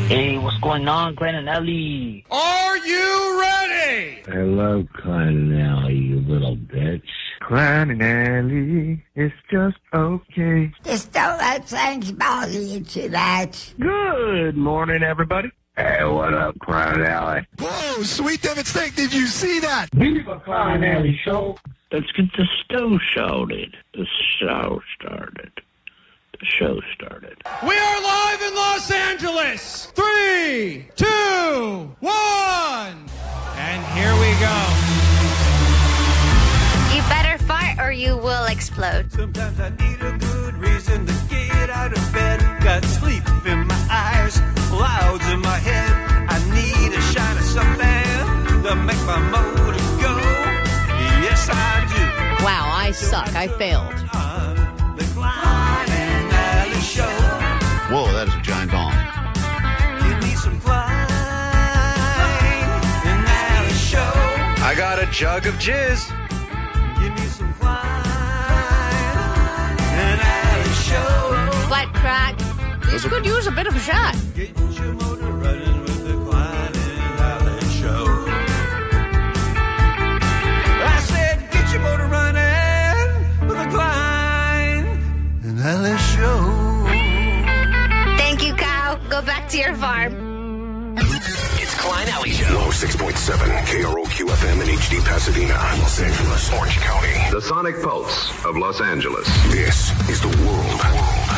Hey, what's going on, Klein and Ellie? Are you ready? I love Klein and Ellie, you little bitch. Klein and Ellie, it's just okay. Just don't let things bother you too much. Good morning, everybody. Hey, what up, Klein and Ellie? Whoa, sweet David Steak, did you see that? Viva Klein and Ellie show. Let's get the show started. The show started. The show started. We are live in Los Angeles. 3, 2, 1. And here we go. You better fart or you will explode. Sometimes I need a good reason to get out of bed. Got sleep in my eyes, clouds in my head. I need a shot of something to make my motor go. Yes, I do. Wow, I suck. I failed. The Klein and Ellie Show. Whoa, that is a giant dong. Give me some Klein and Ellie Show. I got a jug of jizz. Give me some Klein and Ellie Show. Flat crack. These could use a bit of a shot. Get your motor running with the Klein and Ellie Show. I said, get your motor running with the Klein and Ellie Show. Thank you, cow. Go back to your farm. It's Klein Alley Show. 106.7 KROQ FM in HD Pasadena, Los Angeles, Orange County. The sonic pulse of Los Angeles. This is the world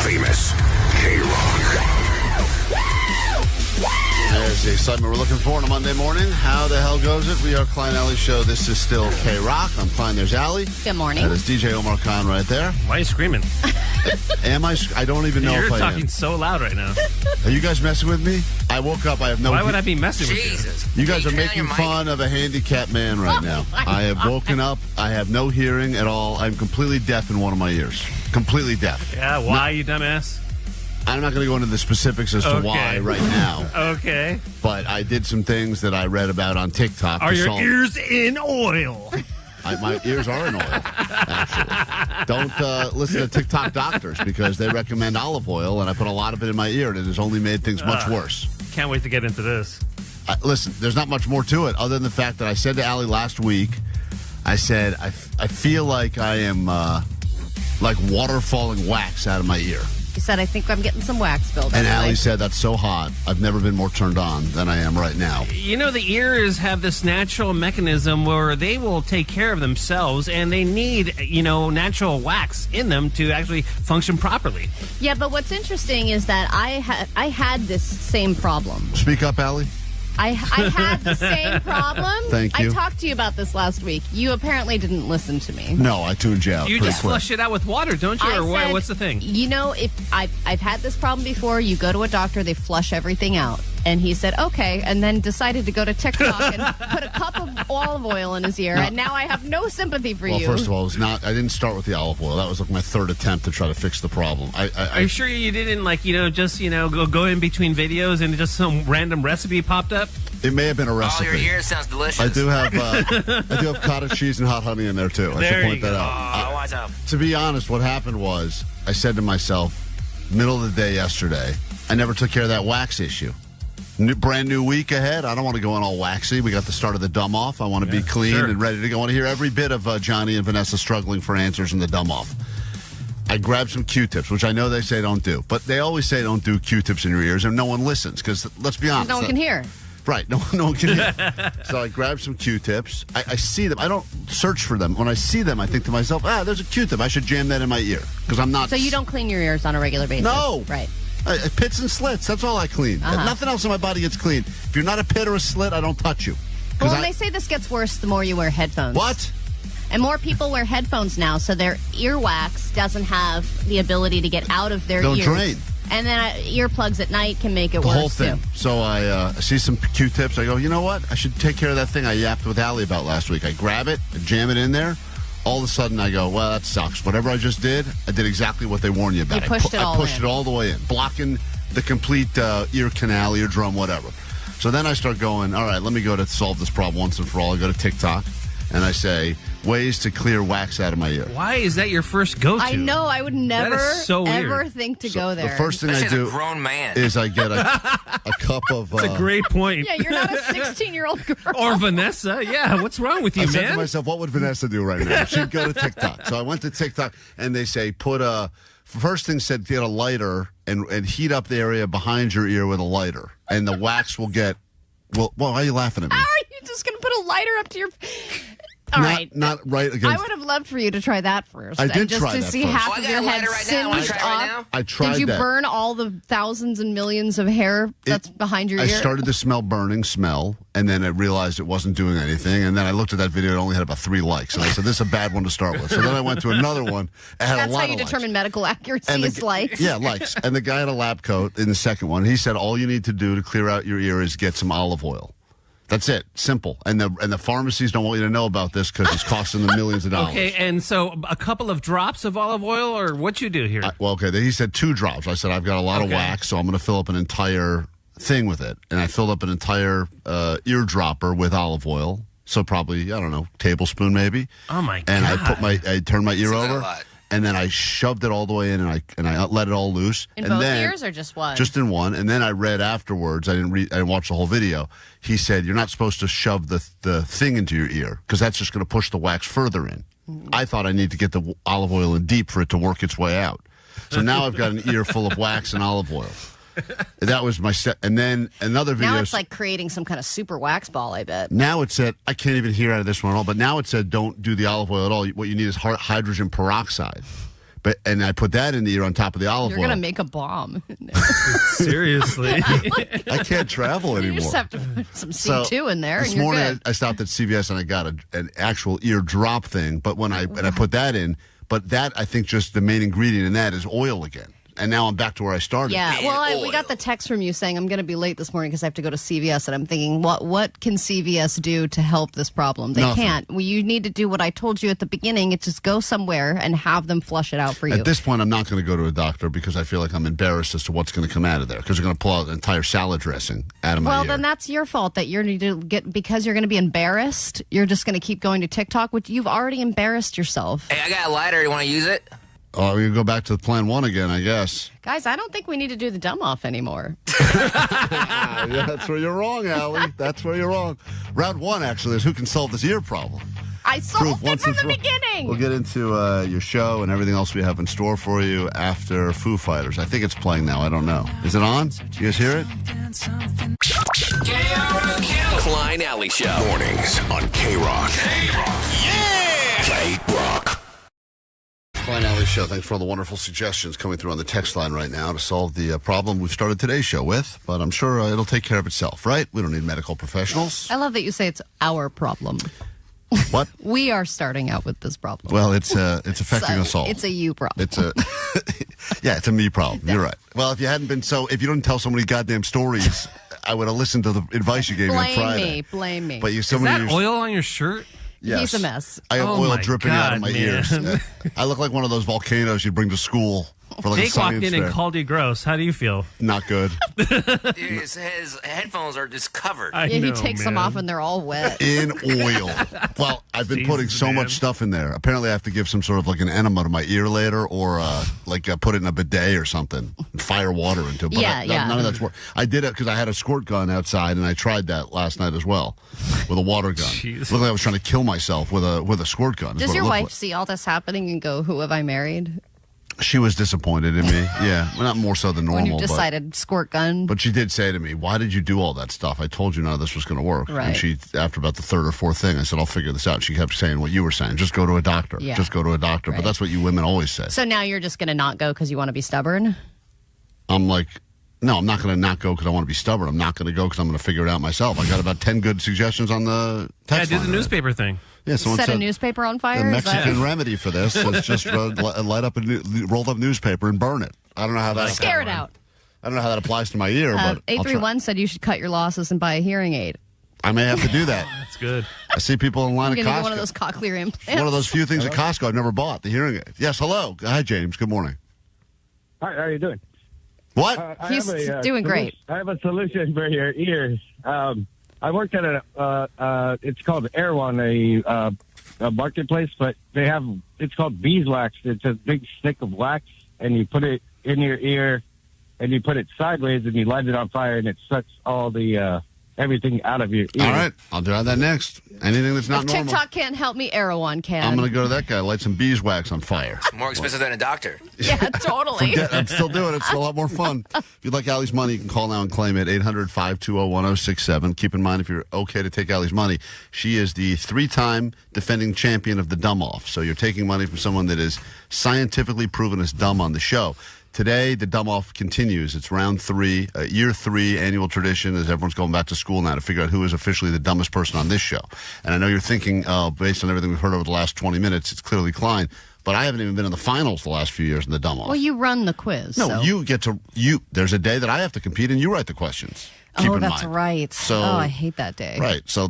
famous KROQ. There's the excitement we're looking for on a Monday morning. How the hell goes it? We are Klein Alley Show. This is still KROQ. I'm Klein. There's Allie. Good morning. That is DJ Omar Khan right there. Why are you screaming? Am I? I don't even know if I am. You're talking so loud right now. Are you guys messing with me? I woke up. I have no... Why would I be messing with you? You guys are making fun of a handicapped man right now. I have woken up. I have no hearing at all. I'm completely deaf in one of my ears. Completely deaf. Yeah, why, you dumbass? I'm not going to go into the specifics as to why right now. Okay. But I did some things that I read about on TikTok. Are your ears in oil? My ears are in oil, actually. Don't listen to TikTok doctors because they recommend olive oil, and I put a lot of it in my ear, and it has only made things much worse. Can't wait to get into this. Listen, there's not much more to it other than the fact that I said to Allie last week, I said, I feel like I am like water falling wax out of my ear. You said, I think I'm getting some wax buildup. And Allie said, that's so hot. I've never been more turned on than I am right now. You know, the ears have this natural mechanism where they will take care of themselves, and they need, natural wax in them to actually function properly. Yeah, but what's interesting is that I had this same problem. Speak up, Allie. I had the same problem. Thank you. I talked to you about this last week. You apparently didn't listen to me. No, I tuned you out. You just flush it out with water, don't you? Or what's the thing? If I've had this problem before, you go to a doctor, they flush everything out. And he said, okay, and then decided to go to TikTok and put a cup of olive oil in his ear, and now I have no sympathy for you. Well, first of all, I didn't start with the olive oil. That was like my third attempt to try to fix the problem. Are you sure you didn't, go in between videos and just some random recipe popped up? It may have been a recipe. Oh, your ear sounds delicious. I do have cottage cheese and hot honey in there, too. I should point that out. Oh, what's up? To be honest, what happened was I said to myself, middle of the day yesterday, I never took care of that wax issue. Brand new week ahead. I don't want to go in all waxy. We got the start of the dumb off. I want to be clean and ready to go. I want to hear every bit of Johnny and Vanessa struggling for answers in the dumb off. I grabbed some Q-tips, which I know they say don't do, but they always say don't do Q-tips in your ears, and no one listens because let's be honest, no one can hear. Right, no one can hear. So I grabbed some Q-tips. I see them. I don't search for them. When I see them, I think to myself, there's a Q-tip. I should jam that in my ear because I'm not. So you don't clean your ears on a regular basis? No. Right. Pits and slits. That's all I clean. Nothing else in my body gets clean. If you're not a pit or a slit, I don't touch you. Well, they say this gets worse the more you wear headphones. What? And more people wear headphones now, so their earwax doesn't have the ability to get out of their ears. Don't drain. And then earplugs at night can make it worse, too. The whole thing. So I see some Q-tips. I go, you know what? I should take care of that thing I yapped with Allie about last week. I grab it, I jam it in there. All of a sudden, I go, well, that sucks. Whatever I just did, I did exactly what they warned you about. You pushed it all in. I pushed it all the way in, blocking the complete ear canal, eardrum, whatever. So then I start going, all right, let me go to solve this problem once and for all. I go to TikTok. and I say, ways to clear wax out of my ear. Why is that your first go-to? I know. I would never, ever think to go there. The first thing I do a grown man. is I get a cup of... That's a great point. Yeah, you're not a 16-year-old girl. Or Vanessa. Yeah, what's wrong with you, I man? said to myself, what would Vanessa do right now? She'd go to TikTok. So I went to TikTok, and they say, first thing said, get a lighter and heat up the area behind your ear with a lighter. And the wax will get... Well, why are you laughing at me? How are you just going to put a lighter up to your... All right. Not right against... I would have loved for you to try that first. I did just try to that see first. half of your head singed off. I tried that. Did you burn all the thousands and millions of hair that's behind your ear? I started to smell burning smell, and then I realized it wasn't doing anything. And then I looked at that video, it only had about 3 likes. And I said, this is a bad one to start with. So then I went to another one. It had That's a lot how you of likes. determine medical accuracy is likes. Yeah, likes. And the guy had a lab coat in the second one. He said, all you need to do to clear out your ear is get some olive oil. That's it. Simple. And the pharmacies don't want you to know about this because it's costing them millions of dollars. Okay, and so a couple of drops of olive oil, or what you do here? He said 2 drops. I said, I've got a lot of wax, so I'm going to fill up an entire thing with it. And I filled up an entire eardropper with olive oil. So probably, I don't know, tablespoon maybe. Oh, my God. And I turned my ear over. And then I shoved it all the way in, and I let it all loose. In and both then, ears or just one? Just in one. And then I read afterwards. I didn't watch the whole video. He said you're not supposed to shove the thing into your ear because that's just going to push the wax further in. I thought I need to get the olive oil in deep for it to work its way out. So now I've got an ear full of wax and olive oil. That was my set. And then another video. Now it's like creating some kind of super wax ball, I bet. Now it said, I can't even hear out of this one at all, but now it said don't do the olive oil at all. What you need is hydrogen peroxide. And I put that in the ear on top of the olive oil. You're going to make a bomb. Seriously. I can't travel anymore. You just have to put some C2 in there. This and you're morning good. I stopped at CVS and I got an actual ear drop thing. But when I put that in, but that I think just the main ingredient in that is oil again. And now I'm back to where I started. Yeah, well, we got the text from you saying I'm going to be late this morning because I have to go to CVS, and I'm thinking, what can CVS do to help this problem? They Nothing. can't. Well, you need to do what I told you at the beginning. It's just go somewhere and have them flush it out for you. At this point, I'm not going to go to a doctor because I feel like I'm embarrassed as to what's going to come out of there because they're going to pull out an entire salad dressing out of my ear. Well, then that's your fault that you need to get, because you're going to be embarrassed, you're just going to keep going to TikTok, which you've already embarrassed yourself. Hey, I got a lighter. You want to use it? Oh, we can go back to plan 1 again, I guess. Guys, I don't think we need to do the dumb off anymore. Yeah, that's where you're wrong, Allie. That's where you're wrong. Round 1, actually, is who can solve this ear problem. I solved it from the beginning. We'll get into your show and everything else we have in store for you after Foo Fighters. I think it's playing now. I don't know. Is it on? You guys hear it? KROQ. Klein Alley Show. Mornings on KROQ. Yeah! KROQ. Klein Alley Show. Thanks for all the wonderful suggestions coming through on the text line right now to solve the problem we've started today's show with. But I'm sure it'll take care of itself, right? We don't need medical professionals. I love that you say it's our problem. What? We are starting out with this problem. Well, it's affecting us all. It's a you problem. It's a it's a me problem. You're right. Well, if you didn't tell so many goddamn stories, I would have listened to the advice you gave me on Friday. Blame me. But Is that oil on your shirt? Yes. He's a mess. I have oil dripping out of my man. ears. I look like one of those volcanoes you bring to school for like Jake a science walked in fair. and called you gross. How do you feel? Not good. Dude, his headphones are just covered. He takes them off and they're all wet. In oil. Well, I've been putting so much stuff in there. Apparently, I have to give some sort of like an enema to my ear later, or put it in a bidet or something and fire water into it. But none of that's work. I did it because I had a squirt gun outside, and I tried that last night as well with a water gun. It looked like I was trying to kill myself with a squirt gun. Does your wife see all this happening and go, "Who have I married?" She was disappointed in me. Yeah, well, not more so than normal. When you decided squirt gun. But she did say to me, "Why did you do all that stuff? I told you none of this was going to work." Right. And she, after about the third or fourth thing, I said, "I'll figure this out." She kept saying what you were saying: "Just go to a doctor. Yeah. Just go to a doctor." Right. But that's what you women always say. So now you're just going to not go because you want to be stubborn? I'm like, no, I'm not going to not go because I want to be stubborn. I'm not going to go because I'm going to figure it out myself. I got about 10 good suggestions on the text Yeah, I line did the newspaper thing. Yeah, someone Set said a newspaper on fire? the Mexican remedy for this is just light up a rolled up newspaper and burn it. I don't know how that. Scare it out. I don't know how that applies to my ear, but I'll try. 831 said you should cut your losses and buy a hearing aid. I may have to do that. That's good. I see people in line You're at going to Costco. get one of those cochlear implants. One of those few things at Costco I've never bought, the hearing aid. Yes, hello. Hi, James. Good morning. Hi, how are you doing? What? He's doing great. I have a solution for your ears. I worked at it's called Erewhon, a marketplace, but it's called beeswax. It's a big stick of wax, and you put it in your ear, and you put it sideways, and you light it on fire, and it sucks all the everything out of your ear. All right, I'll try that next. Anything that's not if normal. TikTok can't help me, Erewhon can. I'm going to go to that guy, light some beeswax on fire. More expensive than a doctor. Yeah, totally. Forget, I'm still doing it. It's still a lot more fun. If you'd like Allie's money, you can call now and claim it, 800-520-1067. Keep in mind, if you're okay to take Allie's money, she is the 3-time defending champion of the dumb off. So you're taking money from someone that is scientifically proven as dumb on the show. Today, the dumb off continues. It's round 3, year 3 annual tradition as everyone's going back to school now to figure out who is officially the dumbest person on this show. And I know you're thinking, based on everything we've heard over the last 20 minutes, it's clearly Klein. But I haven't even been in the finals the last few years in the dumb off. Well, you run the quiz. No, so. you get to, there's a day that I have to compete and you write the questions. Keep in that's mind. right. So, I hate that day. Right. So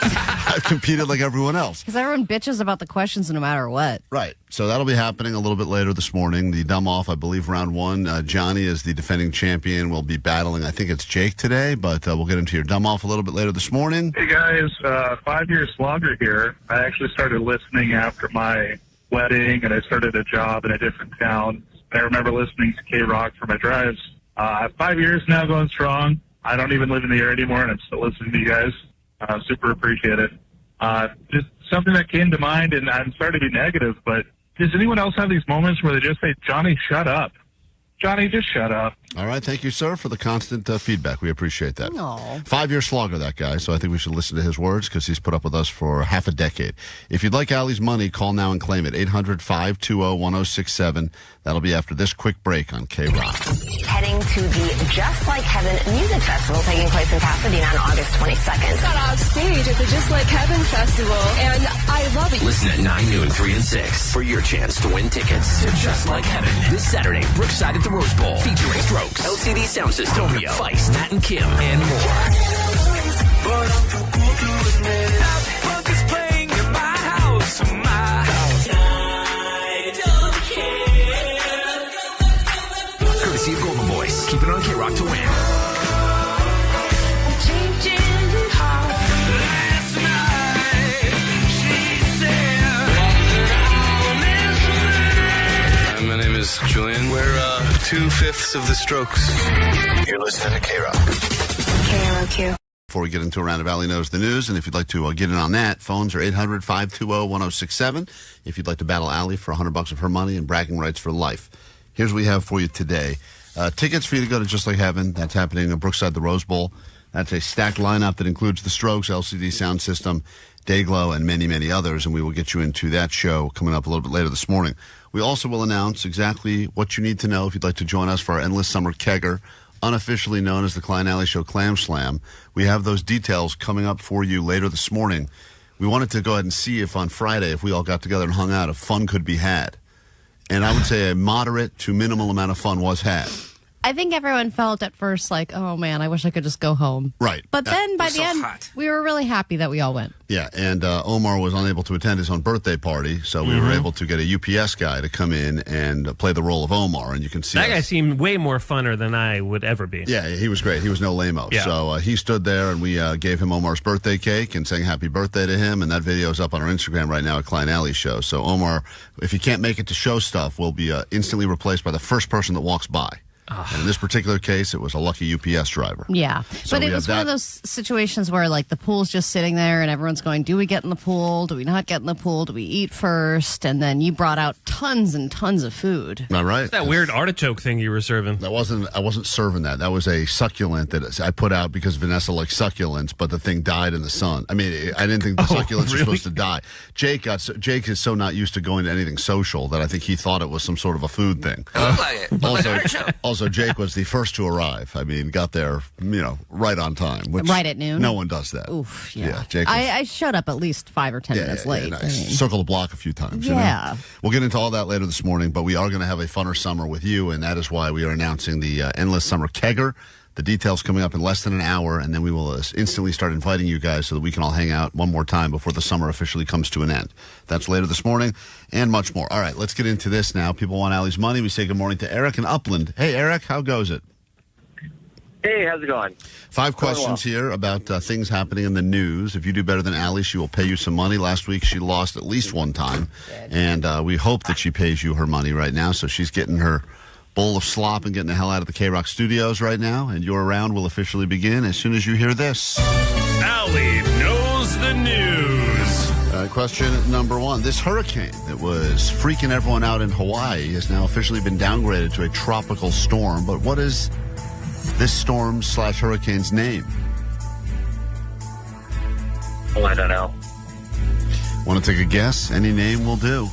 I've competed like everyone else. Because everyone bitches about the questions no matter what. Right. So that'll be happening a little bit later this morning. The dumb off, I believe, round 1. Johnny is the defending champion. We'll be battling, I think it's Jake today, but we'll get into your dumb off a little bit later this morning. Hey, guys. 5 years longer here. I actually started listening after my wedding, and I started a job in a different town. I remember listening to KROQ for my drives. 5 years now going strong. I don't even live in the area anymore, and I'm still listening to you guys. Super appreciate it. Just something that came to mind, and I'm sorry to be negative, but does anyone else have these moments where they just say, Johnny, shut up? Johnny, just shut up. All right. Thank you, sir, for the constant feedback. We appreciate that. Aww. 5-year slogger, that guy. So I think we should listen to his words because he's put up with us for half a decade. If you'd like Allie's money, call now and claim it. 800-520-1067. That'll be after this quick break on KROQ. Heading to the Just Like Heaven Music Festival taking place in Pasadena on August 22nd. Got off stage at the Just Like Heaven Festival, and I love it. Listen at 9, noon, 3, and 6 for your chance to win tickets to Just Like Heaven this Saturday, Brookside at the Rose Bowl, featuring Strokes, LCD Sound System, Romeo, Feist, Nat and Kim, and more. Courtesy of Golden Voice. Keep it on KROQ to win. My name is Julian. We're 2/5 of the Strokes. You're listening to KROQ. KROQ. Before we get into a round of Allie Knows the News, and if you'd like to get in on that, phones are 800-520-1067. If you'd like to battle Allie for $100 of her money and bragging rights for life. Here's what we have for you today. Tickets for you to go to Just Like Heaven. That's happening in Brookside, the Rose Bowl. That's a stacked lineup that includes the Strokes, LCD Sound System, Dayglow, and many, many others, and we will get you into that show coming up a little bit later this morning. We also will announce exactly what you need to know if you'd like to join us for our Endless Summer Kegger, unofficially known as the Klein Alley Show Clam Slam. We have those details coming up for you later this morning. We wanted to go ahead and see if on Friday, if we all got together and hung out, if fun could be had. And I would say a moderate to minimal amount of fun was had. I think everyone felt at first like, oh, man, I wish I could just go home. Right. But then by the end, we were really happy that we all went. Yeah, and Omar was unable to attend his own birthday party, so we were able to get a UPS guy to come in and play the role of Omar, and you can see that guy seemed way more funner than I would ever be. Yeah, he was great. He was no lame-o. Yeah. So he stood there, and we gave him Omar's birthday cake and sang happy birthday to him, and that video is up on our Instagram right now at Klein Alley Show. So Omar, if you can't make it to show stuff, will be instantly replaced by the first person that walks by. And in this particular case, it was a lucky UPS driver. Yeah. So but it was one of those situations where, like, the pool's just sitting there and everyone's going, do we get in the pool? Do we not get in the pool? Do we eat first? And then you brought out tons and tons of food. All right. What's that weird artichoke thing you were serving? I wasn't serving that. That was a succulent that I put out because Vanessa likes succulents, but the thing died in the sun. I mean, I didn't think the succulents were supposed to die. Jake is so not used to going to anything social that I think he thought it was some sort of a food thing. Look like it. Also, Jake was the first to arrive. I mean, got there, right on time. Which right at noon? No one does that. Oof, yeah. Jake was, I showed up at least 5 or 10 minutes late. Yeah, nice. Circle the block a few times. Yeah. We'll get into all that later this morning, but we are going to have a funner summer with you, and that is why we are announcing the Endless Summer Kegger. The details coming up in less than an hour, and then we will instantly start inviting you guys so that we can all hang out one more time before the summer officially comes to an end. That's later this morning, and much more. All right, let's get into this now. People want Allie's money. We say good morning to Eric in Upland. Hey, Eric, how goes it? Hey, how's it going? 5 questions here about things happening in the news. If you do better than Allie, she will pay you some money. Last week, she lost at least one time, and we hope that she pays you her money right now. So she's getting her bowl of slop and getting the hell out of the KROQ studios right now, and your round will officially begin as soon as you hear this. Allie knows the news. Question number 1. This hurricane that was freaking everyone out in Hawaii has now officially been downgraded to a tropical storm. But what is this storm/hurricane's name? Oh, I don't know. Want to take a guess? Any name will do.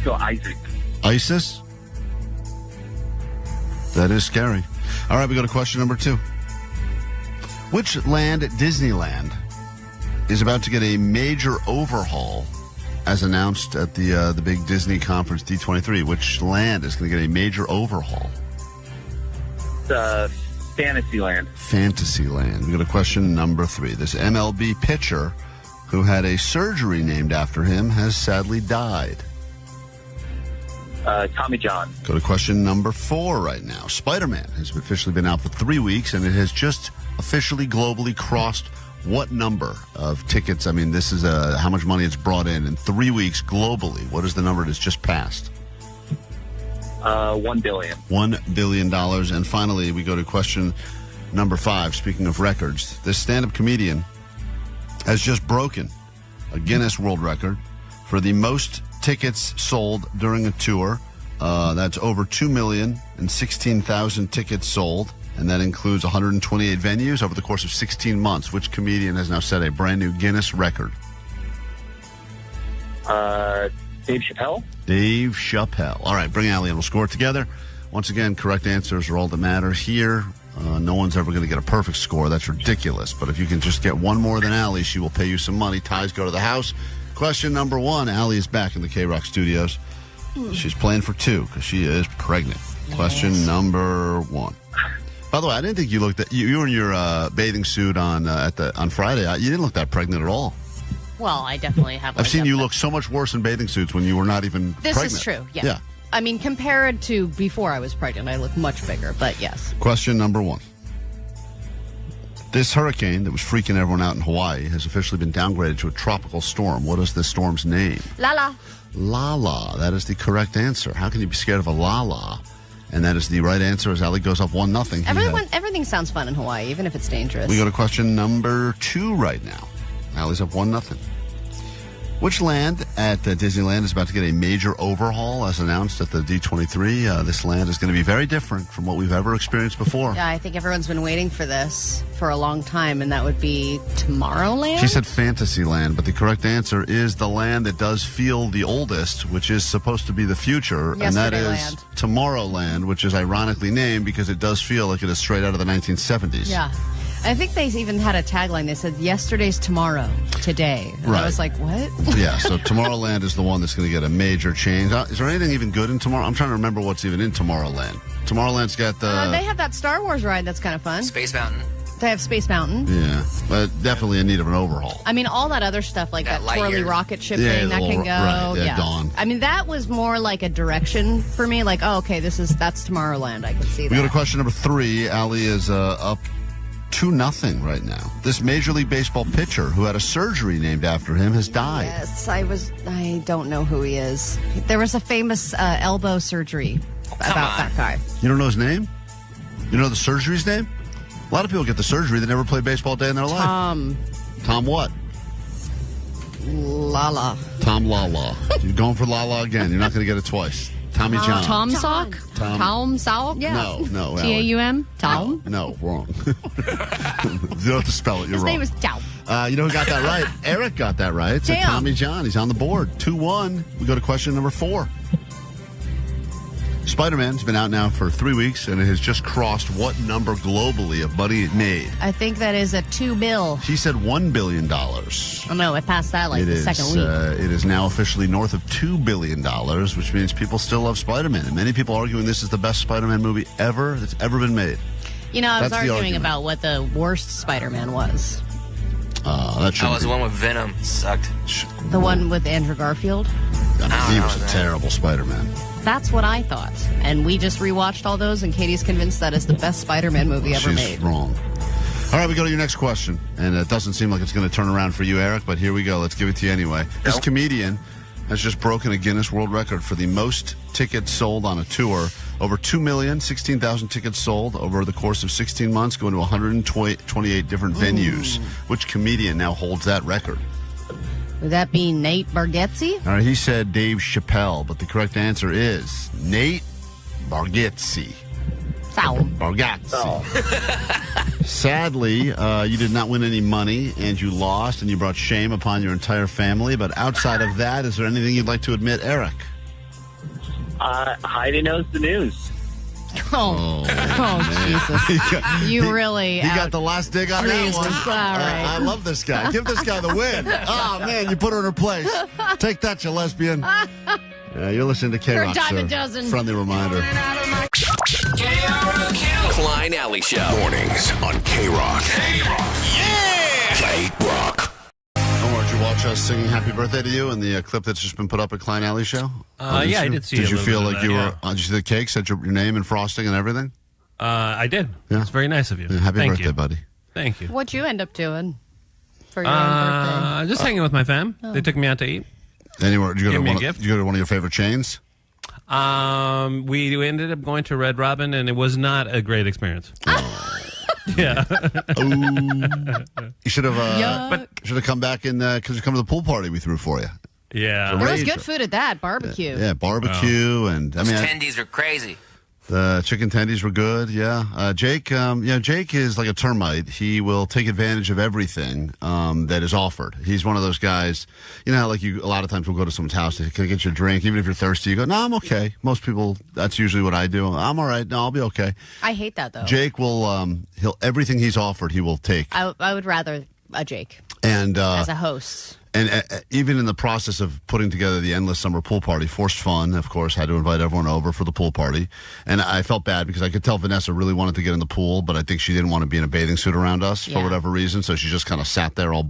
Go Isaac. ISIS? That is scary. All right, we go to question number 2. Which land at Disneyland is about to get a major overhaul as announced at the big Disney conference, D23? Which land is going to get a major overhaul? Fantasyland. Fantasyland. We go to question number 3. This MLB pitcher who had a surgery named after him has sadly died. Tommy John. Go to question number 4 right now. Spider-Man has officially been out for 3 weeks, and it has just officially globally crossed what number of tickets? I mean, this is how much money it's brought in 3 weeks globally. What is the number it has just passed? $1 billion. $1 billion. And finally, we go to question number 5. Speaking of records, this stand-up comedian has just broken a Guinness World Record for the most tickets sold during a tour. That's over 2,016,000 tickets sold, and that includes 128 venues over the course of 16 months. Which comedian has now set a brand new Guinness record? Dave Chappelle. Dave Chappelle. All right, bring Allie and we'll score it together. Once again, correct answers are all that matter here. No one's ever going to get a perfect score. That's ridiculous. But if you can just get one more than Allie, she will pay you some money. Ties go to the house. Question number 1. Allie is back in the KROQ studios. She's playing for 2 because she is pregnant. Question number 1. By the way, I didn't think you looked that you were in your bathing suit on Friday. You didn't look that pregnant at all. Well, I definitely have. I've seen you look so much worse in bathing suits when you were not even pregnant. This is true. Yeah. I mean, compared to before I was pregnant, I look much bigger. But yes. Question number 1. This hurricane that was freaking everyone out in Hawaii has officially been downgraded to a tropical storm. What is this storm's name? Laala. Laala. That is the correct answer. How can you be scared of a Laala? And that is the right answer as Allie goes up 1-0. Everything sounds fun in Hawaii, even if it's dangerous. We go to question number 2 right now. Allie's up 1-0. Which land at Disneyland is about to get a major overhaul as announced at the D23? This land is going to be very different from what we've ever experienced before. Yeah, I think everyone's been waiting for this for a long time, and that would be Tomorrowland? She said Fantasyland, but the correct answer is the land that does feel the oldest, which is supposed to be the future, and that is Tomorrowland, which is ironically named because it does feel like it is straight out of the 1970s. Yeah. I think they even had a tagline. They said, yesterday's tomorrow, today. And right. I was like, what? Yeah, so Tomorrowland is the one that's going to get a major change. Is there anything even good in Tomorrow? I'm trying to remember what's even in Tomorrowland. Tomorrowland's got the... they have that Star Wars ride that's kind of fun. Space Mountain. They have Space Mountain. Yeah, but definitely in need of an overhaul. I mean, all that other stuff, like that twirly rocket ship Yeah, thing, that can go. Right, yeah, Dawn. I mean, that was more like a direction for me. Like, oh, okay, that's Tomorrowland. I can see that. We go to question number 3. Allie is up 2-0 right now. This Major League Baseball pitcher who had a surgery named after him has died. Yes, I don't know who he is. There was a famous elbow surgery about that guy. You don't know his name? You know the surgery's name? A lot of people get the surgery. They never played baseball a day in their life. Tom what? Laala. Tom Laala. You're going for Laala again. You're not going to get it twice. Tommy John. Tom Sock? Tom Sock? Yeah. No. T-A-U-M? Tom? No, wrong. You don't have to spell it. You're wrong. His name is Tom. You know who got that right? Eric got that right. It's Tommy John. He's on the board. 2-1. We go to question number 4. Spider-Man's been out now for 3 weeks, and it has just crossed what number globally of money it made? I think that is a $2 billion. She said $1 billion. Oh, no, it passed that the second week. It is now officially north of $2 billion, which means people still love Spider-Man. And many people arguing this is the best Spider-Man movie that's ever been made. You know, I was arguing about what the worst Spider-Man was. That was the one with Venom. Sucked. The one with Andrew Garfield? He was a terrible Spider-Man. That's what I thought. And we just rewatched all those, and Katie's convinced that is the best Spider-Man movie ever made. She's wrong. All right, we go to your next question. And it doesn't seem like it's going to turn around for you, Eric, but here we go. Let's give it to you anyway. This comedian has just broken a Guinness World Record for the most tickets sold on a tour. Over 2,016,000 tickets sold over the course of 16 months, going to 128 different venues. Which comedian now holds that record? Would that be Nate Bargatze? All right, he said Dave Chappelle, but the correct answer is Nate Bargatze. Bargatze. Sadly, you did not win any money, and you lost, and you brought shame upon your entire family. But outside of that, is there anything you'd like to admit, Eric? Heidi knows the news. Oh, Jesus. You really... He got the last dig on that one. All right. I love this guy. Give this guy the win. Oh, man, you put her in her place. Take that, you lesbian. You're listening to KROQ, You're a dime a dozen. Friendly reminder. KROQ. Klein Alley Show. Mornings on KROQ. Yeah! KROQ. Omar, did you watch us singing Happy Birthday to You in the clip that's just been put up at Klein Alley Show? Yeah, I did see it. Did you feel bit like of you that, were, did you see the cake, said your name and frosting and everything? I did. Yeah. It's very nice of you. Yeah, happy Thank birthday, you. buddy. Thank you. What'd you end up doing for your own birthday? Just hanging with my fam. They took me out to eat. Anywhere? Did you Give me a go gift. to one of your favorite chains? We ended up going to Red Robin, and it was not a great experience. Yeah. You should have come back in because you come to the pool party we threw for you. Yeah. There was good food at that barbecue. Yeah, barbecue and Those tendies are crazy. The chicken tendies were good. Yeah, Jake. Jake is like a termite. He will take advantage of everything that is offered. He's one of those guys. You know, how, like a lot of times we'll go to someone's house. Can I get you a drink? Even if you're thirsty, you go, "No, I'm okay." Most people, that's usually what I do. I'm all right. No, I'll be okay. I hate that though. Jake will. He'll everything he's offered. He will take. I would rather a Jake and as a host. And even in the process of putting together the Endless Summer Pool Party, forced fun, of course, had to invite everyone over for the pool party. And I felt bad because I could tell Vanessa really wanted to get in the pool, but I think she didn't want to be in a bathing suit around us for whatever reason. So she just kind of sat there all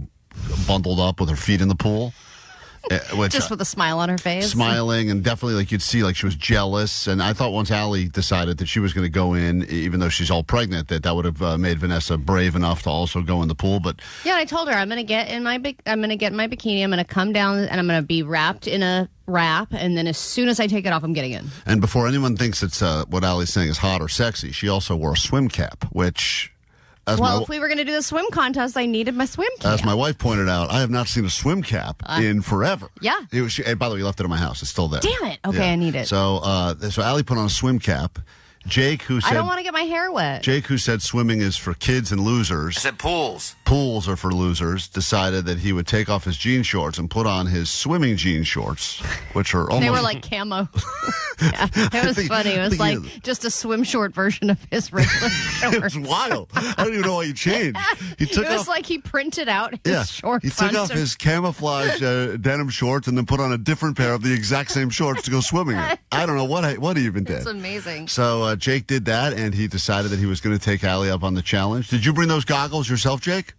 bundled up with her feet in the pool. Just with a smile on her face. Smiling, and definitely like you'd see like she was jealous. And I thought once Allie decided that she was going to go in, even though she's all pregnant, that would have made Vanessa brave enough to also go in the pool. But yeah, I told her I'm going to get in my bikini. I'm going to come down and I'm going to be wrapped in a wrap, and then as soon as I take it off, I'm getting in. And before anyone thinks it's what Allie's saying is hot or sexy, she also wore a swim cap, which. If we were going to do the swim contest, I needed my swim cap. As my wife pointed out, I have not seen a swim cap in forever. Yeah. By the way, you left it at my house. It's still there. Damn it. Okay, I need it. So Allie put on a swim cap. Jake, who said... I don't want to get my hair wet. Jake, who said swimming is for kids and losers... I said pools. Pools are for losers, decided that he would take off his jean shorts and put on his swimming jean shorts, which are almost... They were like camo. Yeah, it was funny. It was like just a swim short version of his regular shorts. It was wild. I don't even know why he changed. It was like he printed out his shorts. He took off his camouflage denim shorts and then put on a different pair of the exact same shorts to go swimming in. I don't know what he even did. It's amazing. So Jake did that, and he decided that he was going to take Allie up on the challenge. Did you bring those goggles yourself, Jake?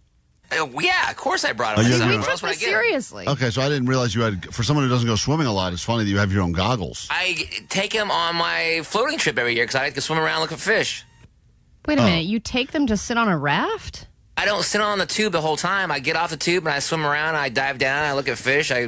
Yeah, of course I brought them. We took this seriously. Okay, so I didn't realize you had, for someone who doesn't go swimming a lot, it's funny that you have your own goggles. I take them on my floating trip every year because I like to swim around looking for fish. Wait a minute, you take them to sit on a raft? I don't sit on the tube the whole time. I get off the tube and I swim around, I dive down, I look at fish, We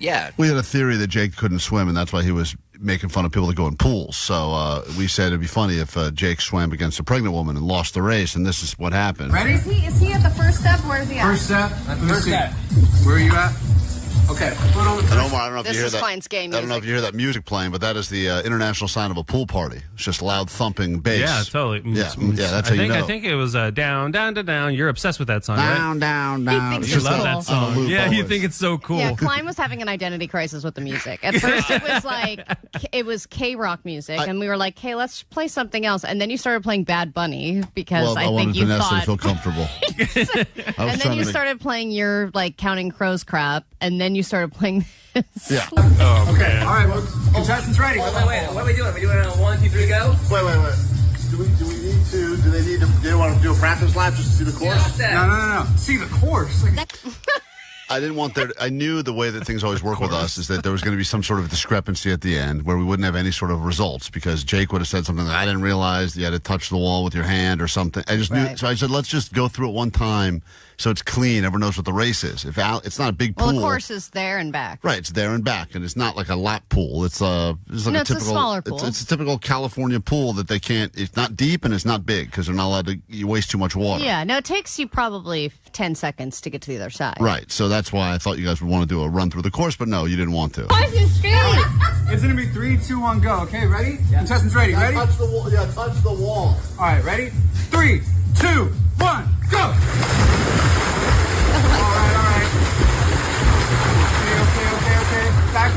had a theory that Jake couldn't swim, and that's why he was making fun of people that go in pools. So we said it'd be funny if Jake swam against a pregnant woman and lost the race, and this is what happened. Ready? Is he at the first step? Where is he at? First step. First step. Where are you at? Okay. And Omar, I don't know if this you hear is that. Klein's game music. I don't know if you hear that music playing, but that is the international sign of a pool party. It's just loud thumping bass. Yeah, totally. Yeah, that's how you know. I think it was down, down, down, down. You're obsessed with that song, down, right? Down, down. He thinks You it's love cool. that song. Yeah, you think it's so cool. Yeah, Klein was having an identity crisis with the music. At first, it was like it was KROQ music, and we were like, "Hey, let's play something else." And then you started playing Bad Bunny because I think you Vanessa thought to feel comfortable. and then you started playing your like Counting Crows crap, and then you started playing this. Yeah. Oh, okay. All right. Well, contestants ready. Wait. What are we doing? Are we doing it on 1, 2, 3, go? Wait. Do they want to do a practice lap just to see the course? No. See the course. I didn't want there. I knew the way that things always work with us is that there was going to be some sort of discrepancy at the end where we wouldn't have any sort of results because Jake would have said something that I didn't realize. You had to touch the wall with your hand or something. I just knew. So I said, let's just go through it one time so it's clean. Everyone knows what the race is. If it's not a big pool. Well, the course is there and back. Right, it's there and back, and it's not like a lap pool. It's like it's a typical. A smaller pool. It's a typical California pool that they can't. It's not deep and it's not big because they're not allowed to. You waste too much water. Yeah, no, it takes you probably 10 seconds to get to the other side. Right, so that's why I thought you guys would want to do a run through the course, but no, you didn't want to. It's going to be 3, 2, 1, go. Okay, ready? Yeah. Contestants ready? Ready? Touch the wall. Yeah, touch the wall. All right, ready? 3, 2, 1, go! All right. Okay. Back.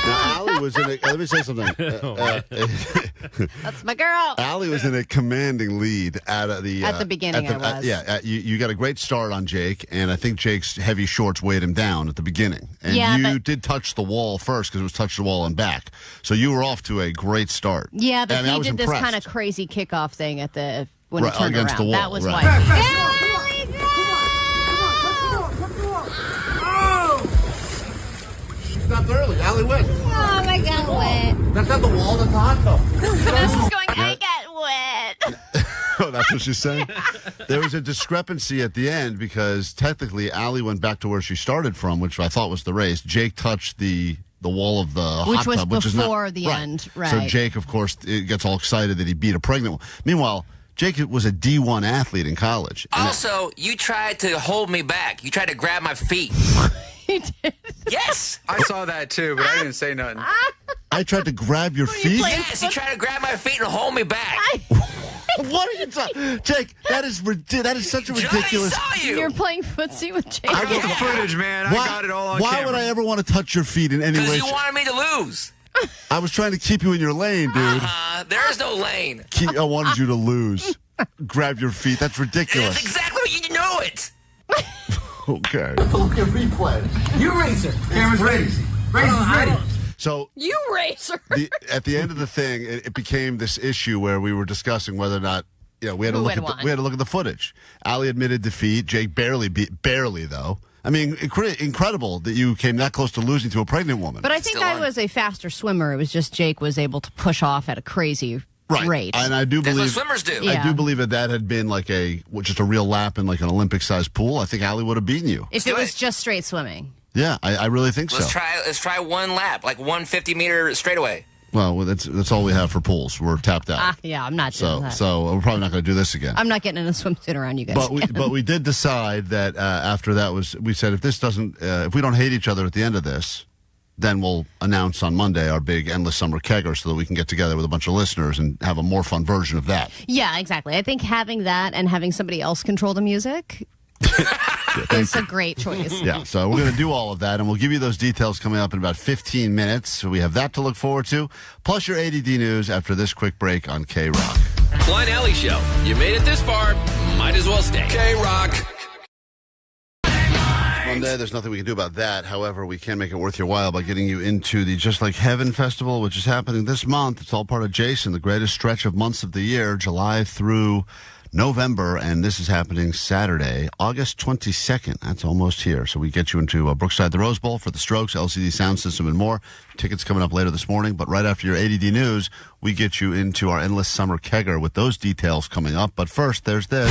Now, Allie was in a... Let me say something. That's my girl. Allie was in a commanding lead at the beginning. You got a great start on Jake, and I think Jake's heavy shorts weighed him down at the beginning. And you did touch the wall first because it was touch the wall and back. So you were off to a great start. Yeah, but he did this impressed. kind of crazy kickoff thing when he turned against around. The wall, that was right. why. Stopped early. Allie went. Oh, my God, wet. That's not the wall, that's the hot tub. This is going, I got wet. Oh, that's what she's saying? There was a discrepancy at the end because technically Allie went back to where she started from, which I thought was the race. Jake touched the wall of the hot tub, which was before the end, right. So Jake, of course, gets all excited that he beat a pregnant one. Meanwhile, Jake was a D1 athlete in college. Also, you tried to hold me back. You tried to grab my feet. He did. Yes. I saw that too, but I didn't say nothing. I tried to grab your feet? Yes, you tried to grab my feet and hold me back. What are you talking? Jake, that is such a ridiculous. Saw you. You're playing footsie with Jake. I got the footage, man. I got it all on camera. Why would I ever want to touch your feet in any way? Because you wanted me to lose. I was trying to keep you in your lane, dude. There is no lane. I wanted you to lose. Grab your feet. That's ridiculous. That's exactly what you know it. Okay. Let's look at replay. You racer. Camera's ready. Racer's ready. So you racer. At the end of the thing, it became this issue where we were discussing whether or not we had to look at the footage. Allie admitted defeat. Jake barely though. I mean, incredible that you came that close to losing to a pregnant woman. But I think I was a faster swimmer. It was just Jake was able to push off at a crazy rate. And I do believe that's what swimmers do. I do believe that had been like just a real lap in like an Olympic-sized pool. I think Allie would have beaten you if it was just straight swimming. Yeah, I really think so. Let's try one lap, like 150-meter straightaway. Well, that's all we have for pools. We're tapped out. Yeah, I'm not doing that. So we're probably not going to do this again. I'm not getting in a swimsuit around you guys. But we did decide that after that we said if we don't hate each other at the end of this, then we'll announce on Monday our big Endless Summer Kegger so that we can get together with a bunch of listeners and have a more fun version of that. Yeah, exactly. I think having that and having somebody else control the music is a great choice. Yeah, so we're going to do all of that, and we'll give you those details coming up in about 15 minutes. So we have that to look forward to, plus your ADD news after this quick break on KROQ. Klein Alley Show. You made it this far, might as well stay. KROQ. Monday, there's nothing we can do about that. However, we can make it worth your while by getting you into the Just Like Heaven Festival, which is happening this month. It's all part of Jason, the greatest stretch of months of the year, July through November, and this is happening Saturday, August 22nd. That's almost here. So we get you into Brookside, the Rose Bowl for the Strokes, LCD Sound System, and more. Tickets coming up later this morning. But right after your ADD news, we get you into our Endless Summer Kegger with those details coming up. But first, there's this.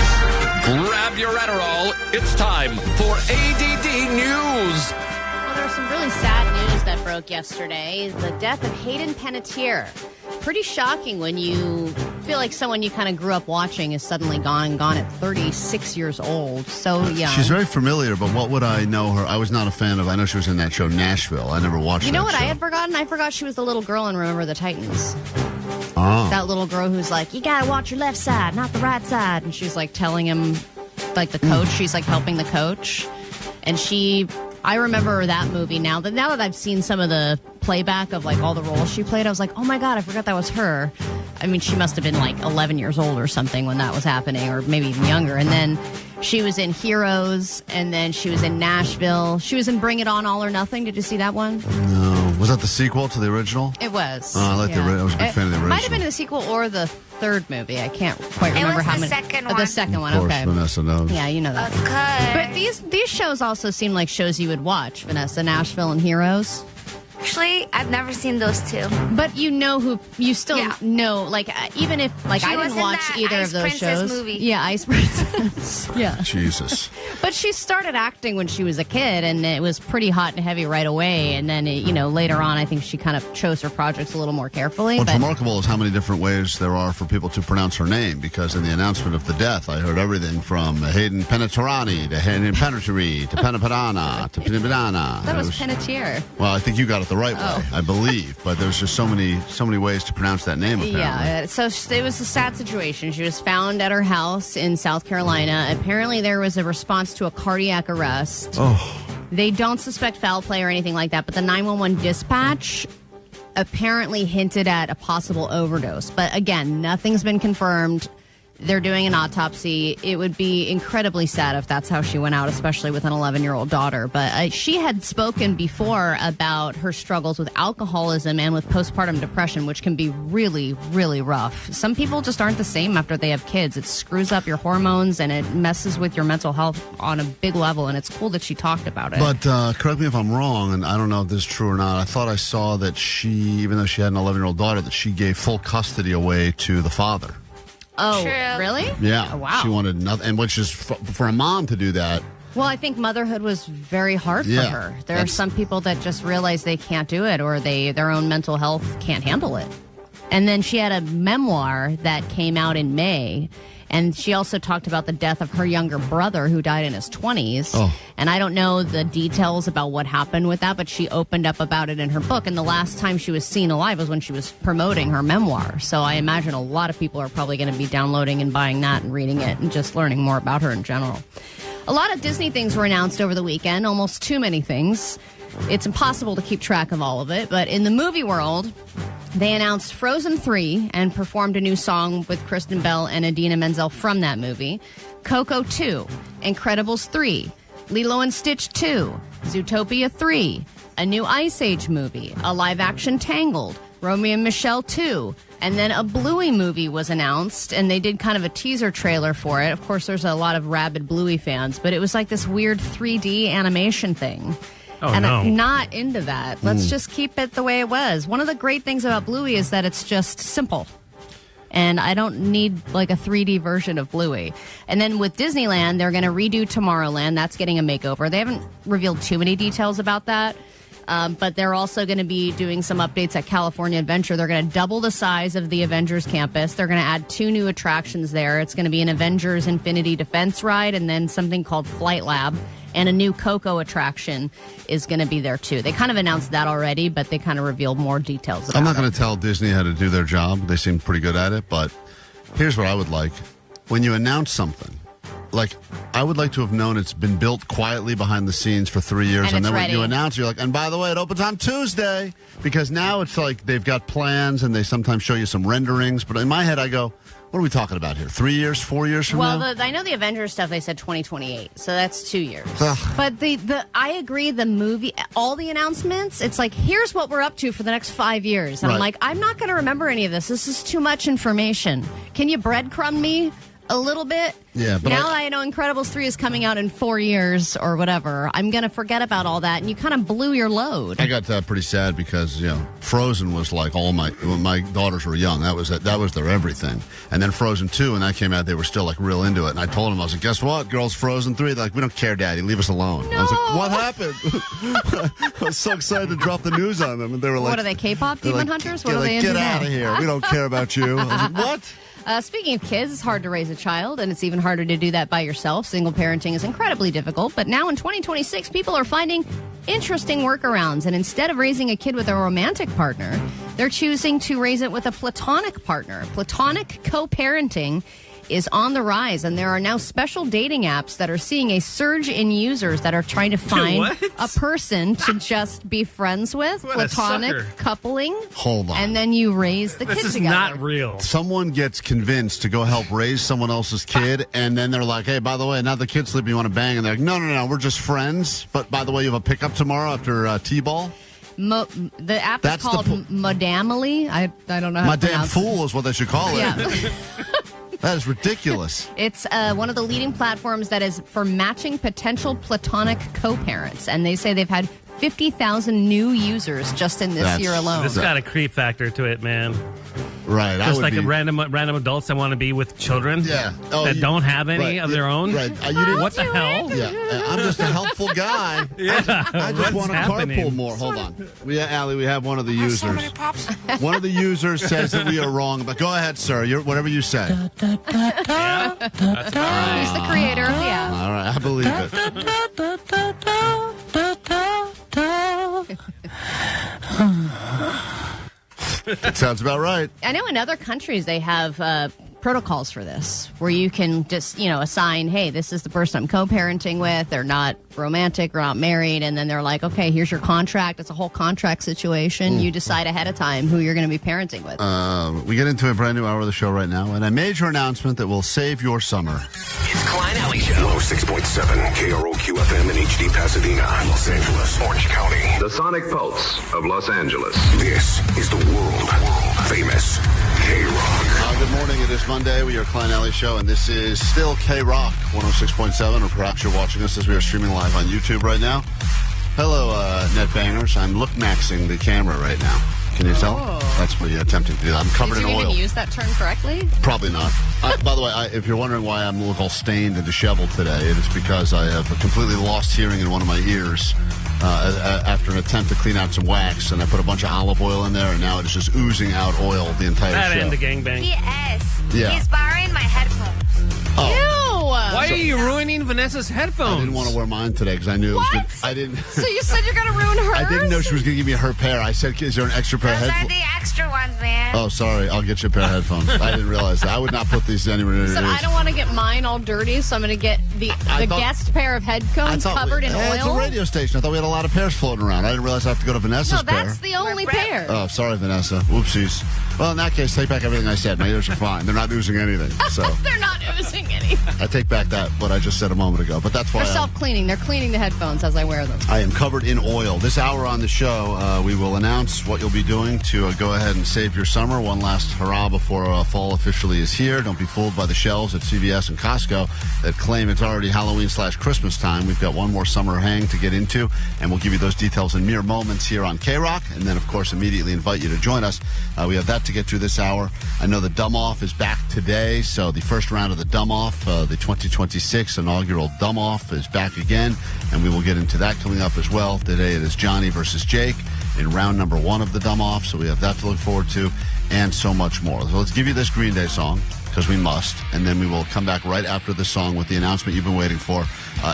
Grab your Adderall. It's time for ADD news. Well, there was some really sad news that broke yesterday. The death of Hayden Panettiere. Pretty shocking when you feel like someone you kind of grew up watching is suddenly gone at 36 years old. So young. She's very familiar, but what would I know her? I was not a fan of. I know she was in that show Nashville. I never watched. You know what show. I had forgotten? I forgot she was the little girl in Remember the Titans. Oh. That little girl who's like, you gotta watch your left side, not the right side, and she's like telling him, like the coach. She's like helping the coach, and I remember that movie now that I've seen some of the playback of like all the roles she played, I was like, oh my God, I forgot that was her. I mean, she must have been like 11 years old or something when that was happening, or maybe even younger. And then she was in Heroes, and then she was in Nashville. She was in Bring It On, All or Nothing. Did you see that one? No. Was that the sequel to the original? It was. I like the. I was a big fan of the original. Might have been the sequel or the third movie. I can't quite remember how many. It was the second one. one. The second one. Of course, Okay. Vanessa knows. Yeah, you know that. Of course. But these shows also seem like shows you would watch, Vanessa. Nashville and Heroes. Actually, I've never seen those two. But you know who, you still know, like, even if, like, She I was didn't in watch that either Ice of those Princess shows. movie. Yeah, Ice Princess. Yeah. Jesus. But she started acting when she was a kid, and it was pretty hot and heavy right away. And then, later on, I think she kind of chose her projects a little more carefully. What's remarkable is how many different ways there are for people to pronounce her name, because in the announcement of the death, I heard everything from Hayden Panettiere to Hayden Panettiere to Panettiere to Panettiere. That was Panettiere. Well, I think you got it the right way, I believe. But there's just so many ways to pronounce that name, apparently. Yeah, so it was a sad situation. She was found at her house in South Carolina. Apparently, there was a response to a cardiac arrest. Oh. They don't suspect foul play or anything like that, but the 911 dispatch apparently hinted at a possible overdose. But again, nothing's been confirmed. They're doing an autopsy. It would be incredibly sad if that's how she went out, especially with an 11-year-old daughter. But she had spoken before about her struggles with alcoholism and with postpartum depression, which can be really, really rough. Some people just aren't the same after they have kids. It screws up your hormones and it messes with your mental health on a big level, and it's cool that she talked about it. But correct me if I'm wrong, and I don't know if this is true or not. I thought I saw that she, even though she had an 11-year-old daughter, that she gave full custody away to the father. Oh, True. really? Yeah. Oh, wow. She wanted nothing, and which is for a mom to do that. Well, I think motherhood was very hard for her. There are some people that just realize they can't do it, or their own mental health can't handle it. And then she had a memoir that came out in May, and she also talked about the death of her younger brother who died in his 20s. Oh. And I don't know the details about what happened with that, but she opened up about it in her book. And the last time she was seen alive was when she was promoting her memoir. So I imagine a lot of people are probably going to be downloading and buying that and reading it and just learning more about her in general. A lot of Disney things were announced over the weekend, almost too many things. It's impossible to keep track of all of it, but in the movie world, they announced Frozen 3 and performed a new song with Kristen Bell and Idina Menzel from that movie. Coco 2, Incredibles 3, Lilo and Stitch 2, Zootopia 3, a new Ice Age movie, a live-action Tangled, Romeo and Michelle 2, and then a Bluey movie was announced, and they did kind of a teaser trailer for it. Of course, there's a lot of rabid Bluey fans, but it was like this weird 3D animation thing. Oh, and no. I'm not into that. Let's just keep it the way it was. One of the great things about Bluey is that it's just simple. And I don't need like a 3D version of Bluey. And then with Disneyland, they're going to redo Tomorrowland. That's getting a makeover. They haven't revealed too many details about that. But they're also going to be doing some updates at California Adventure. They're going to double the size of the Avengers campus. They're going to add 2 new attractions there. It's going to be an Avengers Infinity Defense ride and then something called Flight Lab. And a new Coco attraction is going to be there, too. They kind of announced that already, but they kind of revealed more details about it. I'm not going to tell Disney how to do their job. They seem pretty good at it. But here's what I would like. When you announce something, like, I would like to have known it's been built quietly behind the scenes for 3 years. And then it's when you ready. announce, you're like, and by the way, it opens on Tuesday. Because now it's like they've got plans and they sometimes show you some renderings. But in my head, I go, what are we talking about here? 3 years, 4 years from now? Well, I know the Avengers stuff, they said 2028, so that's 2 years. Ugh. But I agree, the movie, all the announcements, it's like, here's what we're up to for the next 5 years. I'm Right. like, I'm not going to remember any of this. This is too much information. Can you breadcrumb me a little bit? Yeah, but now that I know Incredibles 3 is coming out in 4 years or whatever, I'm going to forget about all that, and you kind of blew your load. I got pretty sad because, Frozen was like when my daughters were young, that was their everything. And then Frozen 2, when that came out, they were still like real into it. And I told them, I was like, guess what, girls, Frozen 3, they're like, we don't care, Daddy, leave us alone. I was like, what happened? I was so excited to drop the news on them. And they were like, What are they, K-pop demon hunters? What are they get into out now? of here. We don't care about you. I was like, what? Speaking of kids, it's hard to raise a child, and it's even harder to do that by yourself. Single parenting is incredibly difficult, but now in 2026, people are finding interesting workarounds, and instead of raising a kid with a romantic partner, they're choosing to raise it with a platonic partner. Platonic co-parenting is on the rise, and there are now special dating apps that are seeing a surge in users that are trying to find a person to just be friends with. What a Platonic sucker. coupling. Hold on. And then you raise the This kids is together. not real. Someone gets convinced to go help raise someone else's kid, and then they're like, hey, by the way, now the kid's sleeping, you want to bang? And they're like, no, we're just friends. But by the way, you have a pickup tomorrow after T-ball? The app That's is called Modamily. I don't know how My to damn pronounce fool is what they should call it. Yeah. That is ridiculous. It's one of the leading platforms that is for matching potential platonic co-parents. And they say they've had 50,000 new users just in this year alone. It's got a creep factor to it, man. Right. Just like random adults that want to be with children that don't have any of their own. Right. What the hell? Yeah. I'm just a helpful guy. I just want to carpool more. Hold on. Allie, we have one of the users. So many pops. One of the users says that we are wrong. But go ahead, sir. Whatever you say. Yeah, that's right. He's the creator of the app. All right. I believe it. That sounds about right. I know in other countries they have protocols for this, where you can just, assign, hey, this is the person I'm co-parenting with. They're not romantic or not married. And then they're like, okay, here's your contract. It's a whole contract situation. You decide ahead of time who you're going to be parenting with. We get into a brand new hour of the show right now, and a major announcement that will save your summer. It's Klein Alley Show. 106.7 KROQ FM in HD Pasadena, Los Angeles, Orange County. The Sonic Pulse of Los Angeles. This is the world famous KROQ. Good morning. It is Monday. We are Klein Alley Show, and this is still KROQ 106.7, or perhaps you're watching us as we are streaming live on YouTube right now. Hello, net bangers. I'm look-maxing the camera right now. Can you tell? That's what you're attempting to do. I'm covered in oil. Did you even use that term correctly? Probably not. By the way, if you're wondering why I'm all stained and disheveled today, it is because I have completely lost hearing in one of my ears after an attempt to clean out some wax, and I put a bunch of olive oil in there, and now it is just oozing out oil the entire That show. and the gangbang. Yes. Yeah. He's borrowing my headphones. Why are you ruining Vanessa's headphones? I didn't want to wear mine today because I knew it was good. I didn't. So you said you're going to ruin hers? I didn't know she was going to give me her pair. I said, is there an extra pair of Those are headphones? the extra ones, man. Oh, sorry. I'll get you a pair of headphones. I didn't realize that. I would not put these anywhere near your So ears. I don't want to get mine all dirty, so I'm going to get the guest pair of headphones covered in It's a oil. radio station. I thought we had a lot of pairs floating around. I didn't realize I have to go to Vanessa's No, pair. that's the only pair. Oh, sorry, Vanessa. Whoopsies. Well, in that case, take back everything I said. My ears are fine. They're not oozing anything. So They're not oozing anything. I take back what I just said a moment ago. But that's why They're self-cleaning. They're cleaning the headphones as I wear them. I am covered in oil. This hour on the show, we will announce what you'll be doing to go ahead and save your summer. One last hurrah before fall officially is here. Don't be fooled by the shelves at CVS and Costco that claim it's already Halloween/Christmas time. We've got one more summer hang to get into, and we'll give you those details in mere moments here on KROQ, and then, of course, immediately invite you to join us. We have that to get through this hour. I know the Dumb Off is back today, so the first round of the Dumb Off, the 2026 inaugural Dumb Off, is back again, and we will get into that coming up as well. Today it is Johnny versus Jake in round number 1 of the Dumb Off, so we have that to look forward to, and so much more. So let's give you this Green Day song, because we must, and then we will come back right after the song with the announcement you've been waiting for.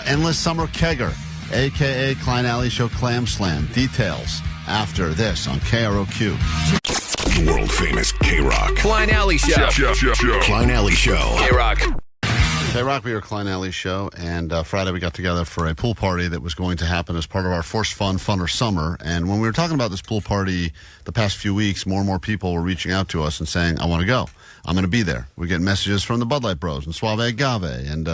Endless Summer Kegger, a.k.a. Klein Alley Show Clam Slam. Details after this on KROQ. World famous KROQ. Klein Alley Show. Klein Alley Show. KROQ. KROQ, we are Klein Alley Show, and Friday we got together for a pool party that was going to happen as part of our Force Fun Funner Summer. And when we were talking about this pool party the past few weeks, more and more people were reaching out to us and saying, I want to go. I'm going to be there. We're getting messages from the Bud Light Bros and Suave Agave. And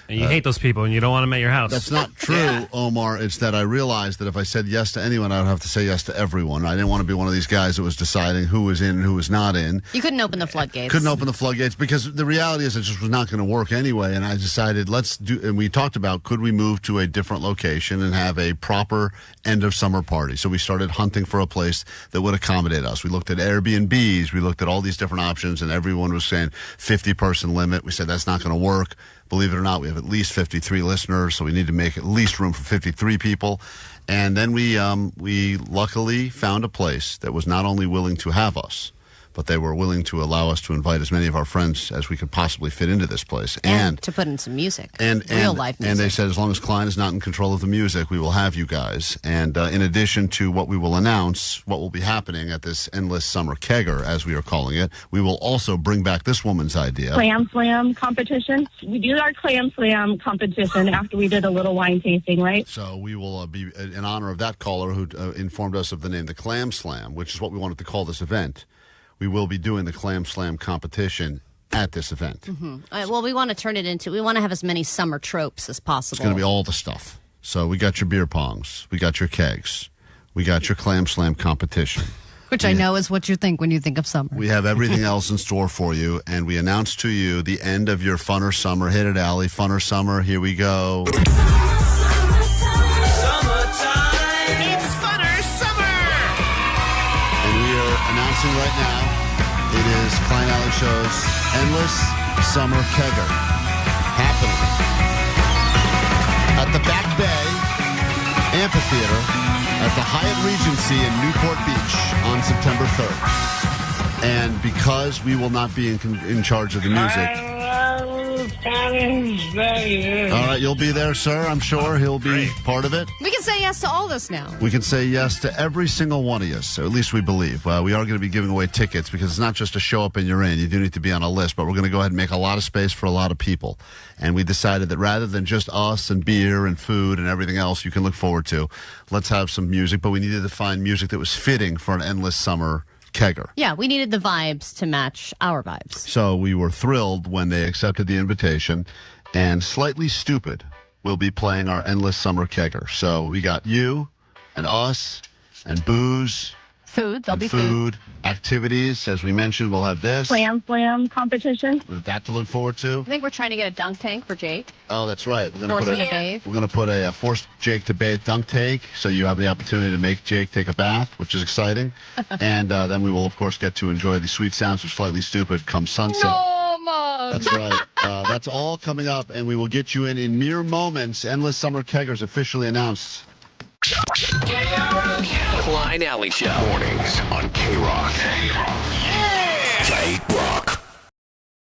you hate those people and you don't want them at your house. That's not true, Omar. It's that I realized that if I said yes to anyone, I would have to say yes to everyone. I didn't want to be one of these guys that was deciding who was in and who was not in. You couldn't open the floodgates. Couldn't open the floodgates because the reality is it just was not going to work anyway. And I decided and we talked about, could we move to a different location and have a proper end of summer party? So we started hunting for a place that would accommodate us. We looked at Airbnbs. We looked at all these different options, and everyone was saying 50-person limit. We said that's not going to work. Believe it or not, we have at least 53 listeners, so we need to make at least room for 53 people. And then we luckily found a place that was not only willing to have us, but they were willing to allow us to invite as many of our friends as we could possibly fit into this place. And to put in some music. Real life music. And they said, as long as Klein is not in control of the music, we will have you guys. And in addition to what we will announce, what will be happening at this Endless Summer Kegger, as we are calling it, we will also bring back this woman's idea. Clam Slam competition. We do our Clam Slam competition after we did a little wine tasting, right? So we will be in honor of that caller who informed us of the name, the Clam Slam, which is what we wanted to call this event. We will be doing the Clam Slam competition at this event. Mm-hmm. Well, we want to have as many summer tropes as possible. It's going to be all the stuff. So we got your beer pongs. We got your kegs. we got your Clam Slam competition. Which I know is what you think when you think of summer. We have everything else in store for you, and we announce to you the end of your Funner Summer. Hit it, Allie. Funner Summer. Here we go. Summertime. It's Funner Summer. And we are announcing right now, it is Klein Alley Show's Endless Summer Kegger happening at the Back Bay Amphitheater at the Hyatt Regency in Newport Beach on September 3rd. And because we will not be in charge of the music. All right, you'll be there, sir. I'm sure he'll be part of it. We can say yes to all this now. We can say yes to every single one of you, so at least we believe. We are going to be giving away tickets because it's not just a show up and you're in. You do need to be on a list, but we're going to go ahead and make a lot of space for a lot of people. And we decided that rather than just us and beer and food and everything else you can look forward to, let's have some music. But we needed to find music that was fitting for an endless summer kegger. Yeah, we needed the vibes to match our vibes. So we were thrilled when they accepted the invitation, and Slightly Stoopid will be playing our Endless Summer Kegger. So we got you and us and booze. Food, there'll be food. Activities, as we mentioned, we'll have this. Slam competition. With that to look forward to. I think we're trying to get a dunk tank for Jake. Oh, that's right. We're Force him to bathe. We're going to put a force Jake to bathe dunk tank, so you have the opportunity to make Jake take a bath, which is exciting. And then we will, of course, get to enjoy the sweet sounds of Slightly Stoopid come sunset. No, Mom. That's right. That's all coming up, and we will get you in mere moments. Endless Summer Keggers officially announced. Klein Alley Show. Mornings on KROQ. KROQ.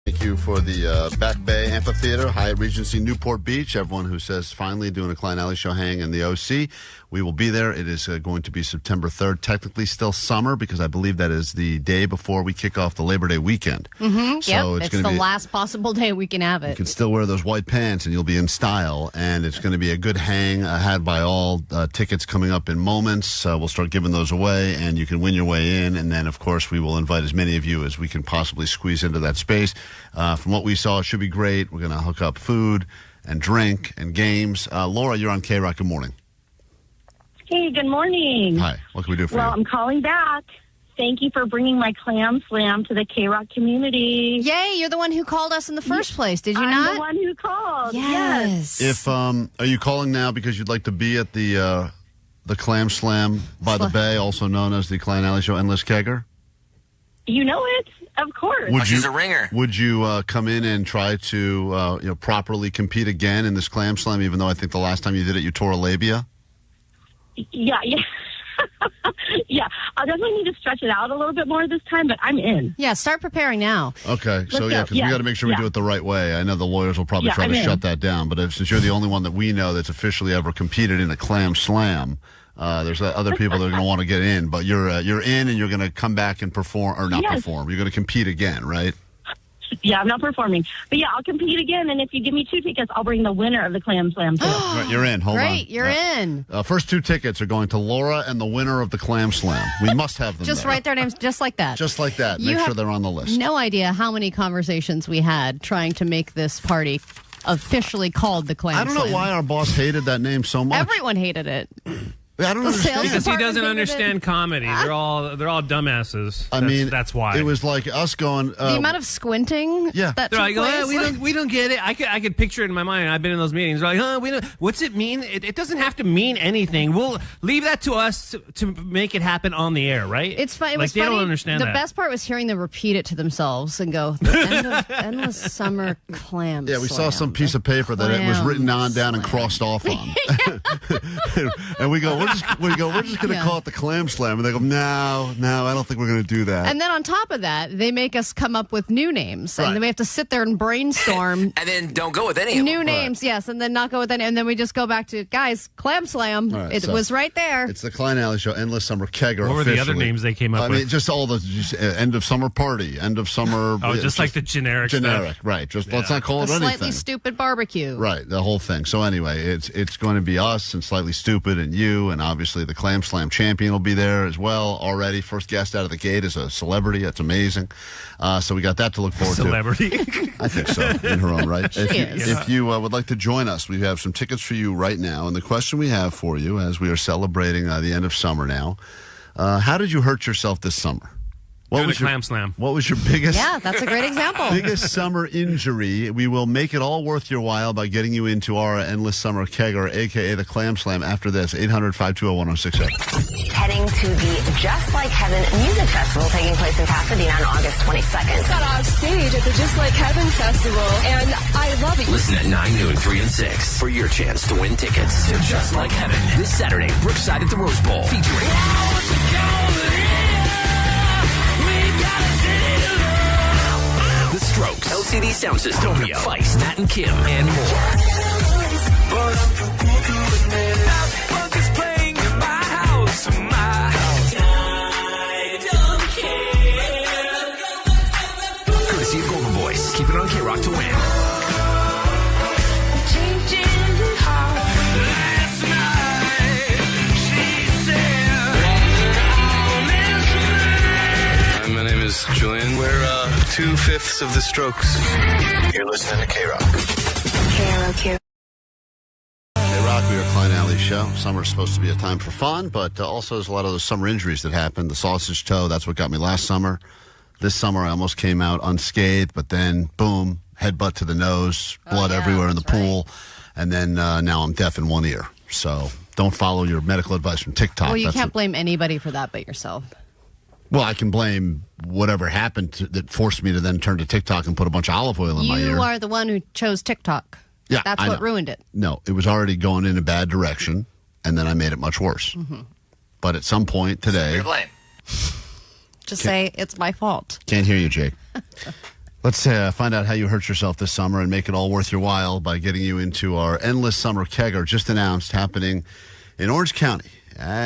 Thank you for the Back Bay Amphitheater, Hyatt Regency Newport Beach. Everyone who says finally doing a Klein Alley Show hang in the OC. We will be there. It is going to be September 3rd. Technically still summer because I believe that is the day before we kick off the Labor Day weekend. Mm-hmm. So it's the last possible day we can have it. You can still wear those white pants and you'll be in style. And it's going to be a good hang had by all. Tickets coming up in moments. We'll start giving those away and you can win your way in. And then, of course, we will invite as many of you as we can possibly squeeze into that space. From what we saw, it should be great. We're going to hook up food and drink and games. Laura, you're on KROQ. Good morning. Hey, good morning. Hi. What can we do for you? Well, I'm calling back. Thank you for bringing my Clam Slam to the KROQ community. Yay, you're the one who called us in the first place, did you I'm not? the one who called. Yes. If are you calling now because you'd like to be at the Clam Slam by the Bay, also known as the Klein Alley Show Endless Kegger? You know it, of course. She's a ringer. Would you come in and try to properly compete again in this Clam Slam, even though I think the last time you did it, you tore a labia? Yeah. Yeah, I'll definitely need to stretch it out a little bit more this time, but I'm in. Yeah, start preparing now. Okay, so because we got to make sure we do it the right way. I know the lawyers will probably try I'm to in. shut that down, but since you're the only one that we know that's officially ever competed in a Clam Slam, there's other people that are going to want to get in, but you're in and you're going to come back and perform, or not perform. You're going to compete again, right? Yeah, I'm not performing. But yeah, I'll compete again, and if you give me 2 tickets, I'll bring the winner of the Clam Slam, too. Right, you're in. Hold on. Great, you're in. First 2 tickets are going to Laura and the winner of the Clam Slam. We must have them Just there. write their names just like that. Just like that. You Make sure have they're on the list. No idea how many conversations we had trying to make this party officially called the Clam I don't know Slam. why our boss hated that name so much. Everyone hated it. I don't understand. Because he doesn't understand comedy. They're all dumbasses. That's why. It was like us going. The amount of squinting. Yeah, that they're like, took place. we don't get it. I could picture it in my mind. I've been in those meetings. They're like, we don't. What's it mean? It doesn't have to mean anything. We'll leave that to us to make it happen on the air, right? It's fine. It like was they funny. don't understand the that. best part was hearing them repeat it to themselves and go, "The end of Endless Summer Clam." Yeah, we Slam. saw some piece of paper that it was written down and crossed off on. And we go, we're just going to call it the Clam Slam. And they go, no, I don't think we're going to do that. And then on top of that, they make us come up with new names. And Right. then we have to sit there and brainstorm. And then don't go with any of them. New names, yes, and then not go with any. And then we just go back to, guys, Clam Slam. All right, it so was right there. It's the Klein Alley Show Endless Summer Kegger. What were the other officially. names they came up I with? mean, just all the end of summer party, end of summer. Oh, just like the generic stuff. Right. Just let's not call The it anything. Slightly Stoopid barbecue. Right, the whole thing. So anyway, it's going to be us and Slightly Stoopid and you and obviously the Clam Slam champion will be there as well already. First guest out of the gate is a celebrity. That's amazing. So we got that to look forward Celebrity? to. I think so, in her own right. If you would like to join us, we have some tickets for you right now. And the question we have for you, as we are celebrating the end of summer now, how did you hurt yourself this summer? What was your Clam Slam? What was your biggest? Yeah, that's a great example. Biggest summer injury? We will make it all worth your while by getting you into our Endless Summer Kegger, a.k.a. the Clam Slam, after this. 800-520-1067. Heading to the Just Like Heaven Music Festival taking place in Pasadena on August 22nd. Got off stage at the Just Like Heaven Festival, and I love it. Listen at 9, noon, 3, and 6 for your chance to win tickets to Just Like Heaven this Saturday, Brookside at the Rose Bowl, featuring The Strokes, LCD Sound System, Feist, Nat and Kim, and more. Courtesy of Golden Voice. Keep it on KROQ to win. My name is Julian. We're 2/5 of the Strokes. You're listening to KROQ. KROQ. KROQ, we are Klein Alley's show. Summer is supposed to be a time for fun, but also there's a lot of those summer injuries that happen. The sausage toe, that's what got me last summer. This summer I almost came out unscathed, but then, boom, headbutt to the nose, blood everywhere in the pool, and then now I'm deaf in one ear. So don't follow your medical advice from TikTok. Well, you can't blame anybody for that but yourself. Well, I can blame whatever happened that forced me to then turn to TikTok and put a bunch of olive oil in my ear. You are the one who chose TikTok. Yeah, That's what ruined it. No, it was already going in a bad direction, and then I made it much worse. Mm-hmm. But at some point today... Your blame. Just say, it's my fault. Can't hear you, Jake. Let's find out how you hurt yourself this summer and make it all worth your while by getting you into our Endless Summer Kegger, just announced, happening in Orange County.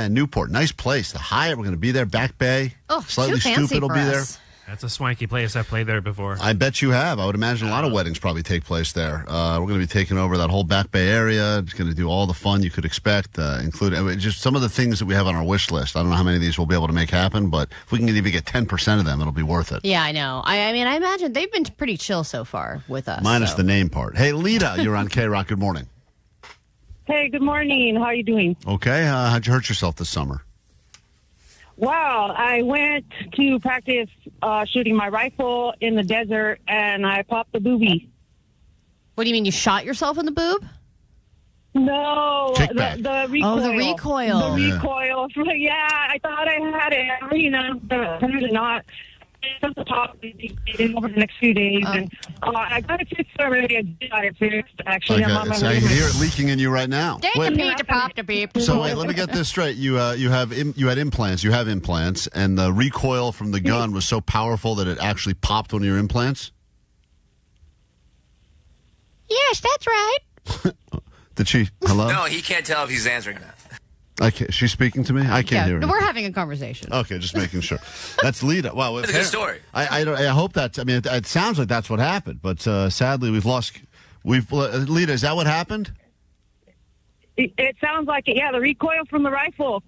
Newport, nice place. The Hyatt, we're going to be there. Back Bay, Slightly Stoopid will be there. That's a swanky place. I've played there before. I bet you have. I would imagine a lot of weddings probably take place there. We're going to be taking over that whole Back Bay area. It's going to do all the fun you could expect, including just some of the things that we have on our wish list. I don't know how many of these we'll be able to make happen, but if we can even get 10% of them, it'll be worth it. Yeah, I know. I mean, I imagine they've been pretty chill so far with us. Minus the name part. Hey, Lita, you're on KROQ. Good morning. Hey, good morning. How are you doing? Okay. How'd you hurt yourself this summer? Wow, I went to practice shooting my rifle in the desert, and I popped the boobie. What do you mean, you shot yourself in the boob? No, the recoil. Oh, the recoil. The recoil. Yeah, I thought I had it. Apparently not. Over the next few days, and I got it fixed already. I got it fixed. Actually, I'm on my way. I can hear it leaking in you right now. So wait, let me get this straight. You had implants. You have implants, and the recoil from the gun was so powerful that it actually popped one of your implants. Yes, that's right. Did she? Hello? No, he can't tell if he's answering or not. She's speaking to me? I can't hear her. We're having a conversation. Okay, just making sure. That's Lita. Wow, That's a good story. I hope that's. I mean, it sounds like that's what happened, but sadly, we've lost. Lita, is that what happened? It sounds like it. Yeah, the recoil from the rifle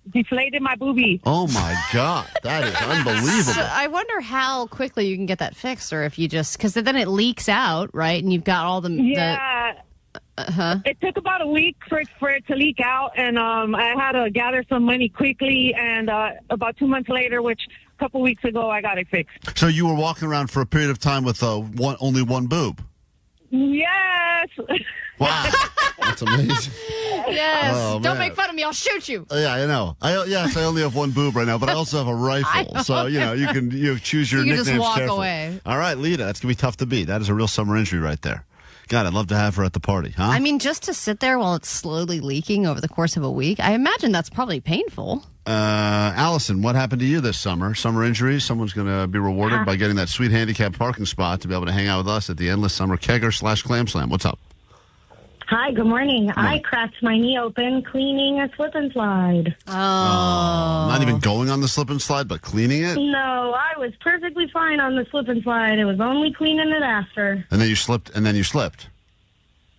deflated my boobie. Oh my God, that is unbelievable. So I wonder how quickly you can get that fixed, or if you just because then it leaks out, right? And you've got all the It took about a week for it to leak out, and I had to gather some money quickly, and about 2 months later, which a couple weeks ago, I got it fixed. So you were walking around for a period of time with only one boob? Yes. Wow. That's amazing. Yes. Oh, Don't man. make fun of me. I'll shoot you. Yeah, I know. Yes, I only have one boob right now, but I also have a rifle. So, you can choose your you nicknames just walk carefully. away. All right, Lita, that's going to be tough to beat. That is a real summer injury right there. God, I'd love to have her at the party, huh? I mean, just to sit there while it's slowly leaking over the course of a week, I imagine that's probably painful. Allison, what happened to you this summer? Summer injuries? Someone's going to be rewarded by getting that sweet handicap parking spot to be able to hang out with us at the Endless Summer Kegger / Clam Slam. What's up? Hi, good morning. I cracked my knee open cleaning a slip and slide. Oh. Not even going on the slip and slide, but cleaning it? No, I was perfectly fine on the slip and slide. It was only cleaning it after. And then you slipped,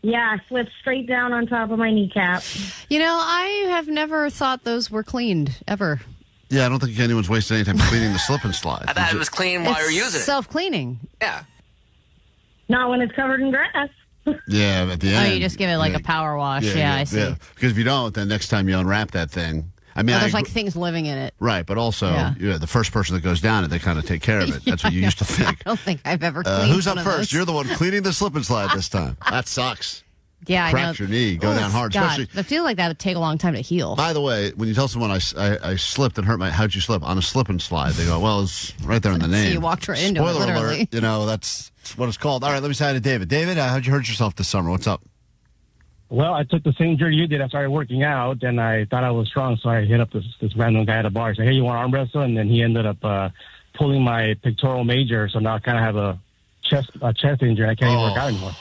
Yeah, slipped straight down on top of my kneecap. You know, I have never thought those were cleaned, ever. Yeah, I don't think anyone's wasted any time cleaning the slip and slide. I thought it was clean while you were using it. Self-cleaning. Yeah. Not when it's covered in grass. Yeah, at the end. Oh, you just give it like a power wash. Yeah, I see. Yeah. Because if you don't, then next time you unwrap that thing. I mean, there's like things living in it. Right, but also, the first person that goes down it, they kind of take care of it. That's what you used to think. I don't think I've ever cleaned Who's up one of first? those. You're the one cleaning the slip and slide this time. That sucks. Yeah, Cracked your knee, go down hard. God, Especially. I feel like that would take a long time to heal. By the way, when you tell someone I slipped and hurt how'd you slip? On a slip and slide. They go, well, it's right there in the name. So you walked right into it, Spoiler literally. alert, that's what it's called. All right, let me say hi to David. David, how'd you hurt yourself this summer? What's up? Well, I took the same journey you did. I started working out, and I thought I was strong, so I hit up this random guy at a bar. I said, hey, you want to arm wrestle? And then he ended up pulling my pectoral major, so now I kind of have a chest injury. I can't even work out anymore.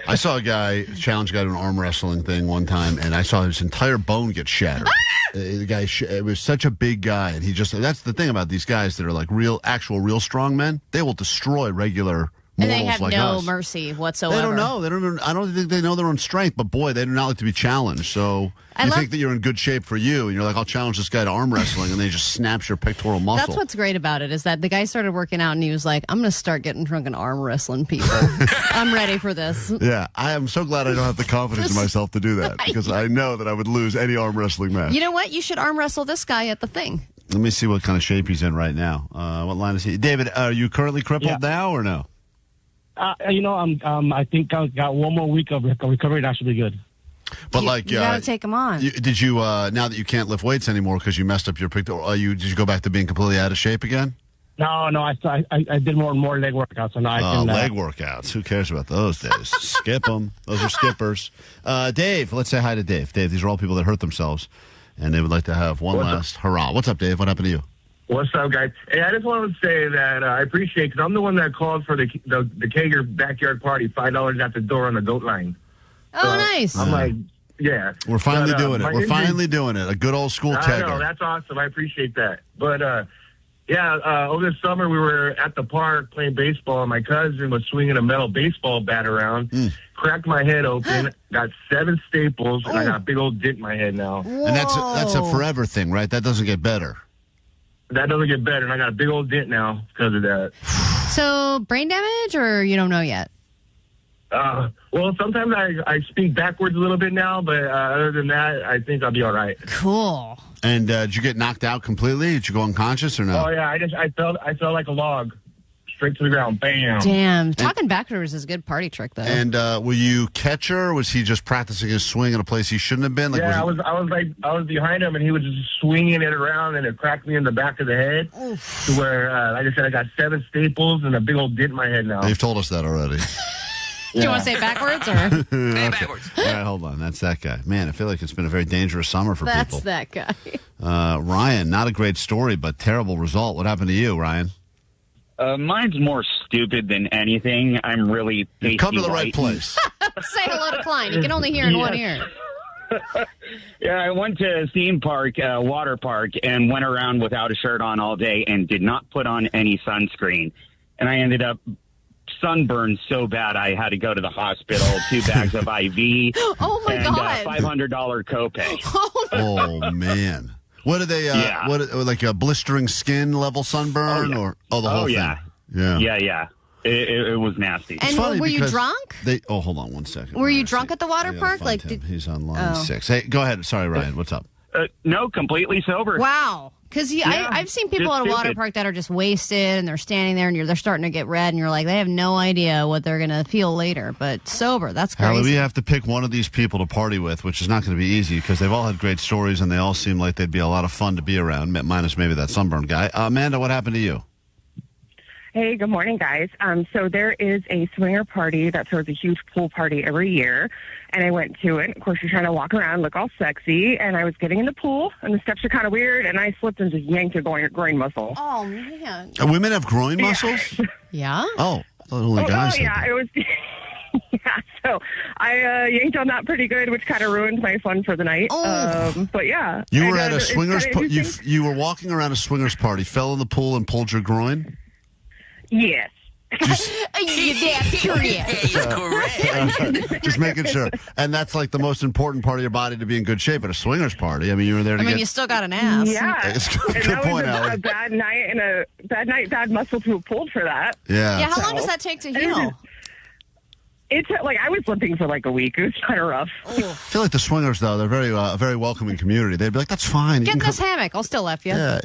I saw a guy challenge a guy to an arm wrestling thing one time, and I saw his entire bone get shattered. The guy, it was such a big guy, and that's the thing about these guys that are like actual real strong men. They will destroy regular And mortals they have like no us. mercy whatsoever. They don't know. I don't think they know their own strength, but boy, they do not like to be challenged. So you think that you're in good shape for you, and you're like, I'll challenge this guy to arm wrestling, and then he just snaps your pectoral muscle. That's what's great about it, is that the guy started working out, and he was like, I'm going to start getting drunk and arm wrestling people. I'm ready for this. Yeah, I am so glad I don't have the confidence in myself to do that, because I know that I would lose any arm wrestling match. You know what? You should arm wrestle this guy at the thing. Let me see what kind of shape he's in right now. What line is he? David, are you currently crippled now or no? I think I got one more week of recovery, and I should be good. But you got to take him on. Did you now that you can't lift weights anymore because you messed up your pectoral? Did you go back to being completely out of shape again? No, I did more and more leg workouts, so now I can. Leg workouts. Who cares about those days? Skip them. Those are skippers. Dave, let's say hi to Dave. Dave, these are all people that hurt themselves, and they would like to have one last hurrah. What's up, Dave? What happened to you? What's up, guys? Hey, I just wanted to say that I appreciate, because I'm the one that called for the Kegger backyard party, $5 at the door on the goat line. Oh, nice. I'm like, yeah. We're finally doing it. We're finally doing it. A good old school I Kegger. know, that's awesome. I appreciate that. But, over the summer we were at the park playing baseball, and my cousin was swinging a metal baseball bat around, cracked my head open, got 7 staples, and I got a big old dent in my head now. And that's a forever thing, right? That doesn't get better. That doesn't get better, and I got a big old dent now because of that. So, brain damage, or you don't know yet? Well, sometimes I speak backwards a little bit now, but other than that, I think I'll be all right. Cool. And did you get knocked out completely? Did you go unconscious or no? Oh, yeah, I felt like a log. Straight to the ground. Bam. Damn. Talking backwards is a good party trick, though. And were you catcher? Or was he just practicing his swing in a place he shouldn't have been? I was behind him, and he was just swinging it around, and it cracked me in the back of the head. Oof. To where, like I said, I got 7 staples and a big old dent in my head now. You've told us that already. Do you want to say it backwards? Or? Okay. Backwards. All right, hold on. That's that guy. Man, I feel like it's been a very dangerous summer for people. That's that guy. Ryan, not a great story, but terrible result. What happened to you, Ryan? Mine's more stupid than anything. I'm really pasty. Come to the right place. Say hello to Klein. You can only hear in one ear. Yeah, I went to a theme park, water park, and went around without a shirt on all day and did not put on any sunscreen. And I ended up sunburned so bad I had to go to the hospital, 2 bags of IV. Oh, my God. $500 copay. Oh, man. What are they? Like a blistering skin level sunburn, or the whole thing? Yeah. It was nasty. And were you drunk? Hold on one second. Were you drunk at the water park? He's on line 6. Hey, go ahead. Sorry, Ryan. What's up? No, completely sober. Wow. Because I've seen people at a water park that are just wasted, and they're standing there, and they're starting to get red, and you're like, they have no idea what they're going to feel later. But sober, that's crazy. Hallie, we have to pick one of these people to party with, which is not going to be easy, because they've all had great stories, and they all seem like they'd be a lot of fun to be around, minus maybe that sunburned guy. Amanda, what happened to you? Hey, good morning, guys. So there is a swinger party that throws a huge pool party every year, and I went to it. Of course, you're trying to walk around, look all sexy, and I was getting in the pool, and the steps are kind of weird, and I slipped and just yanked a groin muscle. Oh, man. Women have groin muscles? Yeah. Oh, I thought only guys had that. It was... Yeah, so I yanked on that pretty good, which kind of ruined my fun for the night. But yeah. You were at a swingers party. You were walking around a swingers party, fell in the pool, and pulled your groin? Yes. You damn curious. He's correct. Just making sure. And that's like the most important part of your body to be in good shape at a swingers party. I mean, you were there to you still got an ass. Yeah. It's And good that point, was Allie. a bad night and bad muscle to have pulled for that. Yeah. Yeah, how long does that take to heal? It's like I was limping for like a week. It was kind of rough. I feel like the swingers, though, they're a very welcoming community. They'd be like, that's fine. Get in this hammock. I'll still F you. Yeah.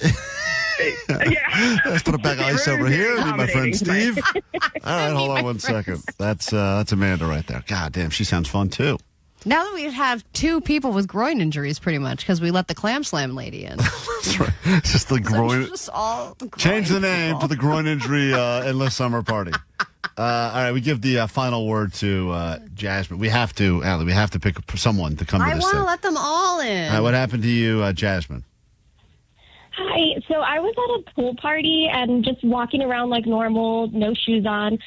Let's put a bag of ice over here. Meet my friend Steve. All right, hold on one second. That's Amanda right there. God damn, she sounds fun, too. Now that we have 2 people with groin injuries, pretty much, because we let the clam slam lady in. That's right. It's just the groin. Just all Change the name to the groin injury endless summer party. All right, we give the final word to Jasmine. We have to, Allie, we have to pick someone to come to I this want thing. to let them all in. All right, what happened to you, Jasmine? Hi. So I was at a pool party and just walking around like normal, no shoes on.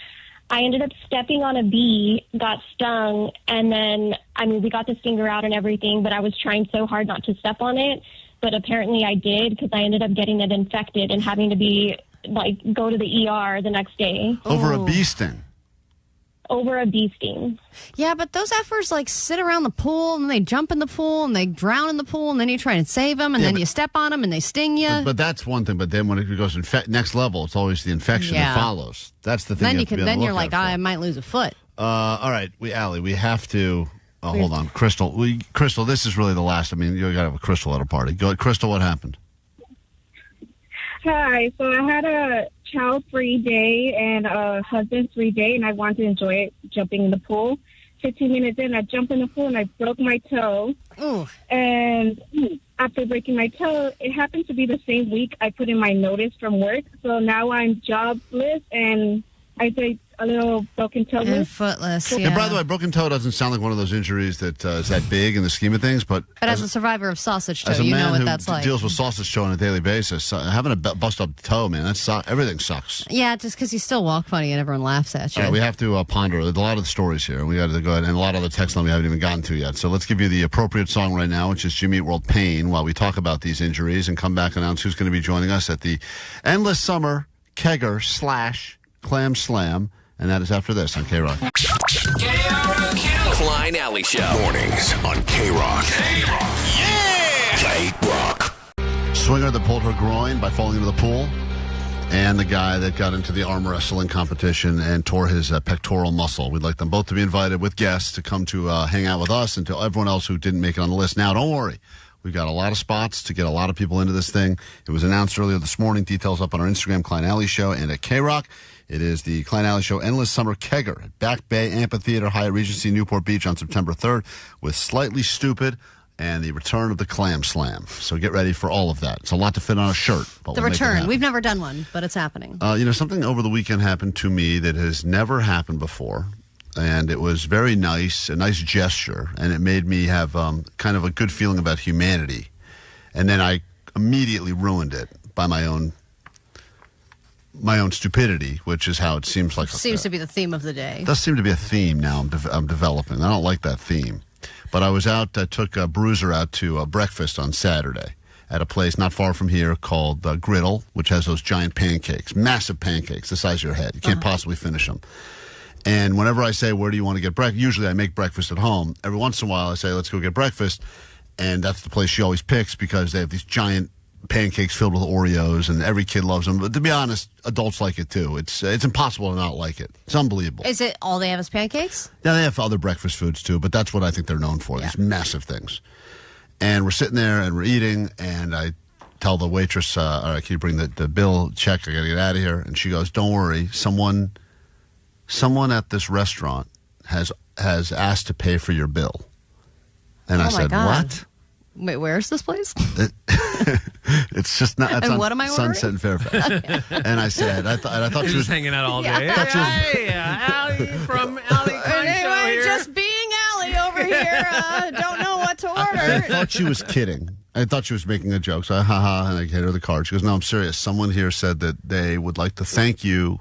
I ended up stepping on a bee, got stung, and then, we got the stinger out and everything, but I was trying so hard not to step on it. But apparently I did because I ended up getting it infected and having to go to the ER the next day. Over a bee sting? Over a bee sting. Yeah, but those effers sit around the pool and they jump in the pool and they drown in the pool and then you try and save them and then you step on them and they sting you. But that's one thing. But then when it goes next level, it's always the infection that follows. That's the thing. Then you're like, I might lose a foot. All right, Allie, we have to. Oh, hold on, Crystal. Crystal, this is really the last. You got to have a Crystal at a party. Go, Crystal. What happened? Hi. So I had a child-free day and a husband-free day, and I wanted to enjoy it jumping in the pool. 15 minutes in, I jumped in the pool, and I broke my toe. Ooh. And after breaking my toe, it happened to be the same week I put in my notice from work. So now I'm jobless, and I take a little broken toe. And footless, And by the way, broken toe doesn't sound like one of those injuries that is that big in the scheme of things. But as a survivor of sausage toe, as a you know man what who that's like. deals with sausage toe on a daily basis, having a bust up toe, man, everything sucks. Yeah, just because you still walk funny and everyone laughs at you. All right, we have to ponder. There's a lot of the stories here. We got to go ahead, and a lot of the text line we haven't even gotten to yet. So let's give you the appropriate song right now, which is Jimmy Eat World Pain, while we talk about these injuries and come back and announce who's going to be joining us at the Endless Summer Kegger / Clam Slam. And that is after this on KROQ. KROQ. Klein Alley Show. Mornings on KROQ. Yeah! KROQ. Swinger that pulled her groin by falling into the pool, and the guy that got into the arm wrestling competition and tore his pectoral muscle. We'd like them both to be invited with guests to come to hang out with us and to everyone else who didn't make it on the list. Now, don't worry. We've got a lot of spots to get a lot of people into this thing. It was announced earlier this morning. Details up on our Instagram, Klein Alley Show, and at KROQ. It is the Klein Alley Show Endless Summer Kegger at Back Bay Amphitheater, Hyatt Regency Newport Beach on September 3rd with Slightly Stoopid and the return of the Clam Slam. So get ready for all of that. It's a lot to fit on a shirt. But The we'll make it return. happen. We've never done one, but it's happening. Something over the weekend happened to me that has never happened before. And it was very nice, a nice gesture. And it made me have kind of a good feeling about humanity. And then I immediately ruined it by my own stupidity, which is how it seems like. Seems to be the theme of the day. Does seem to be a theme now I'm developing. I don't like that theme. But I took a Bruiser out to breakfast on Saturday at a place not far from here called Griddle, which has those giant pancakes, massive pancakes the size of your head. You can't possibly finish them. And whenever I say, where do you want to get breakfast? Usually I make breakfast at home. Every once in a while I say, let's go get breakfast. And that's the place she always picks because they have these giant pancakes filled with Oreos, and every kid loves them. But to be honest, adults like it too. It's impossible to not like it. It's unbelievable. Is it all they have is pancakes? Yeah, they have other breakfast foods too, but that's what I think they're known for, these massive things. And we're sitting there and we're eating, and I tell the waitress, all right, can you bring the bill check? I got to get out of here. And she goes, don't worry, someone at this restaurant has asked to pay for your bill. And I said, what? Wait, where's this place? It's just not. It's And on what am I Sunset and Fairfax. And I said, I thought she was hanging out all day. Yeah. Allie from Allie Klein Show Anyway, here. just being Allie over here. Don't know what to order. I thought she was kidding. I thought she was making a joke. So I, haha, and I gave her the card. She goes, no, I'm serious. Someone here said that they would like to thank you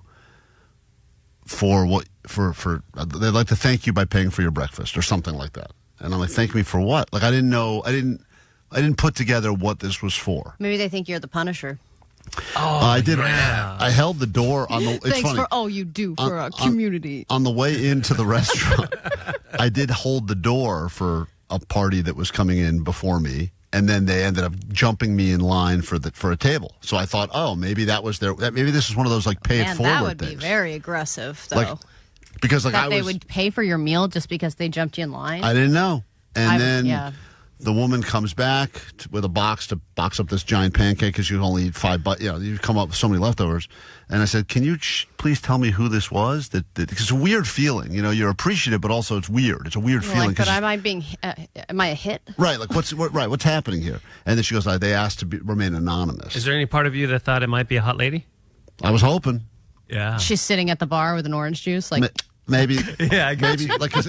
they'd like to thank you by paying for your breakfast or something like that. And I'm like, thank me for what? Like, I didn't know. I didn't put together what this was for. Maybe they think you're the Punisher. I did. Yeah. I held the door on the. It's Thanks funny. for all you do for our community. On the way into the restaurant, I did hold the door for a party that was coming in before me, and then they ended up jumping me in line for a table. So I thought, oh, maybe that was maybe this is one of those like pay it forward that would things. be very aggressive, though. Like, because that they would pay for your meal just because they jumped you in line. I didn't know, and then. The woman comes back with a box to box up this giant pancake because you only eat 5. You come up with so many leftovers. And I said, "Can you please tell me who this was?" Because it's a weird feeling. You're appreciative, but also it's weird. It's a weird feeling. But am I a hit? Right. Like what's happening here? And then she goes, "They asked to remain anonymous." Is there any part of you that thought it might be a hot lady? I was hoping. Yeah. She's sitting at the bar with an orange juice, like. Maybe, yeah, maybe, like, cause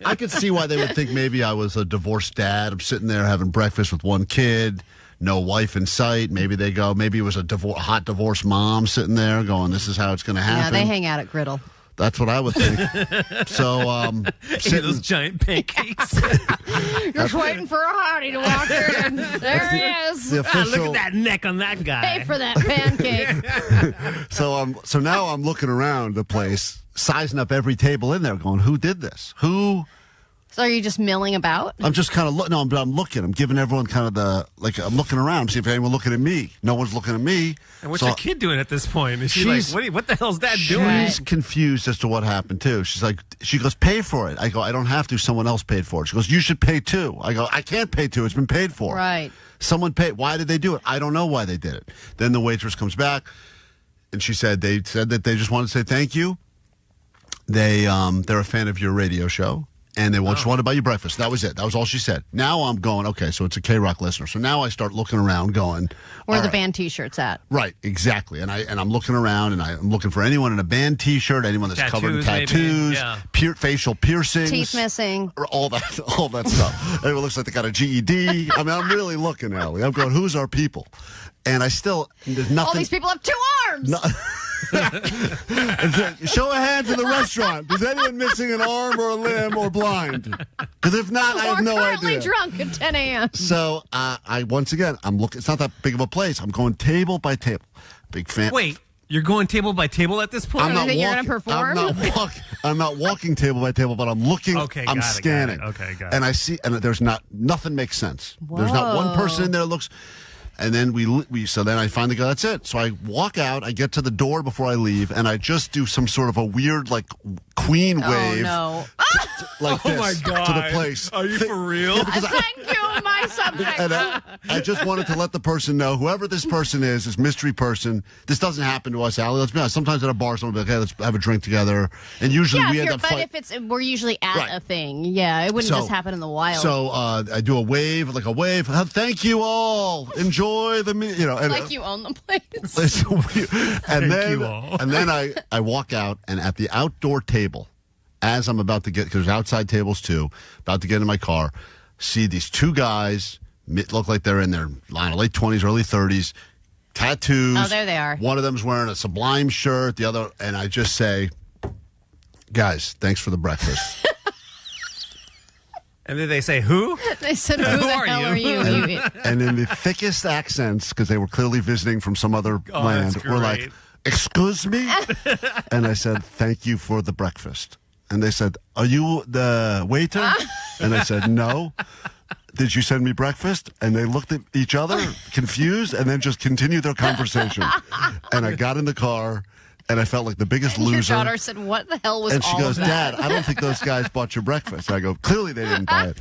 I could see why they would think maybe I was a divorced dad. I'm sitting there having breakfast with one kid, no wife in sight. Maybe they go, maybe it was a hot divorced mom sitting there going, "This is how it's going to happen." Yeah, they hang out at Griddle. That's what I would think. So, those giant pancakes. You're just waiting for a hottie to walk in. There he is. The official, look at that neck on that guy. Pay for that pancake. So now I'm looking around the place, sizing up every table in there, going, "Who did this? Who?" So are you just milling about? I'm just kind of looking. No, I'm looking. I'm giving everyone kind of I'm looking around, see if anyone's looking at me. No one's looking at me. And what's your kid doing at this point? Is she like, what the hell's that doing? She's confused as to what happened, too. She goes, "Pay for it." I go, "I don't have to. Someone else paid for it." She goes, "You should pay, too." I go, "I can't pay, too. It's been paid for." Right. Someone paid. Why did they do it? I don't know why they did it. Then the waitress comes back, and they said that they just wanted to say thank you. They're a fan of your radio show. And they just wanted to buy you breakfast. That was it. That was all she said. Now I'm going, okay, so it's a KROQ listener. So now I start looking around going, where are the band T-shirts at? Right, exactly. And I'm looking around, and I'm looking for anyone in a band T-shirt, anyone that's covered in tattoos, facial piercings. Teeth missing. All that stuff. Everyone looks like they got a GED. I mean, I'm really looking, Allie. I'm going, who's our people? And there's nothing. All these people have 2 arms. Show of hands in the restaurant. Is anyone missing an arm or a limb or blind? Because if not, I have no idea. We're currently drunk at 10 a.m. So I'm looking. It's not that big of a place. I'm going table by table. Big fan. Wait, you're going table by table at this point? I'm not walking. You're going to perform? I'm not walking table by table, but I'm looking. Okay, I'm scanning. Okay, got it. And I see, and there's nothing makes sense. Whoa. There's not one person in there that looks. And then so then I finally go, that's it. So I walk out, I get to the door before I leave, and I just do some sort of a weird, like, queen wave. Oh, no. Like oh, this, my God. to the place. Are you for real? Thank you, my subject. And I just wanted to let the person know, whoever this person is, this mystery person, this doesn't happen to us, Allie. Let's be honest. Sometimes at a bar, someone will be like, hey, let's have a drink together. And usually we end up fighting. But we're usually at a thing. Yeah, it wouldn't just happen in the wild. So I do a wave. Thank you all. Enjoy the like you own the place. And then I walk out, and at the outdoor table, as I'm about to get, because there's outside tables too, about to get in my car, see these 2 guys, look like they're in their late 20s, early 30s, tattoos. Oh, there they are. One of them's wearing a Sublime shirt, the other, and I just say, guys, thanks for the breakfast. And then they say, who? They said, who the hell are you? And in the thickest accents, because they were clearly visiting from some other land, we're like, excuse me? And I said, thank you for the breakfast. And they said, are you the waiter? And I said, no. Did you send me breakfast? And they looked at each other, confused, and then just continued their conversation. And I got in the car, and I felt like the biggest loser. Your daughter said, what the hell was all of that? And she goes, Dad, I don't think those guys bought your breakfast. I go, clearly they didn't buy it.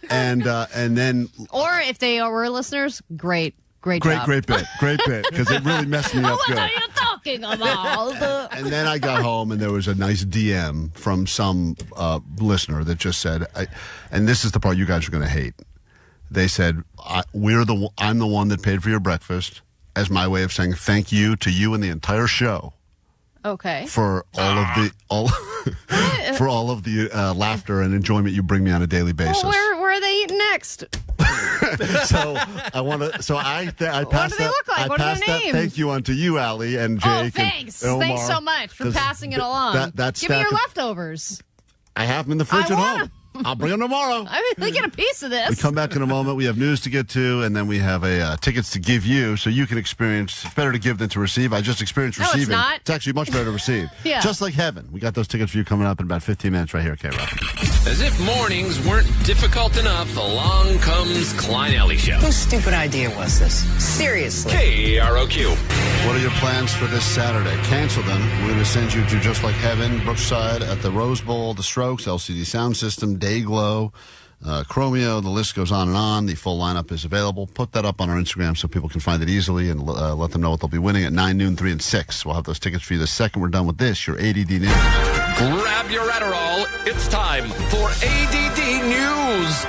And then... Or if they were listeners, great job. Great bit, because it really messed me up good. What are you talking about? And then I got home, and there was a nice DM from some listener that just said, and this is the part you guys are going to hate. They said, I'm the one that paid for your breakfast, as my way of saying thank you to you and the entire show. Okay. For all of the laughter and enjoyment you bring me on a daily basis. Well, where are they eating next? So I want to. So I passed what do they look like? I What are passed their that names? thank you on to you, Allie and Jake. Oh, thanks. And Omar, Thanks so much for passing it along. That Give me your leftovers. I have them in the fridge at home. I'll bring them tomorrow. I mean, get a piece of this. We come back in a moment. We have news to get to, and then we have tickets to give you so you can experience. It's better to give than to receive. I just experienced receiving. It's not. It's actually much better to receive. Yeah. Just like heaven. We got those tickets for you coming up in about 15 minutes right here at KROQ. As if mornings weren't difficult enough, along comes Klein Alley Show. Whose stupid idea was this? Seriously. KROQ. What are your plans for this Saturday? Cancel them. We're going to send you to Just Like Heaven, Brookside at the Rose Bowl, The Strokes, LCD Sound System, Dayglow, Chromeo. The list goes on and on. The full lineup is available. Put that up on our Instagram so people can find it easily and let them know what they'll be winning at 9, noon, 3, and 6. We'll have those tickets for you the second we're done with this, your ADD News. Grab your Adderall. It's time for ADD News.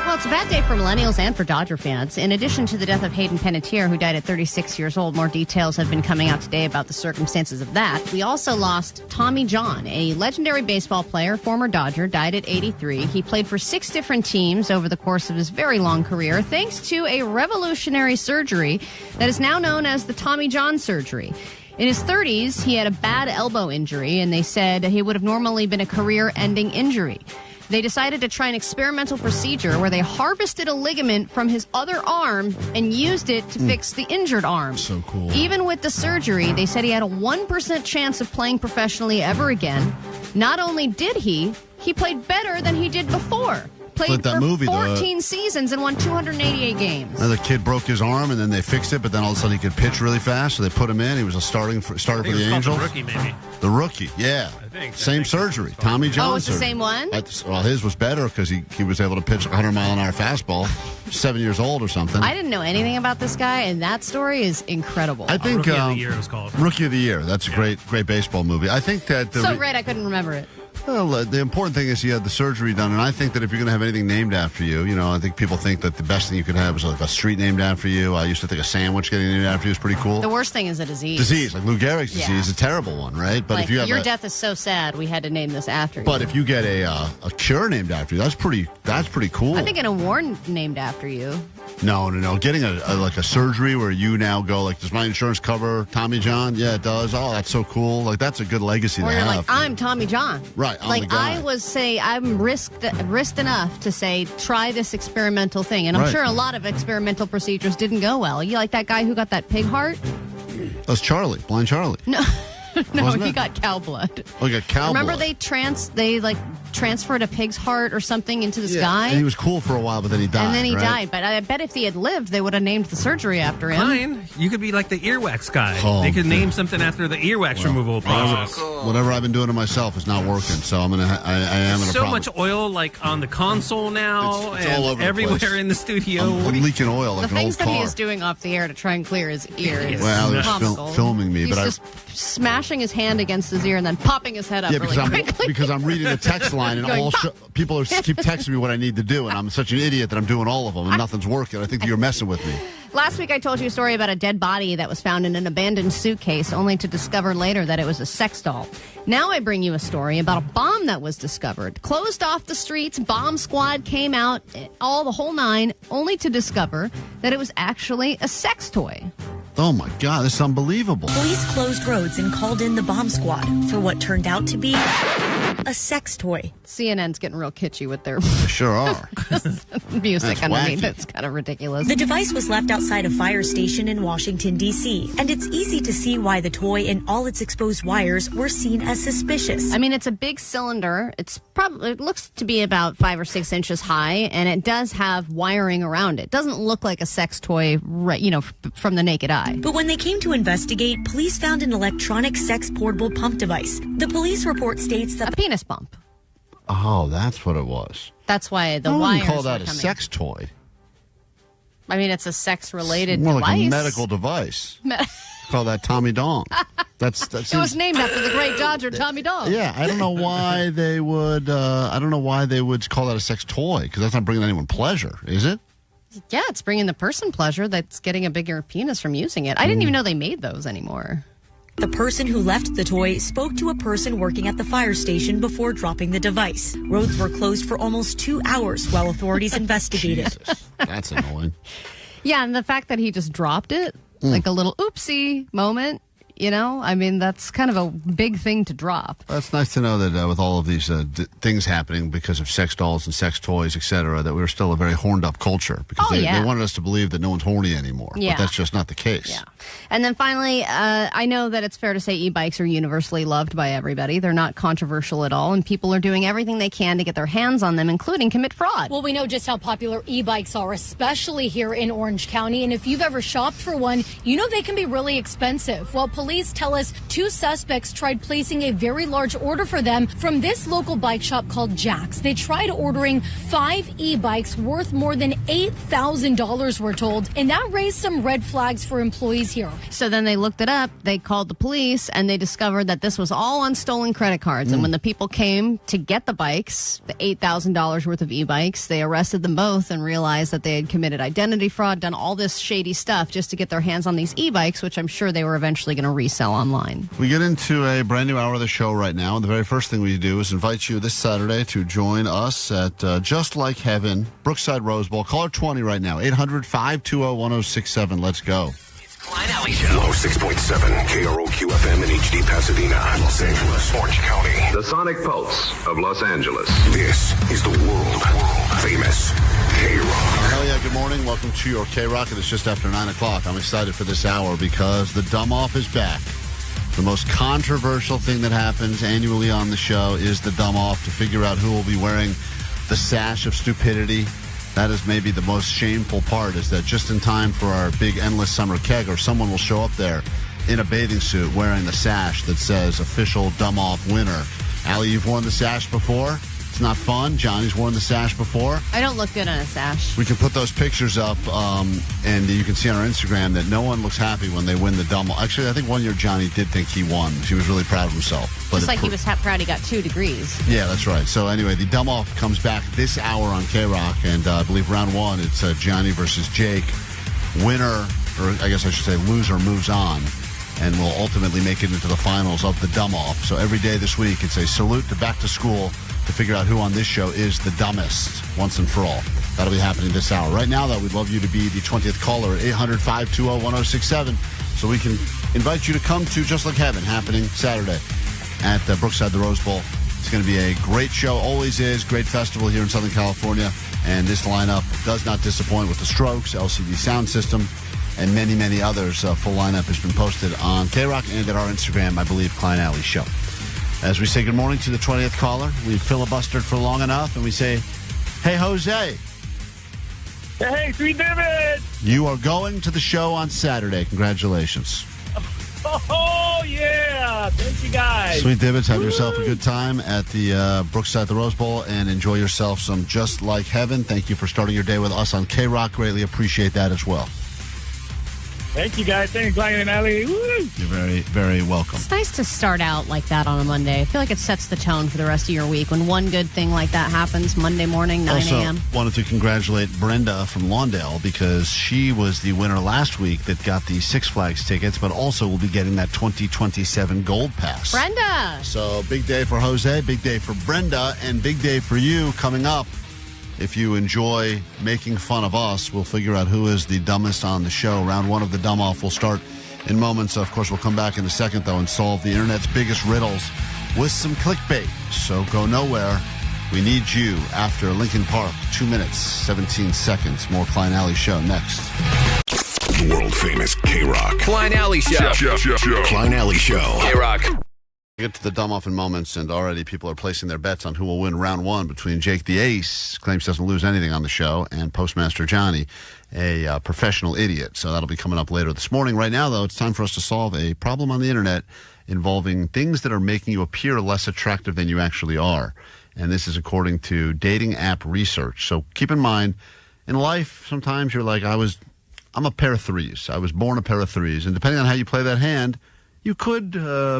Well, it's a bad day for millennials and for Dodger fans. In addition to the death of Hayden Panettiere, who died at 36 years old, more details have been coming out today about the circumstances of that. We also lost Tommy John, a legendary baseball player, former Dodger, died at 83. He played for 6 different teams over the course of his very long career, thanks to a revolutionary surgery that is now known as the Tommy John surgery. In his 30s, he had a bad elbow injury, and they said he would have normally been a career-ending injury. They decided to try an experimental procedure where they harvested a ligament from his other arm and used it to fix the injured arm. So cool. Even with the surgery, they said he had a 1% chance of playing professionally ever again. Not only did he played better than he did before. Played that for movie, 14 seasons and won 288 games. The kid broke his arm, and then they fixed it, but then all of a sudden he could pitch really fast, so they put him in. He was a starter for the Angels. The Rookie, maybe. The Rookie, yeah. Same surgery. Tommy John Oh, it's the surgery. same one? Well, his was better because he was able to pitch a 100-mile-an-hour fastball, 7 years old or something. I didn't know anything about this guy, and that story is incredible. I think Rookie of the Year it was called. Rookie of the Year. That's a great baseball movie. I think that So great, I couldn't remember it. Well, the important thing is he had the surgery done, and I think that if you're going to have anything named after you, I think people think that the best thing you could have is like a street named after you. I used to think a sandwich getting named after you is pretty cool. The worst thing is a disease. Like Lou Gehrig's disease, Yeah. is a terrible one, right? But Like, if you have your death is so sad, we had to name this after you. but if you get a cure named after you, that's pretty cool. I think an award named after you. No. Getting a surgery where you now go like, does my insurance cover Tommy John? Yeah, it does. Oh, that's so cool. Like that's a good legacy Or to you're have. like, I'm Tommy John. Right, I'm Like the guy. I was I'm risked enough to say, try this experimental thing. And I'm Right. sure a lot of experimental procedures didn't go well. You like that guy who got that pig heart? That's Charlie, Blind Charlie. No. No, Wasn't he it? got cow blood. Oh, he got cow Remember blood. they transferred a pig's heart or something into this guy? And he was cool for a while, but then he died. And then he right? died. But I bet if he had lived, they would have named the surgery after him. Fine. You could be like the earwax guy. Oh, they could okay. name something after the earwax removal process. Whatever I've been doing to myself is not working, so I am in a So problem. much oil, like on the console now, It's and all over the everywhere place. in the studio. I'm leaking oil like The an things old that car. he is doing off the air to try and clear his ear is Well, he was comical. filming me, He's but just smashing his hand against his ear and then popping his head up yeah, really quickly. because I'm reading the text line and Going, people keep texting me what I need to do, and I'm such an idiot that I'm doing all of them and nothing's working. I think that you're messing with me. Last week I told you a story about a dead body that was found in an abandoned suitcase, only to discover later that it was a sex doll. Now I bring you a story about a bomb that was discovered. Closed off the streets, bomb squad came out, the whole nine, only to discover that it was actually a sex toy. Oh my God, this is unbelievable. Police closed roads and called in the bomb squad for what turned out to be a sex toy. CNN's getting real kitschy with their They sure are. music That's underneath. wacky. It's kind of ridiculous. The device was left outside a fire station in Washington, D.C., and it's easy to see why the toy and all its exposed wires were seen as suspicious. I mean, it's a big cylinder. It looks to be about 5 or 6 inches high, and it does have wiring around it. Doesn't look like a sex toy, from the naked eye. But when they came to investigate, police found an electronic sex portable pump device. The police report states that a penis pump. Oh, that's what it was. That's why the I wires wouldn't call that were a coming. sex toy. I mean, it's a sex-related More device. like a medical device. Call that Tommy Dong. That's It was named after the great Dodger Tommy Dong. Yeah, I don't know why they would. I don't know why they would call that a sex toy, because that's not bringing anyone pleasure, is it? Yeah, it's bringing the person pleasure that's getting a bigger penis from using it. I didn't even know they made those anymore. the person who left the toy spoke to a person working at the fire station before dropping the device. Roads were closed for almost 2 hours while authorities investigated. That's annoying. Yeah, and the fact that he just dropped it, like a little oopsie moment, You know, I mean, that's kind of a big thing to drop. Well, it's nice to know that with all of these things happening because of sex dolls and sex toys, etc., that we're still a very horned-up culture. Because they wanted us to believe that no one's horny anymore. Yeah. But that's just not the case. Yeah. And then finally, I know that it's fair to say e-bikes are universally loved by everybody. They're not controversial at all, and people are doing everything they can to get their hands on them, including commit fraud. Well, we know just how popular e-bikes are, especially here in Orange County. And if you've ever shopped for one, you know they can be really expensive. Well, police tell us 2 suspects tried placing a very large order for them from this local bike shop called Jack's. They tried ordering 5 e-bikes worth more than $8,000, we're told, and that raised some red flags for employees here. So then they looked it up, they called the police, and they discovered that this was all on stolen credit cards. And when the people came to get the bikes, the $8,000 worth of e-bikes, they arrested them both and realized that they had committed identity fraud, done all this shady stuff just to get their hands on these e-bikes, which I'm sure they were eventually going to resell online. We get into a brand new hour of the show right now, and the very first thing we do is invite you this Saturday to join us at Just Like Heaven, Brookside Rose Bowl. Caller 20 right now, 800-520-1067. Let's go. Klein Alley Show. 106.7 KROQ FM in HD Pasadena, Los Angeles, Orange County. The Sonic Pulse of Los Angeles. This is the world famous KROQ. Hell yeah, good morning. Welcome to your KROQ. It is just after 9 o'clock. I'm excited for this hour because the Dumb Off is back. The most controversial thing that happens annually on the show is the Dumb Off, to figure out who will be wearing the sash of stupidity. That is maybe the most shameful part, is that just in time for our big Endless Summer Kegger, someone will show up there in a bathing suit wearing the sash that says official Dumb Off winner. Allie, you've worn the sash before? It's not fun. Johnny's worn the sash before. I don't look good on a sash. We can put those pictures up, and you can see on our Instagram that no one looks happy when they win the Dumb Off. Actually, I think one year Johnny did think he won. He was really proud of himself. But just like he was proud he got 2 degrees. Yeah, that's right. So anyway, the Dumb Off comes back this hour on KROQ, and I believe round 1, it's Johnny versus Jake. Winner, or I guess I should say loser, moves on and will ultimately make it into the finals of the Dumb Off. So every day this week, it's a salute to back to school to figure out who on this show is the dumbest once and for all. That'll be happening this hour. Right now, though, we'd love you to be the 20th caller at 800-520-1067 so we can invite you to come to Just Like Heaven, happening Saturday at Brookside, the Rose Bowl. It's going to be a great show, always is. Great festival here in Southern California. And this lineup does not disappoint with the Strokes, LCD Sound System, and many, many others. Full lineup has been posted on KROQ and at our Instagram, I believe, Klein Alley Show. As we say good morning to the 20th caller, we've filibustered for long enough, and we say, hey, Jose. Hey, Sweet David. You are going to the show on Saturday. Congratulations. Oh, yeah. Thank you, guys. Sweet Divots, have yourself a good time at the Brookside, the Rose Bowl, and enjoy yourself some Just Like Heaven. Thank you for starting your day with us on KROQ. Greatly appreciate that as well. Thank you, guys. Thanks, Klein and Allie. Woo! You're very, very welcome. It's nice to start out like that on a Monday. I feel like it sets the tone for the rest of your week when one good thing like that happens Monday morning, 9 a.m. Also, wanted to congratulate Brenda from Lawndale because she was the winner last week that got the Six Flags tickets, but also will be getting that 2027 Gold Pass. Brenda! So, big day for Jose, big day for Brenda, and big day for you coming up. If you enjoy making fun of us, we'll figure out who is the dumbest on the show. Round 1 of the Dumb Off will start in moments. Of course, we'll come back in a second, though, and solve the internet's biggest riddles with some clickbait. So go nowhere. We need you after Lincoln Park. 2 minutes, 17 seconds. More Klein Alley Show next. The world famous KROQ. Klein Alley Show. Klein Alley Show. KROQ. We get to the Dumb Off in moments, and already people are placing their bets on who will win round 1 between Jake the Ace, claims doesn't lose anything on the show, and Postmaster Johnny, a professional idiot. So that'll be coming up later this morning. Right now, though, it's time for us to solve a problem on the internet involving things that are making you appear less attractive than you actually are. And this is according to dating app research. So keep in mind, in life, sometimes you're like, I'm a pair of threes. I was born a pair of threes. And depending on how you play that hand, you could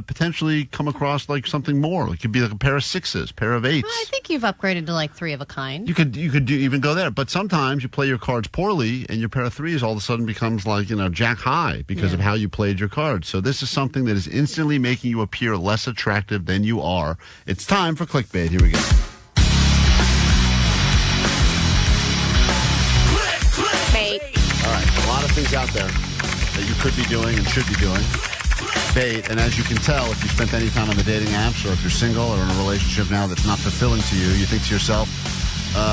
potentially come across like something more. It could be like a pair of sixes, pair of eights. Well, I think you've upgraded to like 3 of a kind. You could even go there. But sometimes you play your cards poorly, and your pair of threes all of a sudden becomes like, jack high because of how you played your cards. So this is something that is instantly making you appear less attractive than you are. It's time for Clickbait. Here we go. Clickbait. All right, a lot of things out there that you could be doing and should be doing. bait. And as you can tell, if you spent any time on the dating apps or if you're single or in a relationship now that's not fulfilling to you, you think to yourself,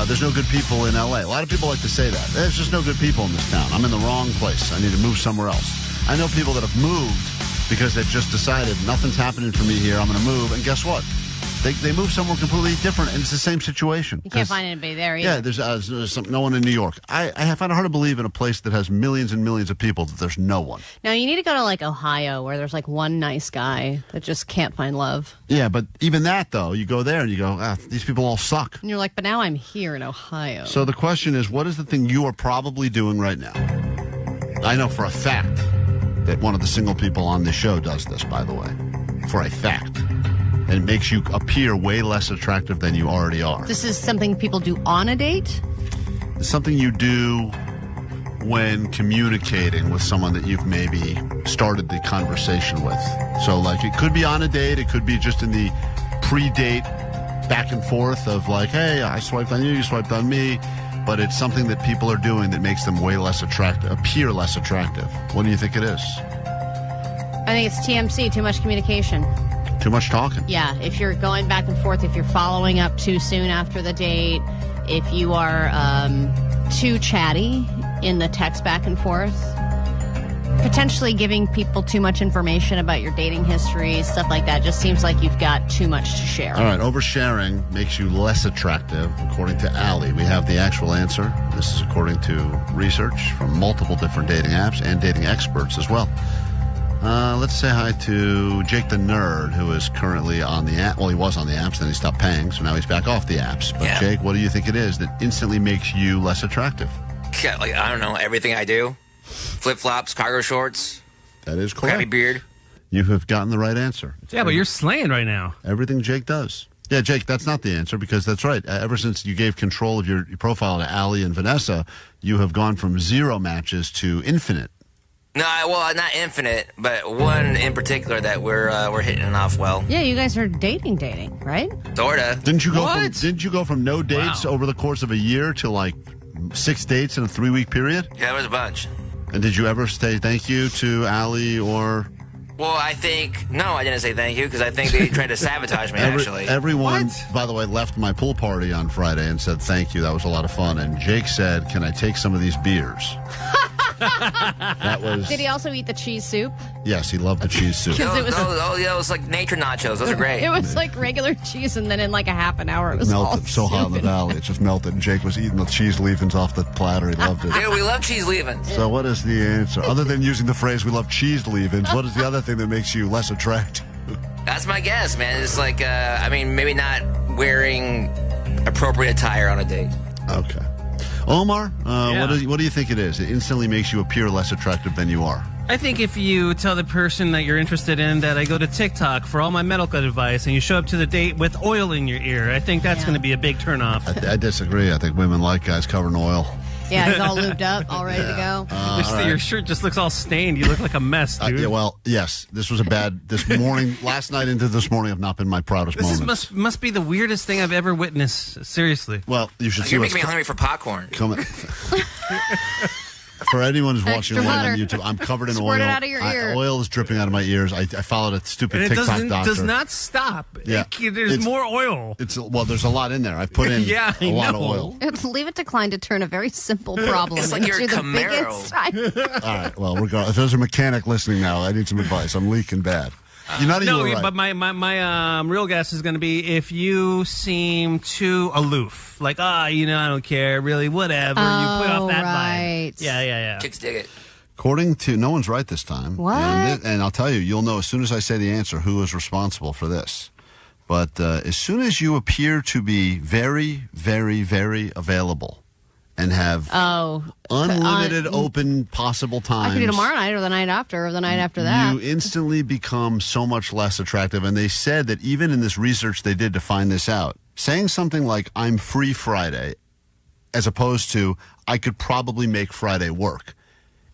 there's no good people in L.A. A lot of people like to say that. There's just no good people in this town. I'm in the wrong place. I need to move somewhere else. I know people that have moved because they've just decided nothing's happening for me here. I'm going to move. And guess what? They move somewhere completely different, and it's the same situation. You can't find anybody there either. Yeah, there's no one in New York. I find it hard to believe in a place that has millions and millions of people that there's no one. Now, you need to go to, like, Ohio, where there's, like, one nice guy that just can't find love. Yeah, but even that, though, you go there and you go, these people all suck. And you're like, but now I'm here in Ohio. So the question is, what is the thing you are probably doing right now? I know for a fact that one of the single people on this show does this, by the way. For a fact. And it makes you appear way less attractive than you already are. This is something people do on a date? It's something you do when communicating with someone that you've maybe started the conversation with. So, like, it could be on a date. It could be just in the pre-date back and forth of, like, hey, I swiped on you, you swiped on me. But it's something that people are doing that makes them way less attractive, appear less attractive. What do you think it is? I think it's TMC, too much communication. Too much talking. Yeah, if you're going back and forth, if you're following up too soon after the date, if you are too chatty in the text back and forth, potentially giving people too much information about your dating history, stuff like that. Just seems like you've got too much to share. All right, oversharing makes you less attractive, according to Allie. We have the actual answer. This is according to research from multiple different dating apps and dating experts as well. Let's say hi to Jake the Nerd, who is currently on the app. Well, he was on the apps, then he stopped paying, so now he's back off the apps. But yeah. Jake, what do you think it is that instantly makes you less attractive? Yeah, like, I don't know, everything I do. Flip-flops, cargo shorts. That is correct. Crabby beard. You have gotten the right answer. Yeah, but you're slaying right now. Everything Jake does. Yeah, Jake, that's not the answer because that's right. Ever since you gave control of your profile to Allie and Vanessa, you have gone from 0 matches to infinite. No, well, not infinite, but one in particular that we're hitting it off well. Yeah, you guys are dating, right? Sorta. Didn't you go from no dates over the course of a year to like 6 dates in a 3-week period? Yeah, it was a bunch. And did you ever say thank you to Allie or? Well, I didn't say thank you because I think they tried to sabotage me, actually. Everyone, by the way, left my pool party on Friday and said thank you. That was a lot of fun. And Jake said, can I take some of these beers? That was. Did he also eat the cheese soup? Yes, he loved the cheese soup. It was like nature nachos. Those are great. It was like regular cheese, and then in like a half an hour, it was melted. So hot in the valley, it just melted. And Jake was eating the cheese leavings off the platter. He loved it. Dude, we love cheese leavings. So what is the answer? Other than using the phrase "we love cheese leavings," what is the other thing that makes you less attractive? That's my guess, man. It's like, maybe not wearing appropriate attire on a date. Okay. Omar, what do you think it is? It instantly makes you appear less attractive than you are. I think if you tell the person that you're interested in that I go to TikTok for all my medical advice and you show up to the date with oil in your ear, I think that's going to be a big turnoff. I disagree. I think women like guys covered in oil. Yeah, he's all lubed up, all ready to go. Your shirt just looks all stained. You look like a mess, dude. Yes. This was this morning, last night into this morning have not been my proudest moments. This must be the weirdest thing I've ever witnessed. Seriously. Well, you should see You're making me hungry for popcorn. For anyone who's watching live on YouTube, I'm covered in oil. It out of your ear. Oil is dripping out of my ears. I followed a stupid TikTok doctor. It does not stop. Yeah. There's more oil. There's a lot in there. I've put in a lot of oil. Leave it to Klein to turn a very simple problem it's like into your the Camaro. biggest. All right. Well, regardless, if there's a mechanic listening now, I need some advice. I'm leaking bad. But my real guess is going to be if you seem too aloof, like I don't care, really, whatever. You put off that vibe. Yeah. Chicks dig it. According to no one's right this time. What? And I'll tell you, you'll know as soon as I say the answer who is responsible for this. But as soon as you appear to be very, very, very available and have unlimited open possible times. I could do tomorrow night or the night after or the night after that. You instantly become so much less attractive. And they said that even in this research they did to find this out, saying something like, I'm free Friday, as opposed to, I could probably make Friday work,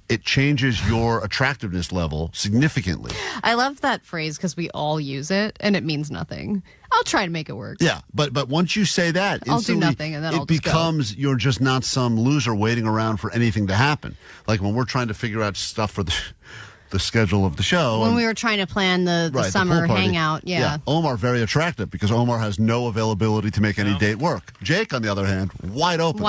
it changes your attractiveness level significantly. I love that phrase because we all use it, and it means nothing. I'll try to make it work. Yeah, but once you say that, I'll do nothing, and then I'll just becomes you're just not some loser waiting around for anything to happen. Like when we're trying to figure out stuff for the schedule of the show. When we were trying to plan the summer hangout, Omar, very attractive because Omar has no availability to make any date work. Jake, on the other hand, wide open.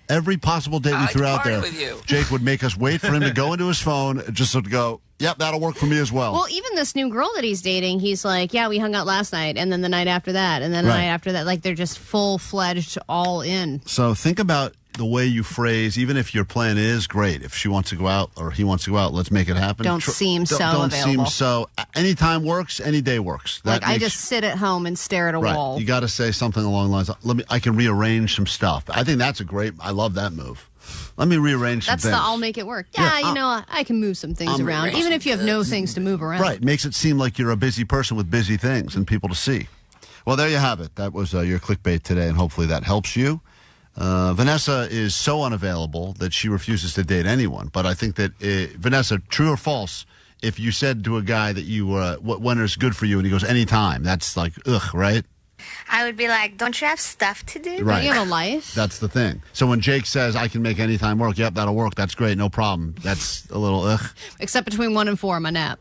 Every possible date we threw out there, Jake would make us wait for him to go into his phone just to go, yep, that'll work for me as well. Well, even this new girl that he's dating, he's like, yeah, we hung out last night, and then the night after that, and then the night after that. Like, they're just full-fledged, all in. So think about the way you phrase, even if your plan is great, if she wants to go out or he wants to go out, let's make it happen. Don't seem so. Anytime works, any day works. I just sit at home and stare at a wall. You got to say something along the lines of, I can rearrange some stuff. I think that's I love that move. Let me rearrange some things. I'll make it work. Yeah, I can move some things around, even if you have no things to move around. Right. Makes it seem like you're a busy person with busy things and people to see. Well, there you have it. That was your clickbait today, and hopefully that helps you. Vanessa is so unavailable that she refuses to date anyone. But I think that, Vanessa, true or false, if you said to a guy that when is good for you, and he goes, anytime, that's like, ugh, right? I would be like, don't you have stuff to do? Right. Don't you have a life? That's the thing. So when Jake says, I can make any time work, yep, that'll work, that's great, no problem. That's a little ugh. Except between 1 and 4 on my nap.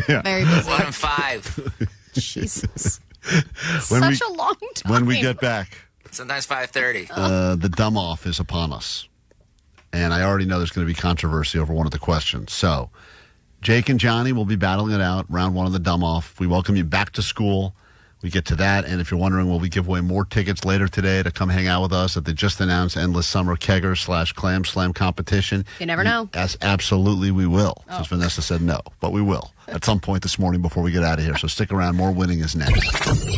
Yeah. Very busy. 1 and 5. Jesus. Such a long time. When we get back. Sometimes 5:30. The dumb off is upon us. And I already know there's going to be controversy over one of the questions. So Jake and Johnny will be battling it out, round 1 of the dumb off. We welcome you back to school. We get to that, and if you're wondering, will we give away more tickets later today to come hang out with us at the just announced Endless Summer Kegger / Clam Slam competition? You never know. Yes, absolutely we will, since Vanessa said no, but we will at some point this morning before we get out of here. So stick around. More winning is next.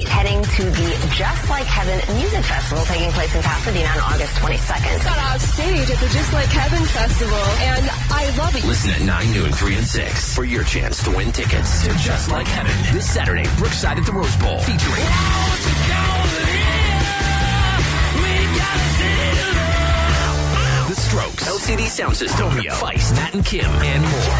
Heading to the Just Like Heaven Music Festival taking place in Pasadena on August 22nd. Got off stage at the Just Like Heaven Festival, and I love it. Listen at 9, noon, 3, and 6 for your chance to win tickets to Just Like Heaven this Saturday, Brookside at the Rose Bowl, featuring The Strokes, LCD Sound System, Feist, Nat and Kim, and more.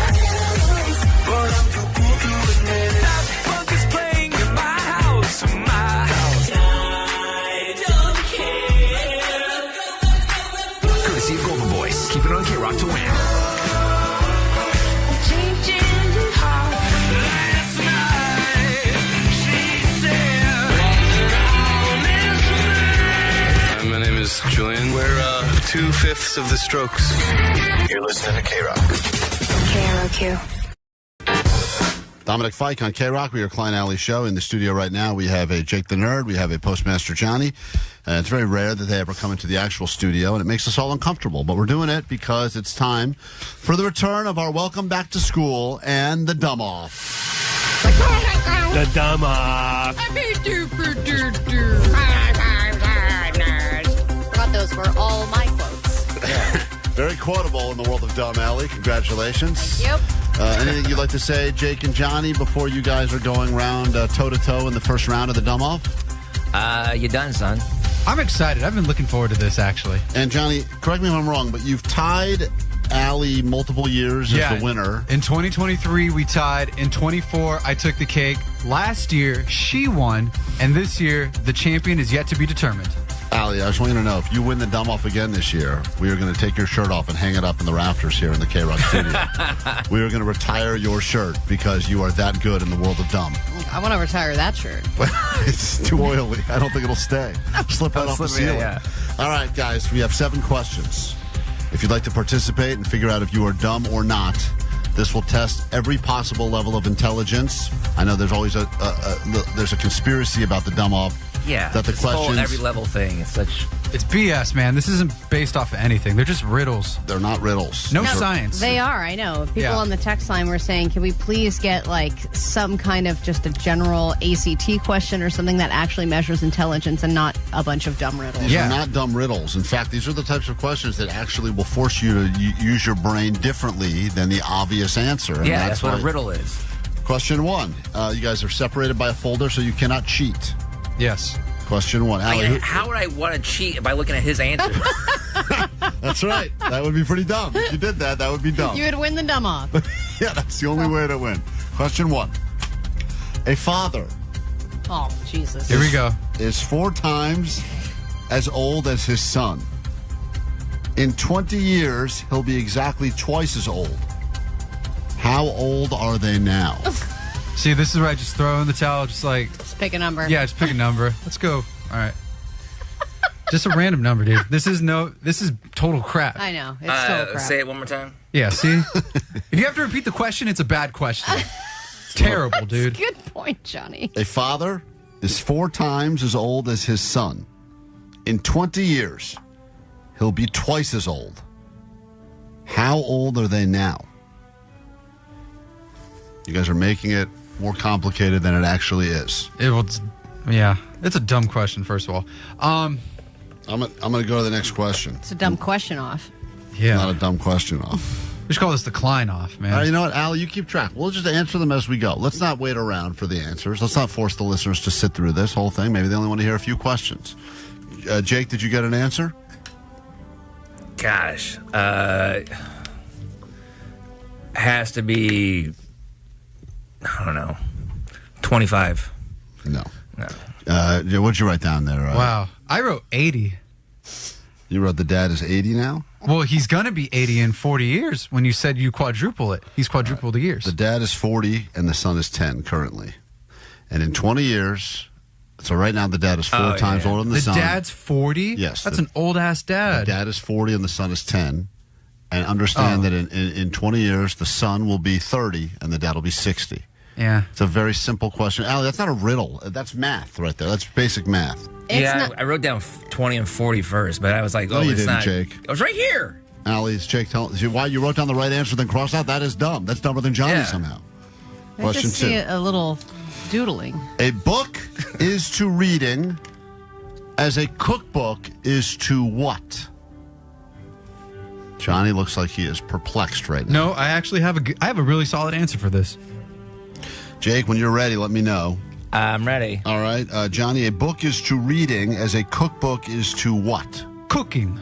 Courtesy of Golden Voice. Keep it on KROQ to win. My name is Julian. We're 2/5 of the Strokes. You're listening to KROQ. KROQ. Dominic Fike on KROQ. We are Klein Alley Show. In the studio right now, we have a Jake the Nerd. We have a Postmaster Johnny. It's very rare that they ever come into the actual studio, and it makes us all uncomfortable. But we're doing it because it's time for the return of our Welcome Back to School and the Dumb Off. The Dumb Off. Thought those were all my quotes. Very quotable in the world of Dumb Alley. Congratulations. Yep. Anything you'd like to say, Jake and Johnny, before you guys are going round toe-to-toe in the first round of the Dumb Off? You done, son? I'm excited. I've been looking forward to this, actually. And Johnny, correct me if I'm wrong, but you've tied Allie multiple years as the winner. In 2023, we tied. In 24, I took the cake. Last year, she won. And this year, the champion is yet to be determined. Allie, I just want you to know, if you win the Dumb Off again this year, we are going to take your shirt off and hang it up in the rafters here in the KROQ studio. We are going to retire your shirt because you are that good in the world of dumb. I want to retire that shirt. It's too oily. I don't think it'll stay. Slip right off the ceiling. Yeah. All right, guys, we have 7 questions. If you'd like to participate and figure out if you are dumb or not, this will test every possible level of intelligence. I know there's always there's a conspiracy about the Dumb Off. Yeah, that the questions, every level thing. It's BS, man. This isn't based off of anything. They're just riddles. They're not riddles. No science. They are, I know. People on the text line were saying, can we please get like some kind of just a general ACT question or something that actually measures intelligence and not a bunch of dumb riddles. These are not dumb riddles. In fact, these are the types of questions that actually will force you to use your brain differently than the obvious answer. And yeah, that's what a riddle is. Question 1. You guys are separated by a folder, so you cannot cheat. Yes. Question 1. Allie, how would I want to cheat by looking at his answer? That's right. That would be pretty dumb. If you did that, that would be dumb. You would win the Dumb Off. Yeah, that's the only way to win. Question 1. A father. Oh, Jesus. Here we go. Is 4 times as old as his son. In 20 years, he'll be exactly twice as old. How old are they now? See, this is where I just throw in the towel, just pick a number. Yeah, just pick a number. Let's go. All right. Just a random number, dude. This is total crap. I know. It's total crap. Say it one more time. Yeah, see? If you have to repeat the question, it's a bad question. It's terrible, dude. Good point, Johnny. A father is 4 times as old as his son. In 20 years, he'll be twice as old. How old are they now? You guys are making it more complicated than it actually is. It's a dumb question, first of all. I'm going to go to the next question. It's a dumb question off. Yeah. Not a dumb question off. We should call this the Klein off, man. You know what, Al, you keep track. We'll just answer them as we go. Let's not wait around for the answers. Let's not force the listeners to sit through this whole thing. Maybe they only want to hear a few questions. Jake, did you get an answer? Gosh. Has to be, I don't know, 25. No. What'd you write down there? Wow. I wrote 80. You wrote the dad is 80 now? Well, he's going to be 80 in 40 years when you said you quadruple it. He's quadrupled the years. The dad is 40 and the son is 10 currently. And in 20 years, so right now the dad is 4 times older than the son. The dad's 40? Yes. That's an old-ass dad. The dad is 40 and the son is 10. And understand that in 20 years, the son will be 30 and the dad will be 60. Yeah. It's a very simple question. Allie, that's not a riddle. That's math right there. That's basic math. I wrote down 20 and 40 first, but I was like, No, you it's didn't, not. Jake. I was right here. Allie's Jake telling you why you wrote down the right answer, then crossed out. That is dumb. That's dumber than Johnny somehow. Question 2. A little doodling. A book is to reading as a cookbook is to what? Johnny looks like he is perplexed right now. No, I actually have a really solid answer for this. Jake, when you're ready, let me know. I'm ready. All right. Johnny, a book is to reading as a cookbook is to what? Cooking.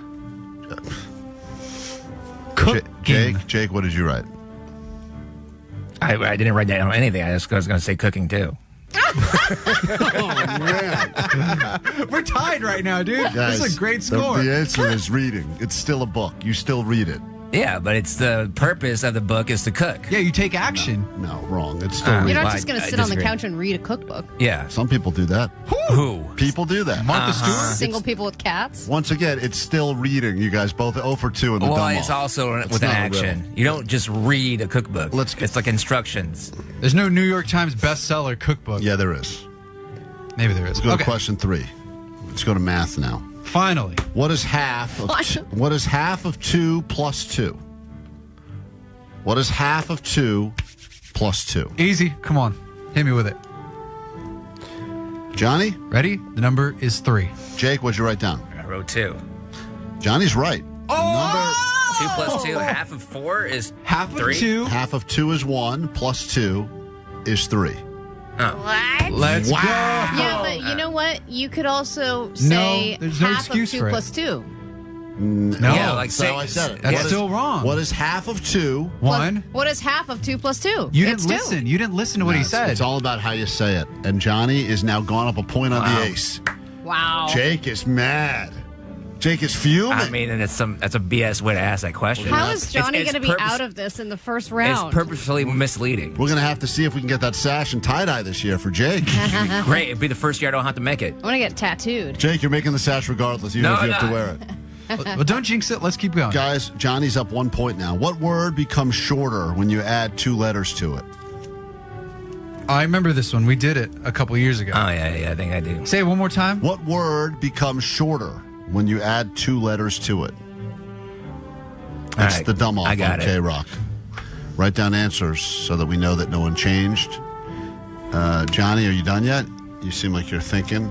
Jake, what did you write? I didn't write down anything. I was going to say cooking, too. Oh, man. We're tied right now, dude. Guys, this is a great score. The answer is reading. It's still a book. You still read it. Yeah, but it's the purpose of the book is to cook. Yeah, you take action. No, wrong. It's still reading. You're not just going to sit on the couch and read a cookbook. Yeah. Some people do that. Who? People do that. Martha Stewart? Single people with cats? Once again, it's still reading. You guys both 0 for 2 in the dumb Well, it's off. also with an action. You don't just read a cookbook. It's like instructions. There's no New York Times bestseller cookbook. Yeah, there is. Maybe there is. Let's go to question 3. Let's go to math now. Finally. What is half of 2 plus 2? What is half of 2 plus 2? Easy. Come on. Hit me with it. Johnny? Ready? The number is 3. Jake, what'd you write down? I wrote 2. Johnny's right. Oh! 2 plus 2, half of 4 is half 3? of 2. Half of 2 is 1, plus 2 is 3. Oh. What? Let's go. Yeah, but you know what? You could also say there's no half excuse of 2 for it. plus 2. No, Yeah, like so say- I said it. That's still wrong. What is half of 2? 1. What is half of 2 plus 2? You It's didn't 2. listen. You didn't listen to what he said. It's all about how you say it. And Johnny is now gone up a point on the ace. Wow. Jake is mad. Jake is fuming. I mean, and that's a BS way to ask that question. How is Johnny It's going to be out of this in the first round? It's purposefully misleading. We're going to have to see if we can get that sash and tie-dye this year for Jake. Great. It'd be the first year I don't have to make it. I want to get tattooed. Jake, you're making the sash regardless, even if you have to wear it. Well, don't jinx it. Let's keep going. Guys, Johnny's up 1 point now. What word becomes shorter when you add 2 letters to it? I remember this one. We did it a couple years ago. Oh, yeah, I think I do. Say it one more time. What word becomes shorter when you add 2 letters to it? It's right, the dumb off I got on it. KROQ. Write down answers so that we know that no one changed. Johnny, are you done yet? You seem like you're thinking.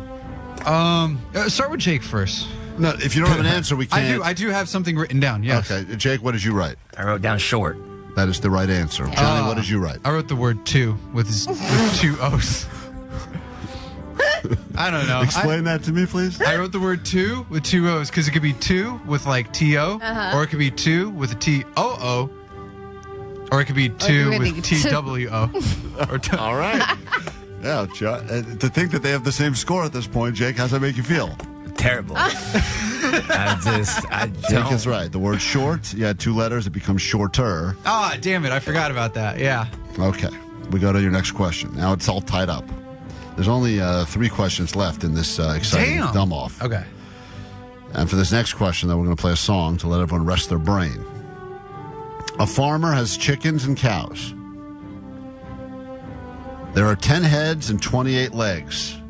Start with Jake first. No, if you don't have an answer, we can't. I do have something written down. Yes. Okay, Jake, what did you write? I wrote down short. That is the right answer. Johnny, what did you write? I wrote the word 2 with 2 O's. I don't know. Explain that to me, please. I wrote the word 2 with 2 O's because it could be 2 with like T-O, or it could be 2 with a T-O-O, or it could be 2 with T-W-O. All right. Yeah, to think that they have the same score at this point, Jake, how's that make you feel? terrible. I Jake don't. is right. The word short, you had 2 letters, it becomes shorter. Ah, damn it. I forgot about that. Yeah. Okay. We go to your next question. Now it's all tied up. There's only 3 questions left in this exciting dumb off. Okay. And for this next question, though, we're going to play a song to let everyone rest their brain. A farmer has chickens and cows. There are 10 heads and 28 legs.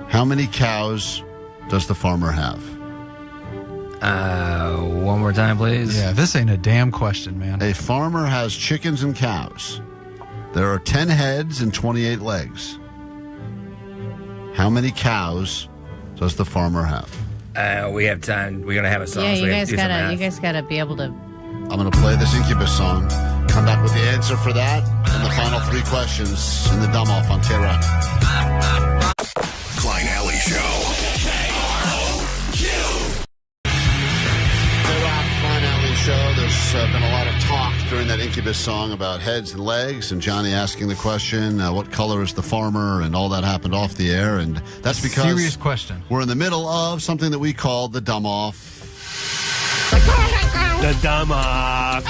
How many cows does the farmer have? One more time, please. Yeah, this ain't a damn question, man. A farmer has chickens and cows. There are 10 heads and 28 legs. How many cows does the farmer have? We have time. We're gonna have a song. Yeah, so you we guys have to do some gotta. math. You guys gotta be able to. I'm going to play this Incubus song, come back with the answer for that, and the final 3 questions in the dumb off on KROQ. Klein Alley Show. KROQ, Klein Alley Show. There's been a lot of talk during that Incubus song about heads and legs, and Johnny asking the question, what color is the farmer, and all that happened off the air, and that's because Serious question. we're in the middle of something that we call the dumb off. The dumb off.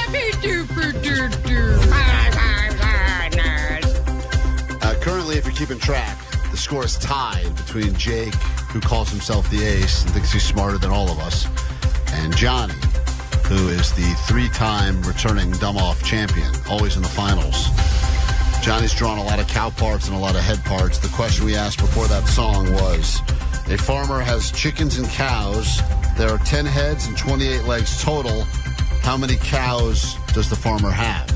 Currently, if you're keeping track, the score is tied between Jake, who calls himself the ace and thinks he's smarter than all of us, and Johnny, who is the 3-time returning dumb off champion, always in the finals. Johnny's drawn a lot of cow parts and a lot of head parts. The question we asked before that song was, a farmer has chickens and cows. There are 10 heads and 28 legs total. How many cows does the farmer have?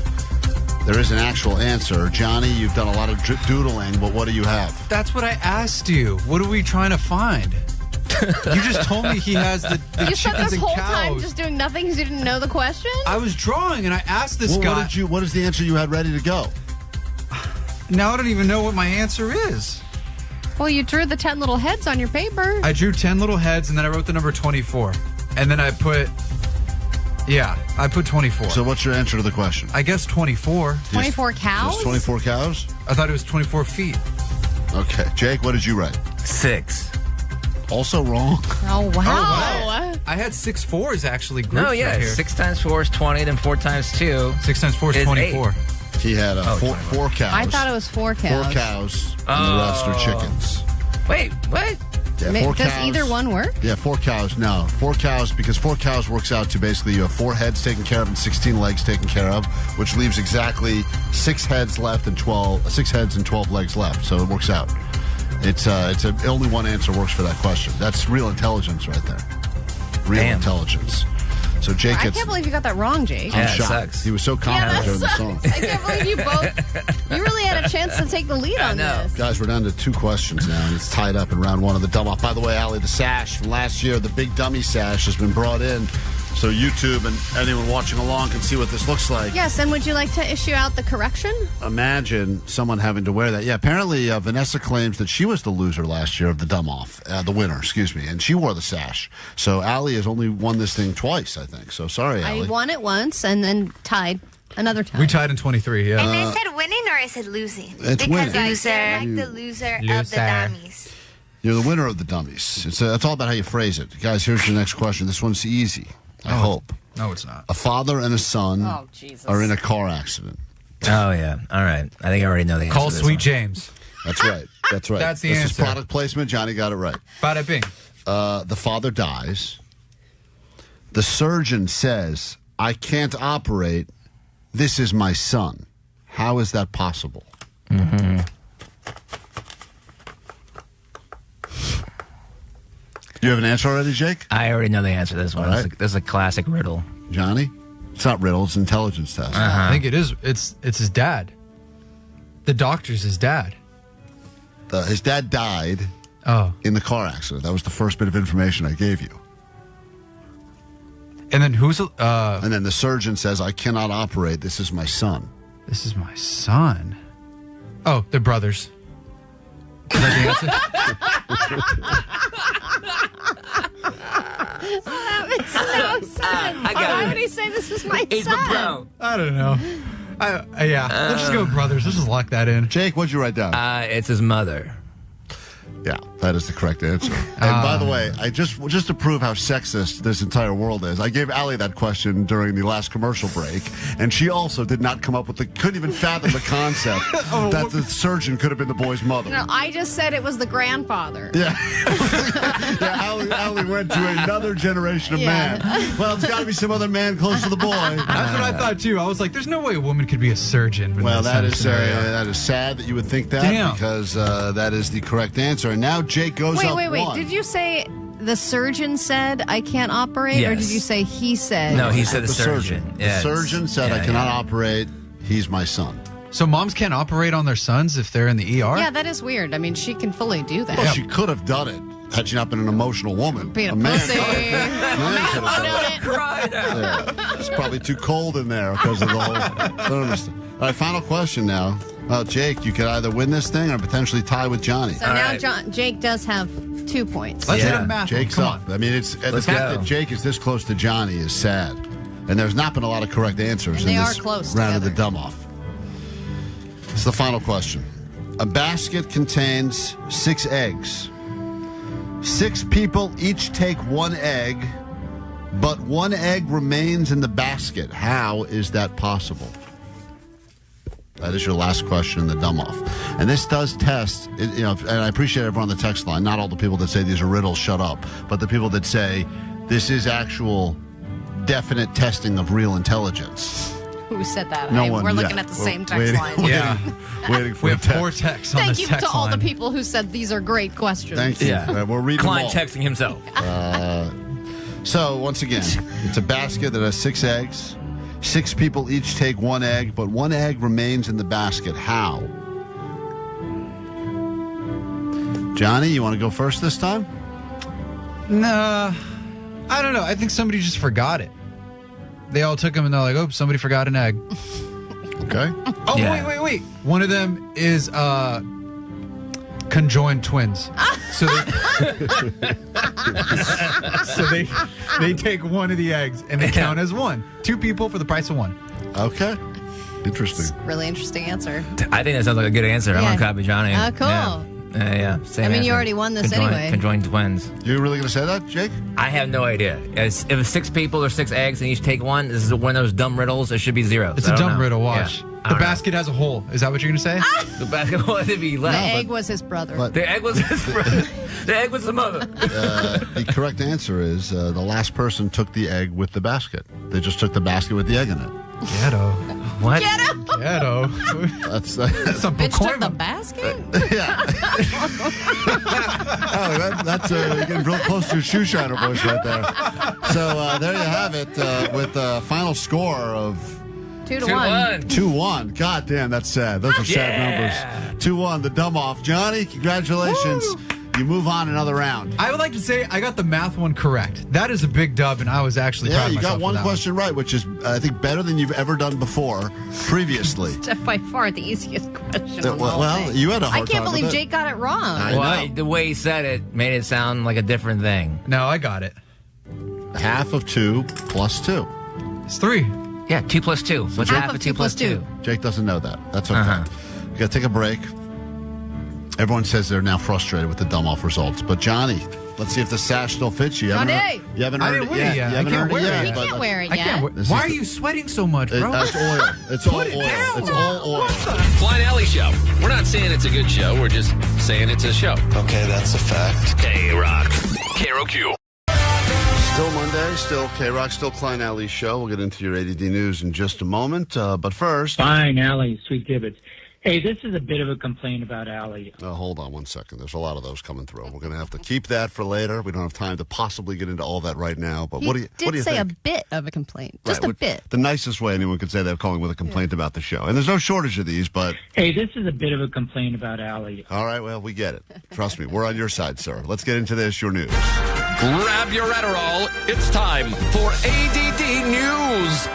There is an actual answer. Johnny, you've done a lot of doodling, but what do you have? That's what I asked you. What are we trying to find? You just told me he has the You spent chickens this and whole cows. time just doing nothing because you didn't know the question? I was drawing and I asked this guy. What is the answer you had ready to go? Now I don't even know what my answer is. Well, you drew the 10 little heads on your paper. I drew 10 little heads and then I wrote the number 24. And then I put 24. So what's your answer to the question? I guess 24. 24 cows? Just 24 cows? I thought it was 24 feet. Okay. Jake, what did you write? 6. Also wrong. Oh, wow. I had 6 4s actually grouped No, yeah. right here. 6 times 4 is 20, then 4 times 2. 6 times 4 is 24. 8. He had 4 cows. I thought it was 4 cows. 4 cows, and the rest are chickens. Wait, what? Yeah, 4 Does cows. either one work? Yeah, 4 cows. No, 4 cows, because 4 cows works out to basically you have 4 heads taken care of and 16 legs taken care of, which leaves exactly 6 heads left and 6 heads and 12 legs left. So it works out. It's only one answer works for that question. That's real intelligence right there. Real intelligence. So Jake I gets. can't believe you got that wrong, Jake. I'm Yeah, shocked. sucks. He was so confident during the song. I can't believe you both. You really had a chance to take the lead on this. Guys, we're down to 2 questions now, and it's tied up in round 1 of the dumb off. By the way, Allie, the sash from last year, the big dummy sash, has been brought in, so YouTube and anyone watching along can see what this looks like. Yes, and would you like to issue out the correction? Imagine someone having to wear that. Yeah, apparently Vanessa claims that she was the loser last year of the dumb off, the winner, excuse me, and she wore the sash. So Allie has only won this thing twice, I think. So sorry, Allie. I won it once and then tied another time. We tied in 23, yeah. And is it winning or is it losing? It's because winning. I feel like the loser of the dummies. You're the winner of the dummies. It's all about how you phrase it. Guys, here's your next question. This one's easy, I hope. No, it's not. A father and a son Jesus. are in a car accident. Oh, yeah. All right. I think I already know the answer. Call to this Sweet one. James. That's right. That's right. That's the This answer. is product placement. Johnny got it right. Bada bing. The father dies. The surgeon says, I can't operate. This is my son. How is that possible? Mm-hmm. You have an answer already, Jake? I already know the answer to this one. All right. This is a classic riddle. Johnny? It's not riddle. It's an intelligence test. I think it is. It's his dad. The doctor's his dad. His dad died in the car accident. That was the first bit of information I gave you. And then who's... and then the surgeon says, I cannot operate. This is my son. This is my son. Oh, they're brothers. Is that the answer? That makes no sense. Why would he say this is my son? I don't know. Let's just go with brothers. Let's just lock that in. Jake, what'd you write down? It's his mother. Yeah, that is the correct answer. And by the way, I just to prove how sexist this entire world is, I gave Allie that question during the last commercial break, and she also did not come up with couldn't even fathom the concept that the surgeon could have been the boy's mother. No, I just said it was the grandfather. Yeah. Allie went to another generation of man. Well, it's got to be some other man close to the boy. That's what I thought, too. I was like, there's no way a woman could be a surgeon. Well, that is sad that you would think that, because that is the correct answer. And now Jake goes up Wait. one. Did you say the surgeon said I can't operate, Yes. or did you say he said? No, he said the surgeon. The surgeon said I cannot operate. He's my son. So moms can't operate on their sons if they're in the ER? Yeah, that is weird. I mean, she can fully do that. Well, she could have done it had she not been an emotional woman. Being a man pussy. It's probably too cold in there because of the whole. I don't understand. All right, final question now. Well, Jake, you could either win this thing or potentially tie with Johnny. So now Jake does have 2 points. Let's hit a math. Jake's up. I mean, the fact that Jake is this close to Johnny is sad. And there's not been a lot of correct answers in this round of the dumb-off. It's the final question. A basket contains 6 eggs. 6 people each take 1 egg, but 1 egg remains in the basket. How is that possible? That is your last question in the dumb-off. And this does test, and I appreciate everyone on the text line. Not all the people that say these are riddles, shut up. But the people that say this is actual, definite testing of real intelligence. Who said that? No one. We're looking at the same text line. Waiting for we have 4 texts on Thank this you text to all line. the people who said these are great questions. Thank you. We're reading Klein them all. texting himself. So, once again, it's a basket that has 6 eggs. 6 people each take 1 egg, but 1 egg remains in the basket. How? Johnny, you want to go first this time? Nah, I don't know. I think somebody just forgot it. They all took them and they're like, oh, somebody forgot an egg. Okay. Oh, wait. One of them is conjoined twins. So they take one of the eggs and they count as one. 2 people for the price of 1. Okay. Interesting. Really interesting answer. I think that sounds like a good answer. I'm going to copy Johnny. Cool. Same I mean, answer. you already won this anyway. Conjoined twins. You really going to say that, Jake? I have no idea. If it's 6 people or 6 eggs and each take 1, this is one of those dumb riddles. It should be 0. It's a dumb riddle. Watch. The basket has a hole. Is that what you're going to say? The basket will be left. The egg was his brother. The egg was his brother. The egg was the mother. The correct answer is the last person took the egg with the basket. They just took the basket with the egg in it. Ghetto. What? Ghetto. That's some bitch took the basket? Yeah. That's getting real close to a shoe shiner voice right there. So there you have it with the final score of 2-1. 2-1. God damn, that's sad. Those are sad numbers. 2-1, the dumb off. Johnny, congratulations. Woo! You move on another round. I would like to say I got the math one correct. That is a big dub, and I was actually proud of myself. Yeah, you got one question right, which is, I think, better than you've ever done before previously. It's by far the easiest question. Well, you had a hard time. I can't believe Jake got it wrong. Well, the way he said it made it sound like a different thing. No, I got it. Half of 2 plus 2. It's 3. Yeah, 2 plus 2. What's half of 2 plus 2? Jake doesn't know that. That's okay. We got to take a break. Everyone says they're now frustrated with the dumb-off results. But, Johnny, let's see if the sash still fits you. You haven't earned it yet. You haven't earned it yet. You can't wear it yet. Why are you sweating so much, bro? It's oil. It's all oil. It's all oil. Klein Alley Show. We're not saying it's a good show. We're just saying it's a show. Okay, that's a fact. KROQ. KROQ. Still Monday, still KROQ, still Klein Alley Show. We'll get into your ADD news in just a moment. But first... Fine, Alley, sweet divots. Hey, this is a bit of a complaint about Allie. Hold on one second. There's a lot of those coming through. We're going to have to keep that for later. We don't have time to possibly get into all that right now. But what do you did say think? A bit of a complaint. Just a bit. The nicest way anyone could say they're calling with a complaint about the show. And there's no shortage of these, but... Hey, this is a bit of a complaint about Allie. All right, well, we get it. Trust me, we're on your side, sir. Let's get into this, your news. Grab your Adderall. It's time for ADD News.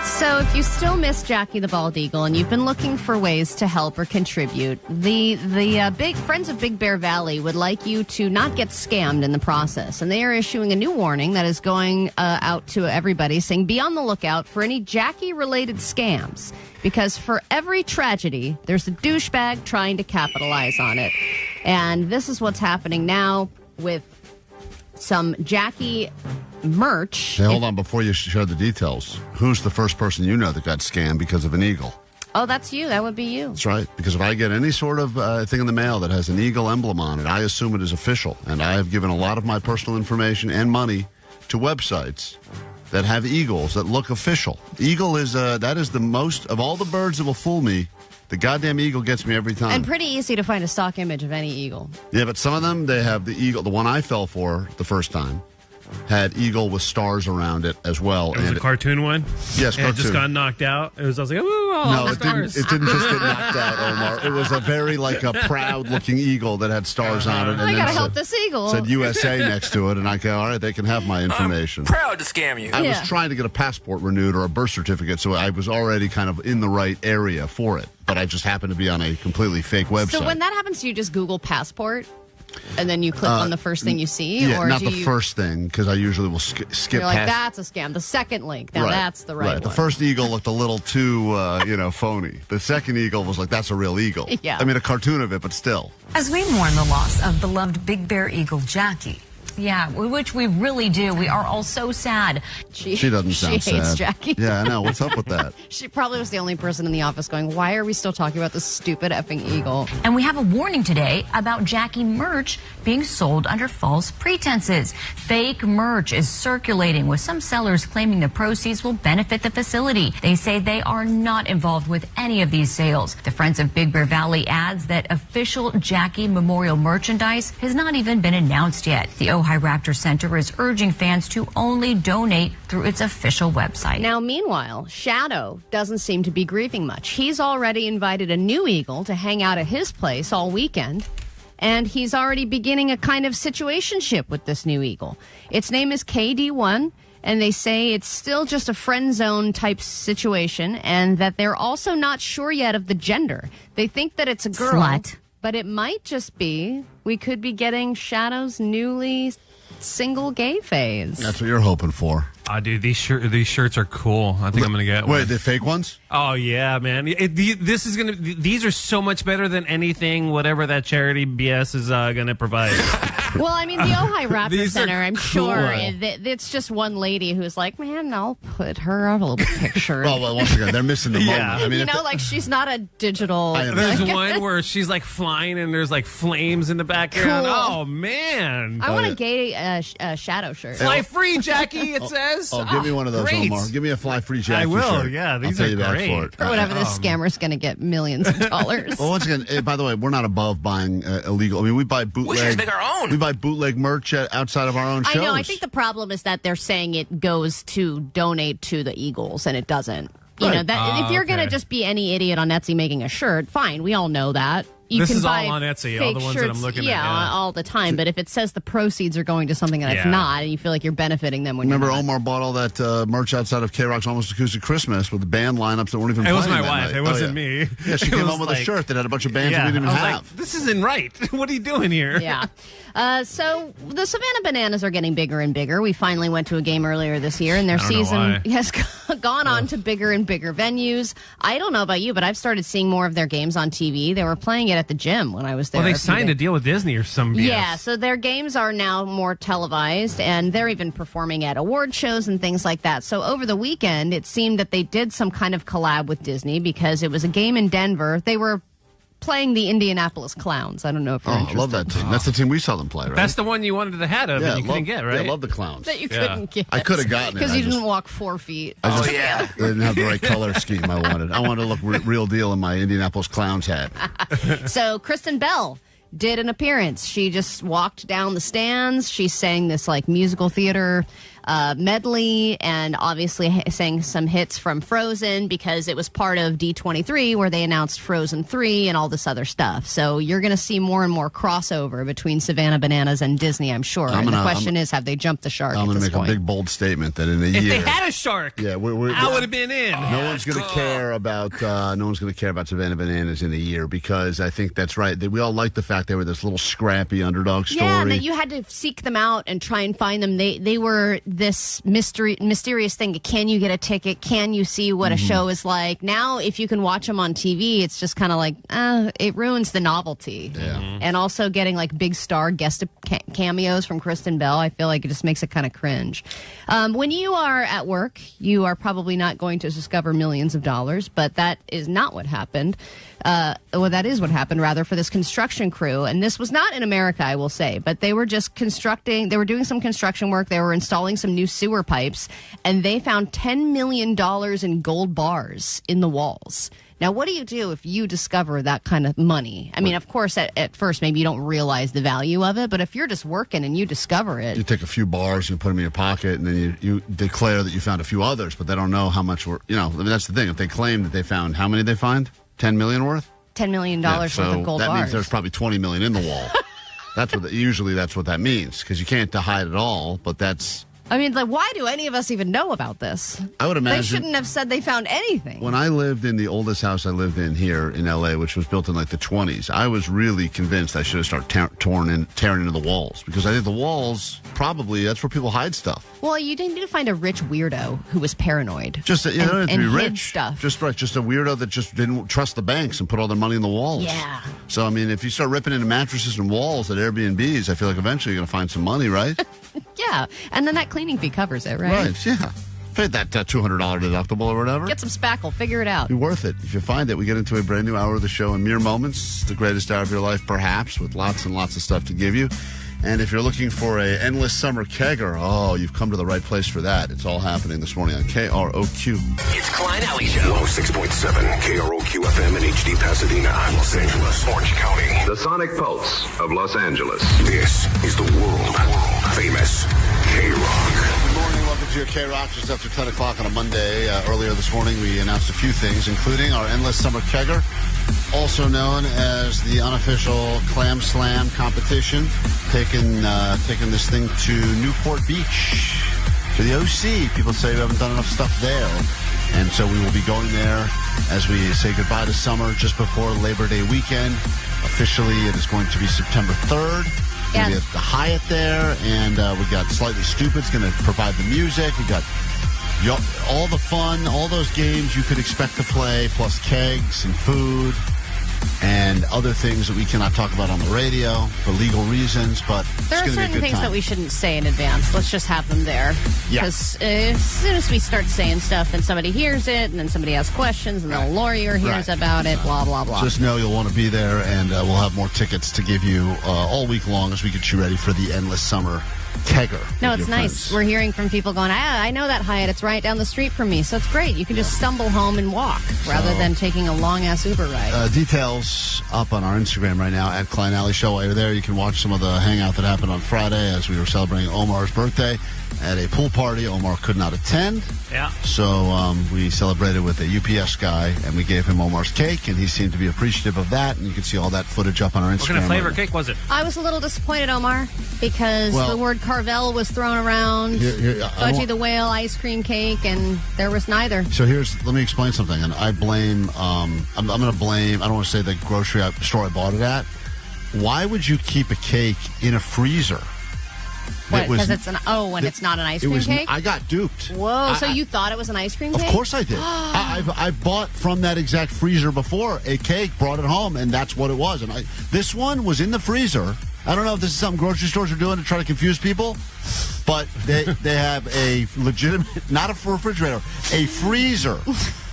So if you still miss Jackie the Bald Eagle and you've been looking for ways to help or contribute, the big Friends of Big Bear Valley would like you to not get scammed in the process. And they are issuing a new warning that is going out to everybody saying, be on the lookout for any Jackie-related scams. Because for every tragedy, there's a douchebag trying to capitalize on it. And this is what's happening now with some Jackie merch. Hey, hold on. Before you share the details, who's the first person you know that got scammed because of an eagle? Oh, that's you. That would be you. That's right. Because if I get any sort of thing in the mail that has an eagle emblem on it, I assume it is official. And I have given a lot of my personal information and money to websites that have eagles that look official. Eagle is that is the most of all the birds that will fool me. The goddamn eagle gets me every time. And pretty easy to find a stock image of any eagle. Yeah, but some of them, they have the eagle. The one I fell for the first time had eagle with stars around it as well. It was a cartoon one? Yes, cartoon. And it just got knocked out? I was like, ooh, no, it stars. Didn't, it didn't just get knocked out, Omar. It was a very, a proud-looking eagle that had stars on it. And I gotta help this eagle. Said USA next to it, and I go, all right, they can have my information. I'm proud to scam you. I was trying to get a passport renewed or a birth certificate, so I was already kind of in the right area for it. But I just happened to be on a completely fake website. So when that happens, you just Google passport? And then you click on the first thing you see? Yeah, or not the first thing, because I usually will skip You're like, past. that's a scam. The second link, now that's the right one. The first eagle looked a little too, phony. The second eagle was like, that's a real eagle. Yeah. I mean, a cartoon of it, but still. As we mourn the loss of beloved Big Bear Eagle Jackie. Yeah, which we really do. We are all so sad. She doesn't sound sad. She hates Jackie. Yeah, I know. What's up with that? She probably was the only person in the office going, why are we still talking about this stupid effing eagle? And we have a warning today about Jackie merch being sold under false pretenses. Fake merch is circulating, with some sellers claiming the proceeds will benefit the facility. They say they are not involved with any of these sales. The Friends of Big Bear Valley adds that official Jackie Memorial merchandise has not even been announced yet. The Ojai Raptor Center is urging fans to only donate through its official website. Now, meanwhile, Shadow doesn't seem to be grieving much. He's already invited a new eagle to hang out at his place all weekend, and he's already beginning a kind of situationship with this new eagle. Its name is KD1, and they say it's still just a friend zone type situation, and that they're also not sure yet of the gender. They think that it's a girl. Slut. But it might just be, we could be getting Shadow's newly single gay phase. That's what you're hoping for. Dude, these shirts are cool. I think I'm going to get one. Wait, the fake ones? Oh, yeah, man. These are so much better than anything, whatever that charity BS is going to provide. Well, I mean, the Ojai Raptor Center, I'm cool. sure it's just one lady who's like, man, I'll put her up a little picture. well, once again, they're missing the moment. I mean, she's not a digital. There's one where she's like flying and there's like flames in the background. Cool. Oh, man. I want a gay Shadow shirt. Fly free, Jackie, it says. Oh, give me one of those, great. Omar. Give me a fly free Jackie I will, shirt. yeah. These I'll are pay you great. back for it. Or whatever this scammer's going to get millions of dollars. Well, once again, by the way, we're not above buying illegal. I mean, we buy bootleg. We should make our own. We buy bootleg merch outside of our own shows. I know. I think the problem is that they're saying it goes to donate to the Eagles, and it doesn't. You know, that if you're going to just be any idiot on Etsy making a shirt, fine. We all know that. This can is buy all on Etsy, fake all the ones shirts, that I'm looking at. Yeah, all the time. But if it says the proceeds are going to something that it's not, and you feel like you're benefiting them when Remember you're not. Omar bought all that merch outside of KROQ's Almost Acoustic Christmas with the band lineups that weren't even It was playing my that wife. night. It wasn't me. Yeah, she It came was home with a like- shirt that had a bunch of bands that we didn't I even was have. like, this isn't right. What are you doing here? Yeah. So the Savannah Bananas are getting bigger and bigger. We finally went to a game earlier this year, and their season has gone on to bigger and bigger venues. I don't know about you, but I've started seeing more of their games on TV. They were playing it at the gym when I was there. Well, they signed a deal with Disney or some BS. Yeah, so their games are now more televised, and they're even performing at award shows and things like that. So over the weekend, it seemed that they did some kind of collab with Disney because it was a game in Denver. They were playing the Indianapolis Clowns. I don't know if you're interested. I love that team. That's the team we saw them play, right? That's the one you wanted the hat of and you couldn't get, right? Yeah, I love the Clowns. That you couldn't get. I could have gotten it. Because you didn't walk 4 feet. I didn't have the right color scheme I wanted. I wanted to look real deal in my Indianapolis Clowns hat. So Kristen Bell did an appearance. She just walked down the stands. She sang this like musical theater medley, and obviously sang some hits from Frozen because it was part of D23 where they announced Frozen 3 and all this other stuff. So you're going to see more and more crossover between Savannah Bananas and Disney, I'm sure. And the question is, have they jumped the shark I'm at going to this make point? a big, bold statement that in a If year... they had a shark, I would have been in. No one's going to care about Savannah Bananas in a year because I think that's right. We all like the fact they were this little scrappy underdog story. Yeah, and that you had to seek them out and try and find them. They were this mysterious thing. Can you get a ticket? Can you see what a show is like? Now, if you can watch them on TV, it's just kind of like, it ruins the novelty. Yeah. And also getting like big star guest cameos from Kristen Bell, I feel like it just makes it kind of cringe. When you are at work, you are probably not going to discover millions of dollars, but that is not what happened. That is what happened, rather, for this construction crew. And this was not in America, I will say, but they were just they were doing some construction work. They were installing some new sewer pipes, and they found $10 million in gold bars in the walls. Now, what do you do if you discover that kind of money? I mean, of course, at first, maybe you don't realize the value of it, but if you're just working and you discover it. You take a few bars, you put them in your pocket, and then you declare that you found a few others, but they don't know how much that's the thing. If they claim that they found, how many they find? 10 million worth? $10 million worth of gold bars. That means there's probably 20 million in the wall. Usually that's what that means, because you can't hide it all, but that's... I mean, like, why do any of us even know about this? I would imagine... They shouldn't have said they found anything. When I lived in the oldest house I lived in here in L.A., which was built in like the 20s, I was really convinced I should have started tearing into the walls, because I think the walls, probably, that's where people hide stuff. Well, you didn't need to find a rich weirdo who was paranoid. Just you don't have to be rich. Stuff. Just a weirdo that just didn't trust the banks and put all their money in the walls. Yeah. So, I mean, if you start ripping into mattresses and walls at Airbnbs, I feel like eventually you're going to find some money, right? Yeah, and then that cleaning fee covers it, right? Right, yeah. Paid that $200 deductible or whatever. Get some spackle, figure it out. Be worth it. If you find it, we get into a brand new hour of the show in mere moments. The greatest hour of your life, perhaps, with lots and lots of stuff to give you. And if you're looking for a Endless Summer Kegger, you've come to the right place for that. It's all happening this morning on KROQ. It's Klein Alley Show. 106.7 KROQ FM in HD Pasadena, Los Angeles, Orange County. The Sonic Pulse of Los Angeles. This is the world famous KROQ. Good morning. Welcome to your KROQ just after 10 o'clock on a Monday. Earlier this morning, we announced a few things, including our Endless Summer Kegger, also known as the unofficial Clam Slam competition, taking this thing to Newport Beach, to the OC. People say we haven't done enough stuff there. And so we will be going there as we say goodbye to summer just before Labor Day weekend. Officially, it is going to be September 3rd. We're going to be at the Hyatt there, and we got Slightly Stoopid's going to provide the music. We got all the fun, all those games you could expect to play, plus kegs and food and other things that we cannot talk about on the radio for legal reasons, but there are certain things that we shouldn't say in advance. Let's just have them there. Because as soon as we start saying stuff, then somebody hears it, and then somebody asks questions, and the lawyer hears about it, blah, blah, blah. Just know you'll want to be there, and we'll have more tickets to give you all week long as we get you ready for the Endless Summer Kegger. No, it's nice. We're hearing from people going, I know that Hyatt. It's right down the street from me. So it's great. You can just stumble home and walk rather than taking a long-ass Uber ride. Details up on our Instagram right now at Klein Alley Show. While you're there, you can watch some of the hangout that happened on Friday as we were celebrating Omar's birthday at a pool party. Omar could not attend. Yeah. So we celebrated with a UPS guy, and we gave him Omar's cake, and he seemed to be apprecitive of that. And you can see all that footage up on our Instagram. What kind of flavor cake was it? I was a little disappointed, Omar, because the word Carvel was thrown around. Fudgy the Whale ice cream cake, and there was neither. So let me explain something. And I blame, I'm going to blame, I don't want to say the grocery store I bought it at. Why would you keep a cake in a freezer? Because it's when it's not an ice cream cake? I got duped. Whoa, so you thought it was an ice cream cake? Of course I did. I bought from that exact freezer before a cake, brought it home, and that's what it was. And this one was in the freezer. I don't know if this is something grocery stores are doing to try to confuse people, but they have a legitimate, not a refrigerator, a freezer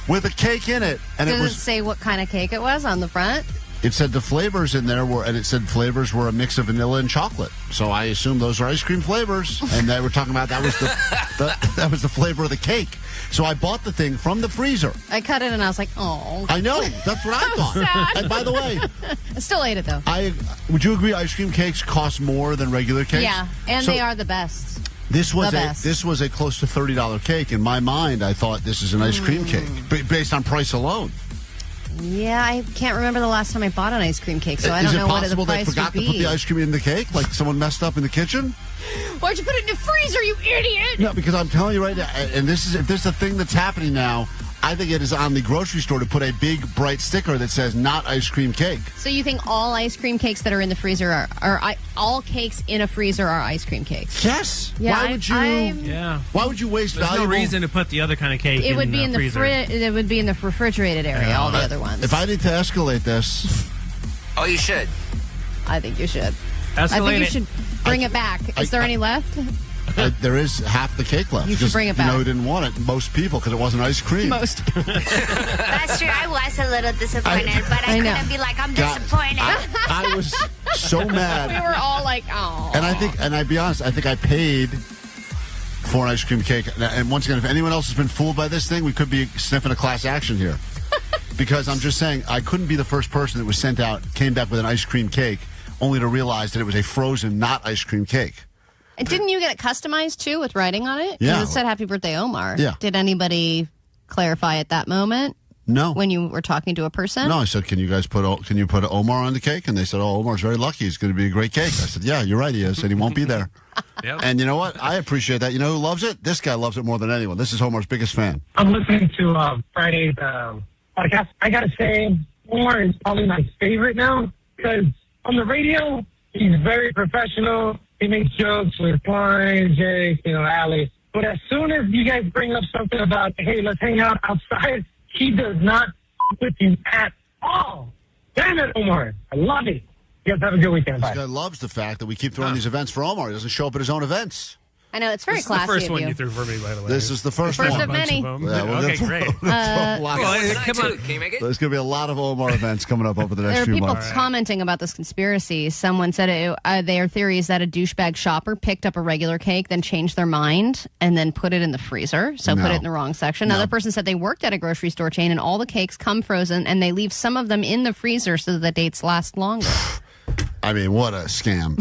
with a cake in it. And Does it say what kind of cake it was on the front? It said the flavors in there were, and it said flavors were a mix of vanilla and chocolate. So I assume those are ice cream flavors, and they were talking about that was that was the flavor of the cake. So I bought the thing from the freezer. I cut it, and I was like, oh. I know. That's what I thought. Sad. And by the way, I still ate it though. Would you agree ice cream cakes cost more than regular cakes? Yeah, and they are the best. This was a close to $30 cake. In my mind, I thought this is an ice cream cake based on price alone. Yeah, I can't remember the last time I bought an ice cream cake, so I don't know what the price would be. Is it possible they forgot to put the ice cream in the cake? Like someone messed up in the kitchen? Why'd you put it in the freezer, you idiot? No, because I'm telling you right now, and this is a thing that's happening now. I think it is on the grocery store to put a big, bright sticker that says not ice cream cake. So you think all ice cream cakes that are in the freezer are all cakes in a freezer are ice cream cakes? Yes. Yeah, Why would you? Why would you waste There's valuable? no reason to put the other kind of cake. It would be in the freezer. it would be in the refrigerated area. All the other ones. If I need to escalate this, oh, you should. I think you should. Escalate I think you it. should bring it back. Is there any left? there is half the cake left. You should bring it back. You know who didn't want it? Most people, because it wasn't ice cream. Most. That's true. I was a little disappointed, but I couldn't be like, I'm disappointed. I was so mad. We were all like, oh. And I'd be honest, I think I paid for an ice cream cake. And once again, if anyone else has been fooled by this thing, we could be sniffing a class action here. Because I'm just saying, I couldn't be the first person that was sent out, came back with an ice cream cake, only to realize that it was a frozen, not ice cream cake. And didn't you get it customized, too, with writing on it? Yeah. It said, Happy Birthday, Omar. Yeah. Did anybody clarify at that moment? No. When you were talking to a person? No, I said, can you put Omar on the cake? And they said, Omar's very lucky. It's going to be a great cake. I said, yeah, you're right, he is, and he won't be there. Yep. And you know what? I appreciate that. You know who loves it? This guy loves it more than anyone. This is Omar's biggest fan. I'm listening to Friday's podcast. I got to say, Omar is probably my favorite now because on the radio, he's very professional. He makes jokes with Klein, Jake, Allie. But as soon as you guys bring up something about, hey, let's hang out outside, he does not with you at all. Damn it, Omar. I love it. You guys have a good weekend. Bye. This guy loves the fact that we keep throwing these events for Omar. He doesn't show up at his own events. I know, it's very classy This is the first of one you. you threw for me, by the way. This is the first First one. of many. Okay, great. Come on. Can you make it? There's going to be a lot of Omar events coming up over the next There are few people months. commenting about this conspiracy. Someone said their theory is that a douchebag shopper picked up a regular cake, then changed their mind, and then put it in the freezer, put it in the wrong section. Another person said they worked at a grocery store chain, and all the cakes come frozen, and they leave some of them in the freezer so that the dates last longer. I mean, what a scam.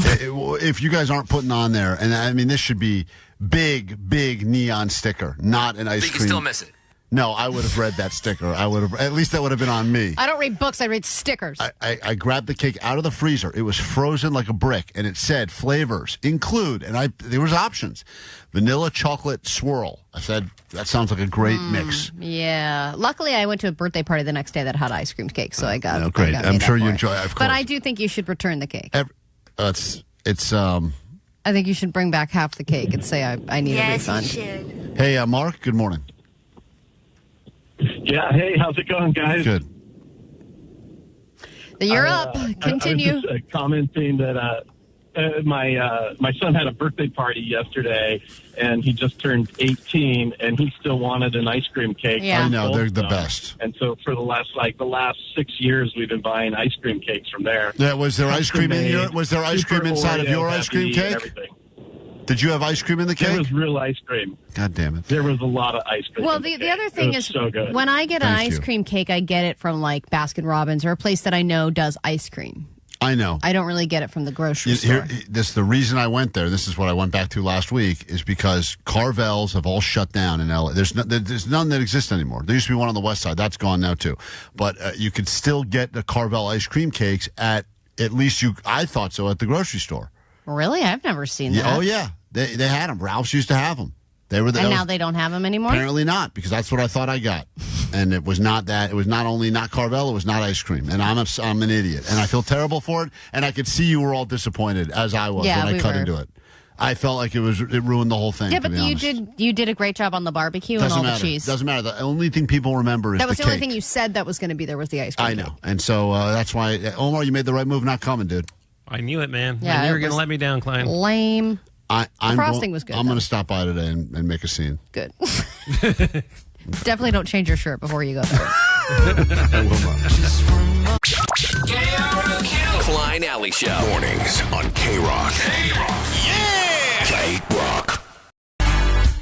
If you guys aren't putting on there, and I mean, this should be big neon sticker, not an ice But you cream. can still miss it. No, I would have read that sticker. At least that would have been on me. I don't read books, I read stickers. I grabbed the cake out of the freezer. It was frozen like a brick, and it said flavors include, and there was options. Vanilla chocolate swirl. I said, that sounds like a great mix. Yeah. Luckily, I went to a birthday party the next day that had ice cream cake, so I got Oh, great. I got I'm made sure up you for enjoy it, of course. But I do think you should return the cake. I think you should bring back half the cake and say, I need a refund. Yes, you should. Hey, Mark, good morning. Yeah, hey, how's it going, guys? Good. You're up. Continue. I was just commenting that my son had a birthday party yesterday, and he just turned 18, and he still wanted an ice cream cake. Yeah. I know, they're the best. And so for the last 6 years, we've been buying ice cream cakes from there. Yeah, was there ice cream in your? Was there ice cream Super inside of Oreo, your ice cream happy, cake? everything. Did you have ice cream in the cake? There was real ice cream. God damn it! There was a lot of ice cream. Well, in the cake. other thing It was is, so good. when I get an Thank ice you. cream cake, I get it from like Baskin Robbins or a place that I know does ice cream. I know. I don't really get it from the grocery store. The reason I went there. This is what I went back to last week. Is because Carvel's have all shut down in LA. There's none that exist anymore. There used to be one on the west side. That's gone now too. But you could still get the Carvel ice cream cakes at least I thought so at the grocery store. Really? I've never seen that. Oh yeah, they had them. Ralph's used to have them. They were there. And now they don't have them anymore? Apparently not, because that's what I thought I got. And it was not that. It was not only not Carvel, it was not ice cream. And I'm an idiot. And I feel terrible for it. And I could see you were all disappointed, as I was, when I cut into it. I felt like it ruined the whole thing. Yeah, but you did a great job on the barbecue Doesn't and all matter. the cheese. Doesn't matter. The only thing people remember is that was the the only cake. thing you said that was going to be there was the ice cream. I know. And so that's why, Omar, you made the right move not coming, dude. I knew it, man. Yeah, I knew you were it going to was let me down, Klein. Lame. Frosting was good, I'm going to stop by today and make a scene. Good. Definitely don't change your shirt before you go there. I will not. KROQ. Klein Alley Show. Mornings on KROQ. Yeah! KROQ.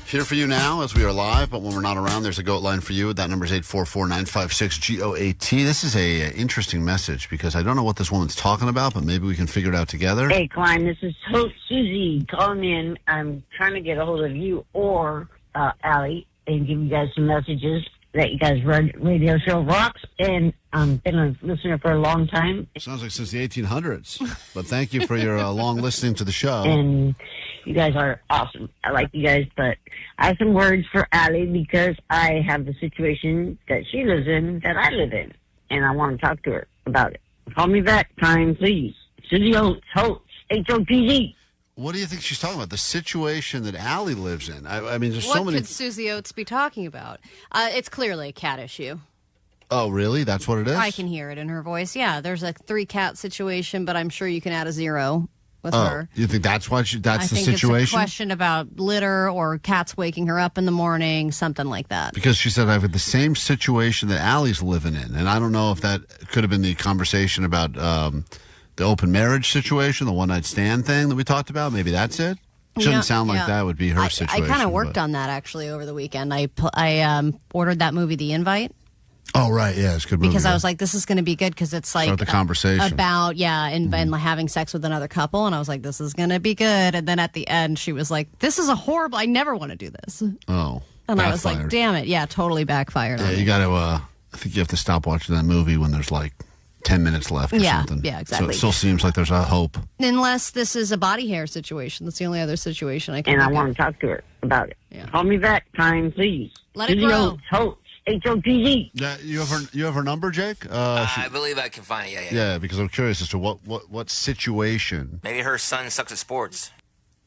Here for you now as we are live, but when we're not around, there's a GOAT line for you. That number is 844-956-GOAT. This is a interesting message because I don't know what this woman's talking about, but maybe we can figure it out together. Hey, Klein, this is host Susie calling in. I'm trying to get a hold of you or Allie and give you guys some messages that you guys' radio show rocks. And I've been a listener for a long time. Sounds like since the 1800s, but thank you for your long listening to the show. And You guys are awesome. I like you guys, but I have some words for Allie because I have the situation that she lives in that I live in, and I want to talk to her about it. Call me back, time, please. Susie Oates, H-O-T-Z. What do you think she's talking about? The situation that Allie lives in. I mean, there's so many. What could Susie Oates be talking about? It's clearly a cat issue. Oh, really? That's what it is? I can hear it in her voice. Yeah, there's a 3-cat situation, but I'm sure you can add a 0 with her. You think that's why that's the situation? I think it's a question about litter or cats waking her up in the morning, something like that. Because she said, I've had the same situation that Allie's living in. And I don't know if that could have been the conversation about the open marriage situation, the one-night stand thing that we talked about. Maybe that's it. Shouldn't sound like that would be her situation. I kind of worked on that, actually, over the weekend. I ordered that movie, The Invite. Oh, right. Yeah, it's a good movie. Because I was like, this is going to be good because it's like start the conversation about, and having sex with another couple. And I was like, this is going to be good. And then at the end, she was like, this is a horrible, I never want to do this. Oh. And I was like, damn it. Yeah, totally backfired. Yeah, you got to, I think you have to stop watching that movie when there's like 10 minutes left or something. Yeah, exactly. So it still seems like there's a hope. Unless this is a body hair situation. That's the only other situation I can And I want to talk to her about it. Yeah. Call me back, time, please. Let it grow. H-O-T-Z. Yeah, you have her number, Jake? I believe I can find it. Yeah, because I'm curious as to what situation. Maybe her son sucks at sports.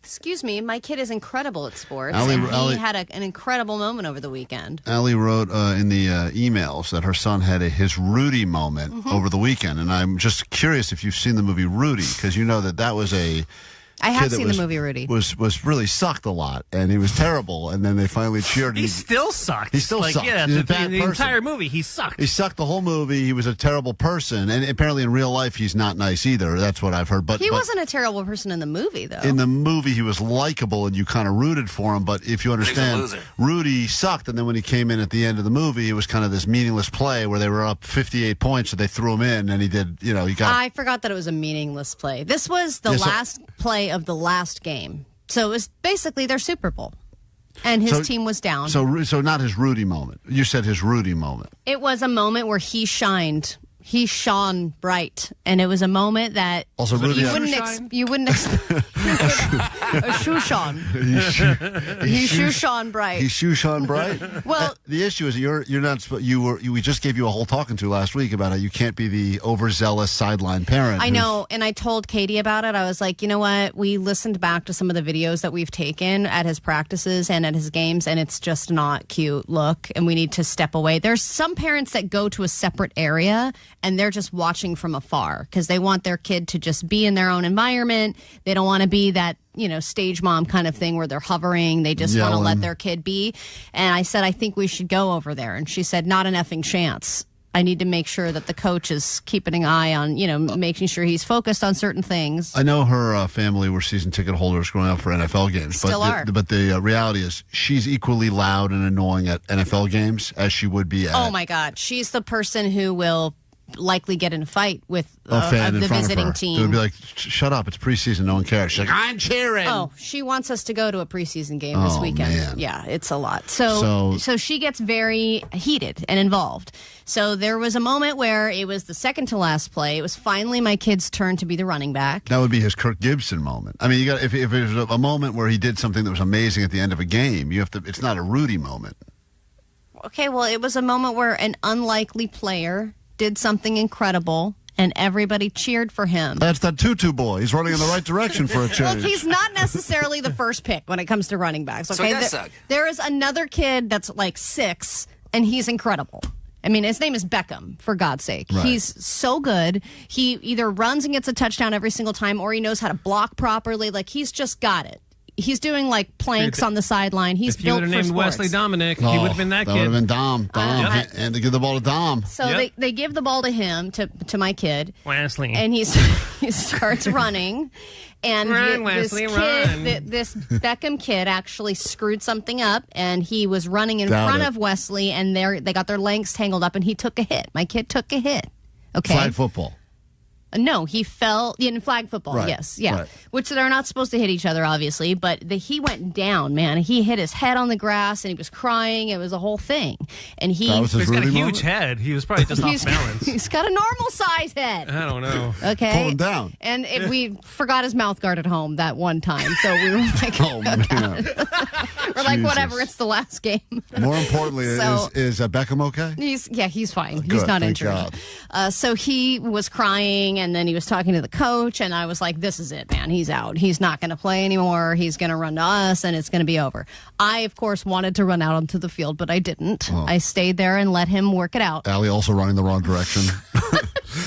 Excuse me, my kid is incredible at sports. Allie had an incredible moment over the weekend. Allie wrote in the emails that her son had his Rudy moment over the weekend. And I'm just curious if you've seen the movie Rudy, because you know that was a... I have seen the movie Rudy. Was really sucked a lot, and he was terrible. And then they finally cheered. He still sucked. He still sucked. Yeah, the entire movie, he sucked. He sucked the whole movie. He was a terrible person, and apparently in real life he's not nice either. That's what I've heard. But he wasn't a terrible person in the movie, though. In the movie, he was likable, and you kind of rooted for him. But if you understand, Rudy sucked, and then when he came in at the end of the movie, it was kind of this meaningless play where they were up 58 points, so they threw him in, and he did. He got. I forgot that it was a meaningless play. This was the last play of the last game. So it was basically their Super Bowl. And his team was down. So not his Rudy moment. You said his Rudy moment. It was a moment where he shined. He shone bright. And it was a moment that also Rudy you wouldn't expect. A shoe shone. He shoe shone bright. He shoe shone bright? Well, the issue is you're not we just gave you a whole talking to last week about how you can't be the overzealous sideline parent. I know, and I told Katie about it. I was like, you know what? We listened back to some of the videos that we've taken at his practices and at his games, and it's just not cute look, and we need to step away. There's some parents that go to a separate area and they're just watching from afar because they want their kid to just be in their own environment. They don't want to be that, stage mom kind of thing where they're hovering. They just want to let their kid be. And I said, I think we should go over there. And she said, not an effing chance. I need to make sure that the coach is keeping an eye on, making sure he's focused on certain things. I know her family were season ticket holders growing up for NFL games. Still are. But the reality is she's equally loud and annoying at NFL games as she would be at... Oh, my God. She's the person who will likely get in a fight with the visiting team. It would be like, shut up, it's preseason, no one cares. She's like, I'm cheering. Oh, she wants us to go to a preseason game this weekend. Man. Yeah, it's a lot. So she gets very heated and involved. So there was a moment where it was the second to last play. It was finally my kid's turn to be the running back. That would be his Kirk Gibson moment. I mean, if it was a moment where he did something that was amazing at the end of a game, it's not a Rudy moment. Okay, well, it was a moment where an unlikely player did something incredible, and everybody cheered for him. That's that Tutu boy. He's running in the right direction for a change. Well, he's not necessarily the first pick when it comes to running backs. Okay, there is another kid that's like 6, and he's incredible. I mean, his name is Beckham, for God's sake. Right. He's so good. He either runs and gets a touchdown every single time, or he knows how to block properly. Like, he's just got it. He's doing like planks on the sideline. He's built for sports. If you would have named Wesley Dominic, he would have been that kid. That would have been Dom. And to give the ball to Dom. So they give the ball to him, to my kid. Wesley. And he starts running. And this Beckham kid actually screwed something up, and he was running in front of Wesley, and they got their legs tangled up, and he took a hit. My kid took a hit. Okay. Flag football. No, he fell in flag football. Right. Yes, yeah. Right. Which they're not supposed to hit each other, obviously. But he went down, man. He hit his head on the grass and he was crying. It was a whole thing. And he's got a huge head. He was probably just off balance. He's got a normal size head. I don't know. Okay, pull him down. And we forgot his mouth guard at home that one time, so we were like, oh man, we're like, whatever. It's the last game. More importantly, So- is Beckham okay? He's fine. Good, He's not thank injured. God. So he was crying, and then he was talking to the coach, and I was like, this is it, man. He's out. He's not going to play anymore. He's going to run to us, and it's going to be over. I, of course, wanted to run out onto the field, but I didn't. Oh. I stayed there and let him work it out. Allie also running the wrong direction.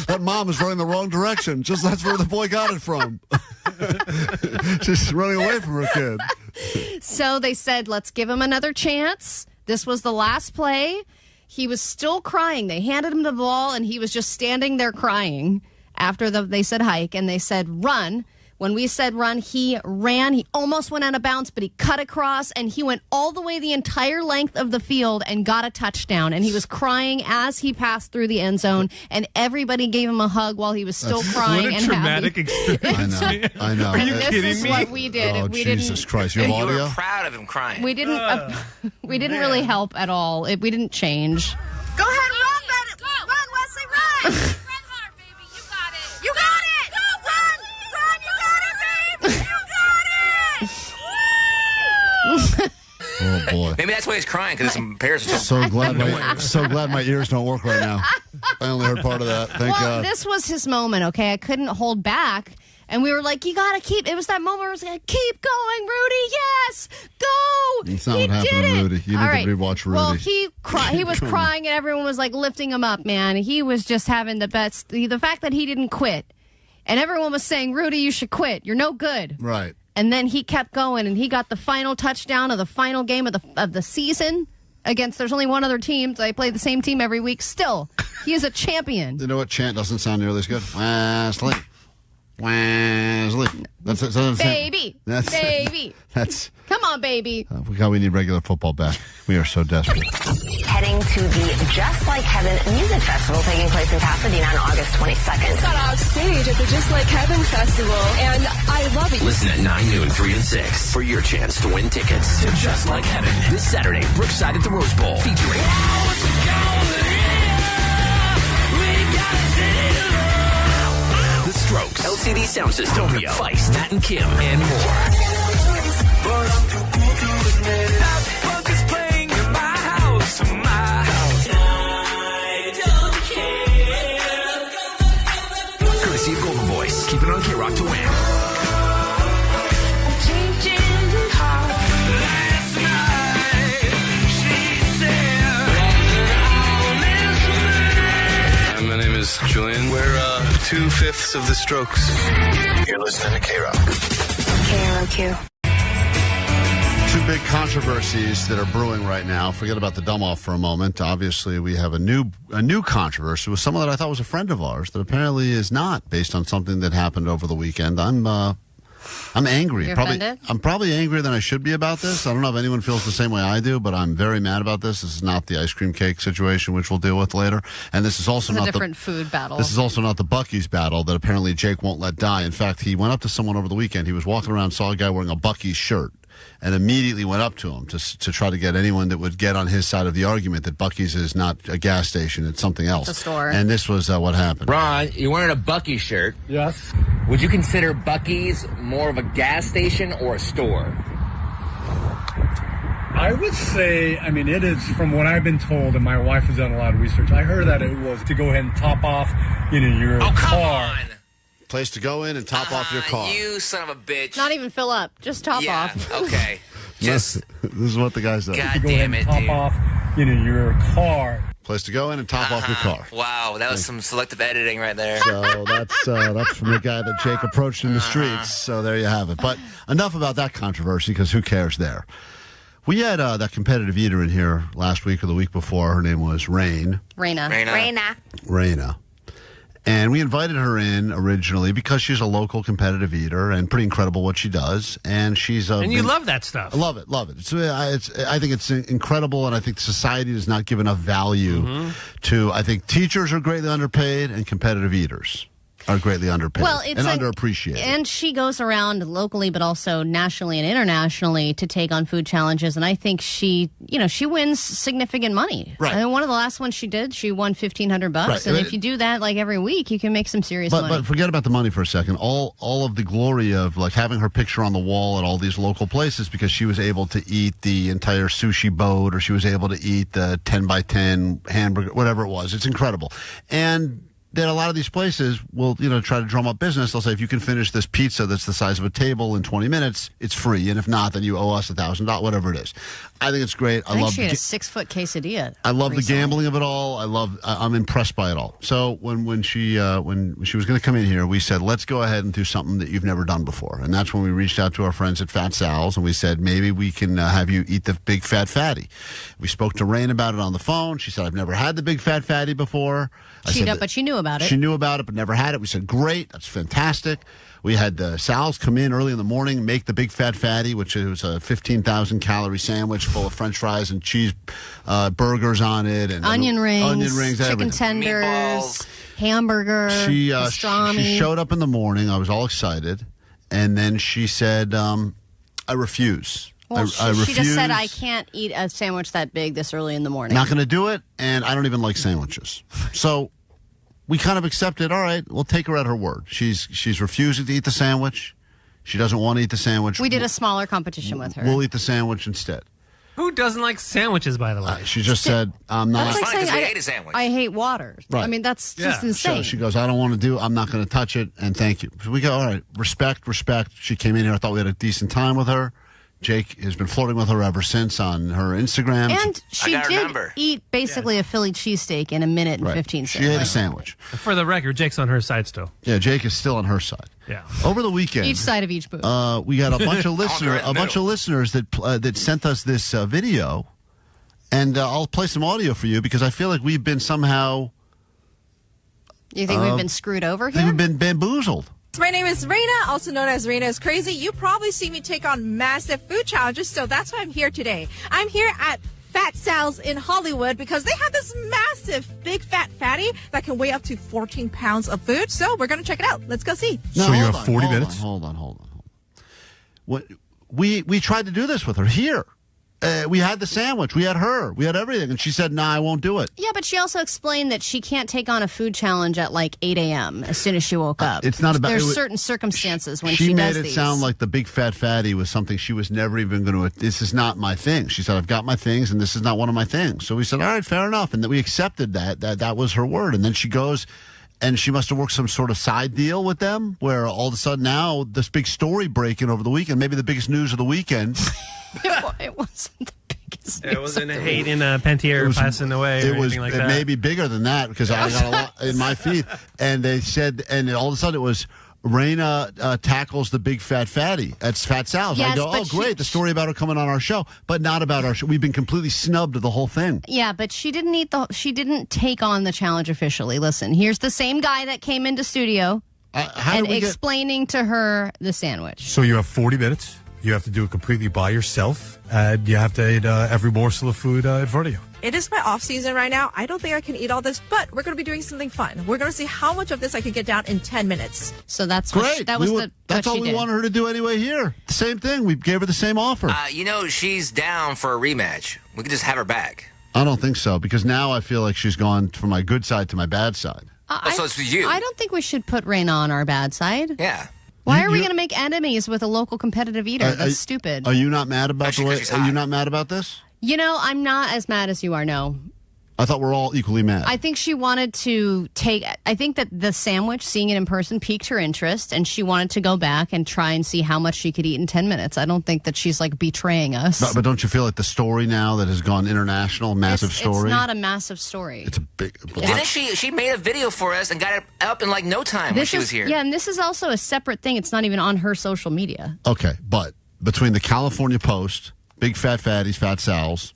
That mom is running the wrong direction. Just that's where the boy got it from. She's running away from her kid. So they said, let's give him another chance. This was the last play. He was still crying. They handed him the ball, and he was just standing there crying after they said hike, and they said run. When we said run, he ran. He almost went out of bounds, but he cut across, and he went all the way the entire length of the field and got a touchdown. And he was crying as he passed through the end zone, and everybody gave him a hug while he was still crying What a and traumatic happy. experience. I know. Are you This kidding is me? what we did. Oh, We Jesus Christ. You have You audio? were proud of him crying. We didn't really help at all. We didn't change. Go ahead and run, baby. Run, Wesley, run. Run hard, baby. You got it. You got it. Go, run. Run, you got it, baby. You got it. Oh, boy. Maybe that's why he's crying, because his parents are So glad my ears don't work right now. I only heard part of that. Thank God. This was his moment, okay? I couldn't hold back. And we were like, you got to keep. It was that moment where I was like, keep going, Rudy. Yes. Go. That's not He what happened did to it. Rudy. You All need right. to rewatch Rudy. Well, he was crying, and everyone was like lifting him up, man. He was just having the best. The fact that he didn't quit. And everyone was saying, Rudy, you should quit. You're no good. Right. And then he kept going, and he got the final touchdown of the final game of the season against, there's only one other team. So they play the same team every week. Still, he is a champion. You know what chant doesn't sound nearly as good? Westley. Wesley. Baby. Come on, baby. We need regular football back. We are so desperate. Heading to the Just Like Heaven Music Festival taking place in Pasadena on August 22nd. Got off stage at the Just Like Heaven Festival, and I love it. Listen at 9, noon, 3, and 6 for your chance to win tickets to Just Like Heaven this Saturday, Brookside at the Rose Bowl, featuring The Strokes, LCD Sound System, Feist, Nat and Kim, and more. Courtesy of Golden Voice. Keep it on KROQ to win. My name is Julian. We're 2/5 of the Strokes. You're listening to KROQ. KROQ. Two big controversies that are brewing right now. Forget about the dumb off for a moment. Obviously, we have a new controversy with someone that I thought was a friend of ours that apparently is not, based on something that happened over the weekend. I'm angry. You're offended? I'm probably angrier than I should be about this. I don't know if anyone feels the same way I do, but I'm very mad about this. This is not the ice cream cake situation, which we'll deal with later. And this is also It's not a different food battle. This is also not the Buc-ee's battle that apparently Jake won't let die. In fact, he went up to someone over the weekend. He was walking around, saw a guy wearing a Buc-ee's shirt, and immediately went up to him to try to get anyone that would get on his side of the argument that Buc-ee's is not a gas station, it's something else. It's a store. And this was what happened. Ron, you're wearing a Buc-ee's shirt. Yes. Would you consider Buc-ee's more of a gas station or a store? I would say, it is, from what I've been told, and my wife has done a lot of research, I heard that it was to go ahead and top off, your car. Place to go in and top off your car. You son of a bitch. Not even fill up. Just top off. Okay. This is what the guy said. God damn it, top dude. off, your car. Place to go in and top off your car. Wow, that was some selective editing right there. So that's from the guy that Jake approached in the streets. So there you have it. But enough about that controversy, because who cares there? We had that competitive eater in here last week or the week before. Her name was Raina. And we invited her in originally because she's a local competitive eater and pretty incredible what she does. And she's and you love that stuff. I love it. I think it's incredible, and I think society does not give enough value to. I think teachers are greatly underpaid and competitive eaters. are greatly underpaid and underappreciated. And she goes around locally, but also nationally and internationally to take on food challenges. And I think she wins significant money. Right. I mean, one of the last ones she did, she won $1,500. Right. And if you do that like every week, you can make some serious money. But forget about the money for a second. All of the glory of like having her picture on the wall at all these local places because she was able to eat the entire sushi boat or she was able to eat the 10 by 10 hamburger, whatever it was. It's incredible. And that a lot of these places will, try to drum up business. They'll say, if you can finish this pizza that's the size of a table in 20 minutes, it's free. And if not, then you owe us $1,000, whatever it is. I think it's great. I think she had a 6-foot quesadilla. I love the gambling of it all. I'm impressed by it all. So when she was going to come in here, we said, let's go ahead and do something that you've never done before. And that's when we reached out to our friends at Fat Sal's and we said, maybe we can have you eat the Big Fat Fatty. We spoke to Raina about it on the phone. She said, I've never had the Big Fat Fatty before. But she knew about it. She knew about it, but never had it. We said, great, that's fantastic. We had the Sal's come in early in the morning, make the Big Fat Fatty, which was a 15,000-calorie sandwich full of French fries and cheese burgers on it. And onion rings, chicken everything. tenders, meatballs, hamburger, pastrami. She showed up in the morning. I was all excited. And then she said, I refuse. Well, I refuse. She just said, I can't eat a sandwich that big this early in the morning. Not going to do it, and I don't even like sandwiches. So we kind of accepted, all right, we'll take her at her word. She's refusing to eat the sandwich. She doesn't want to eat the sandwich. We did a smaller competition with her. We'll eat the sandwich instead. Who doesn't like sandwiches, by the way? She just said, I'm not. That's like saying I ate a sandwich. I hate water. Right. I mean, that's just insane. So she goes, I don't want to I'm not going to touch it, and thank you. So we go, all right, respect. She came in here. I thought we had a decent time with her. Jake has been flirting with her ever since on her Instagram. And she did eat basically a Philly cheesesteak in a minute and 15 seconds. She ate a sandwich. For the record, Jake's on her side still. Yeah, Jake is still on her side. Yeah. Over the weekend, each side of each booth. We got a bunch of listeners that sent us this video, and I'll play some audio for you because I feel like we've been somehow. You think we've been screwed over here? I think we've been bamboozled. My name is Raina, also known as Raina is Crazy. You probably see me take on massive food challenges, so that's why I'm here today. I'm here at Fat Sal's in Hollywood because they have this massive Big Fat Fatty that can weigh up to 14 pounds of food. So we're going to check it out. Let's go see. No, so you have 40 minutes? Hold on. We tried to do this with her here. We had the sandwich. We had her. We had everything. And she said, nah, I won't do it. Yeah, but she also explained that she can't take on a food challenge at like 8 a.m. as soon as she woke up. It's not about... There's certain circumstances when she does made it these. sound like the Big Fat Fatty was something she was never even going to... This is not my thing. She said, I've got my things, and this is not one of my things. So we said, all right, fair enough. And then we accepted that was her word. And then she goes... And she must have worked some sort of side deal with them where all of a sudden now this big story breaking over the weekend, maybe the biggest news of the weekend. It wasn't the biggest news. It wasn't Hayden Panettiere passing away or anything like that. It may be bigger than that because I got a lot in my feed. And they said, and all of a sudden it was, Raina tackles the Big Fat Fatty. That's Fat Sal's. Yes, I go, oh, great, the story about her coming on our show, but not about our show. We've been completely snubbed of the whole thing. Yeah, but she didn't take on the challenge officially. Listen, here's the same guy that came into studio and explaining to her the sandwich. So you have 40 minutes. You have to do it completely by yourself, and you have to eat every morsel of food in front of you. It is my off season right now. I don't think I can eat all this, but we're going to be doing something fun. We're going to see how much of this I can get down in 10 minutes. So that's great. That's all we wanted her to do anyway here. The same thing. We gave her the same offer. She's down for a rematch. We could just have her back. I don't think so because now I feel like she's gone from my good side to my bad side. So it's for you. I don't think we should put Raina on our bad side. Yeah. Why are we going to make enemies with a local competitive eater? That's stupid. Are you not mad about Are you not mad about this? You know, I'm not as mad as you are, no. I thought we're all equally mad. I think she wanted to I think that the sandwich, seeing it in person, piqued her interest, and she wanted to go back and try and see how much she could eat in 10 minutes. I don't think that she's, like, betraying us. But don't you feel like the story now that has gone international, massive story? It's not a massive story. It's a big... Didn't she made a video for us and got it up in, like, no time when she was here. Yeah, and this is also a separate thing. It's not even on her social media. Okay, but between the California Post, Big Fat Fatties, Fat Sal's,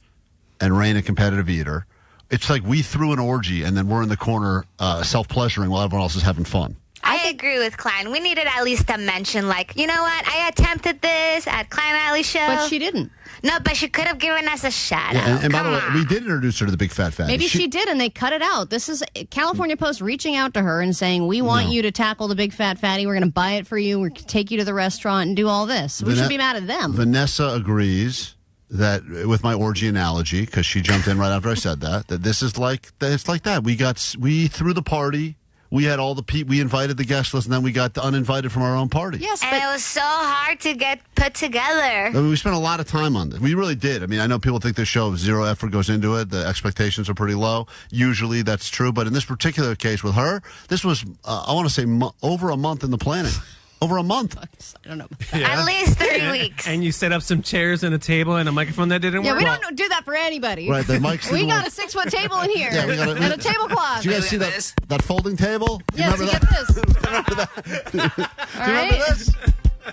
and Raina Competitive Eater... It's like we threw an orgy and then we're in the corner self-pleasuring while everyone else is having fun. I agree with Klein. We needed at least a mention, like, you know what? I attempted this at Klein Alley Show. But she didn't. No, but she could have given us a shout out. And by the way, we did introduce her to the Big Fat Fatty. Maybe she did, and they cut it out. This is California Post reaching out to her and saying, we want you to tackle the Big Fat Fatty. We're going to buy it for you. We're going to take you to the restaurant and do all this. We should be mad at them. Vanessa agrees that, with my orgy analogy, because she jumped in right after I said that this is like, it's like that. We threw the party. We had all the we invited the guest list, and then we got uninvited from our own party. Yes, and it was so hard to get put together. I mean, we spent a lot of time on this. We really did. I mean, I know people think this show, zero effort goes into it. The expectations are pretty low. Usually that's true. But in this particular case with her, this was, I want to say, over a month in the planning. Over a month. I don't know. Yeah. At least 3 weeks. And you set up some chairs and a table and a microphone that didn't work? Yeah, we don't do that for anybody. Right, the mics we didn't got work. a 6-foot table in here. Yeah, and a tablecloth. Did you guys see that folding table? Yeah, remember get that? this. Remember that? Do you remember this?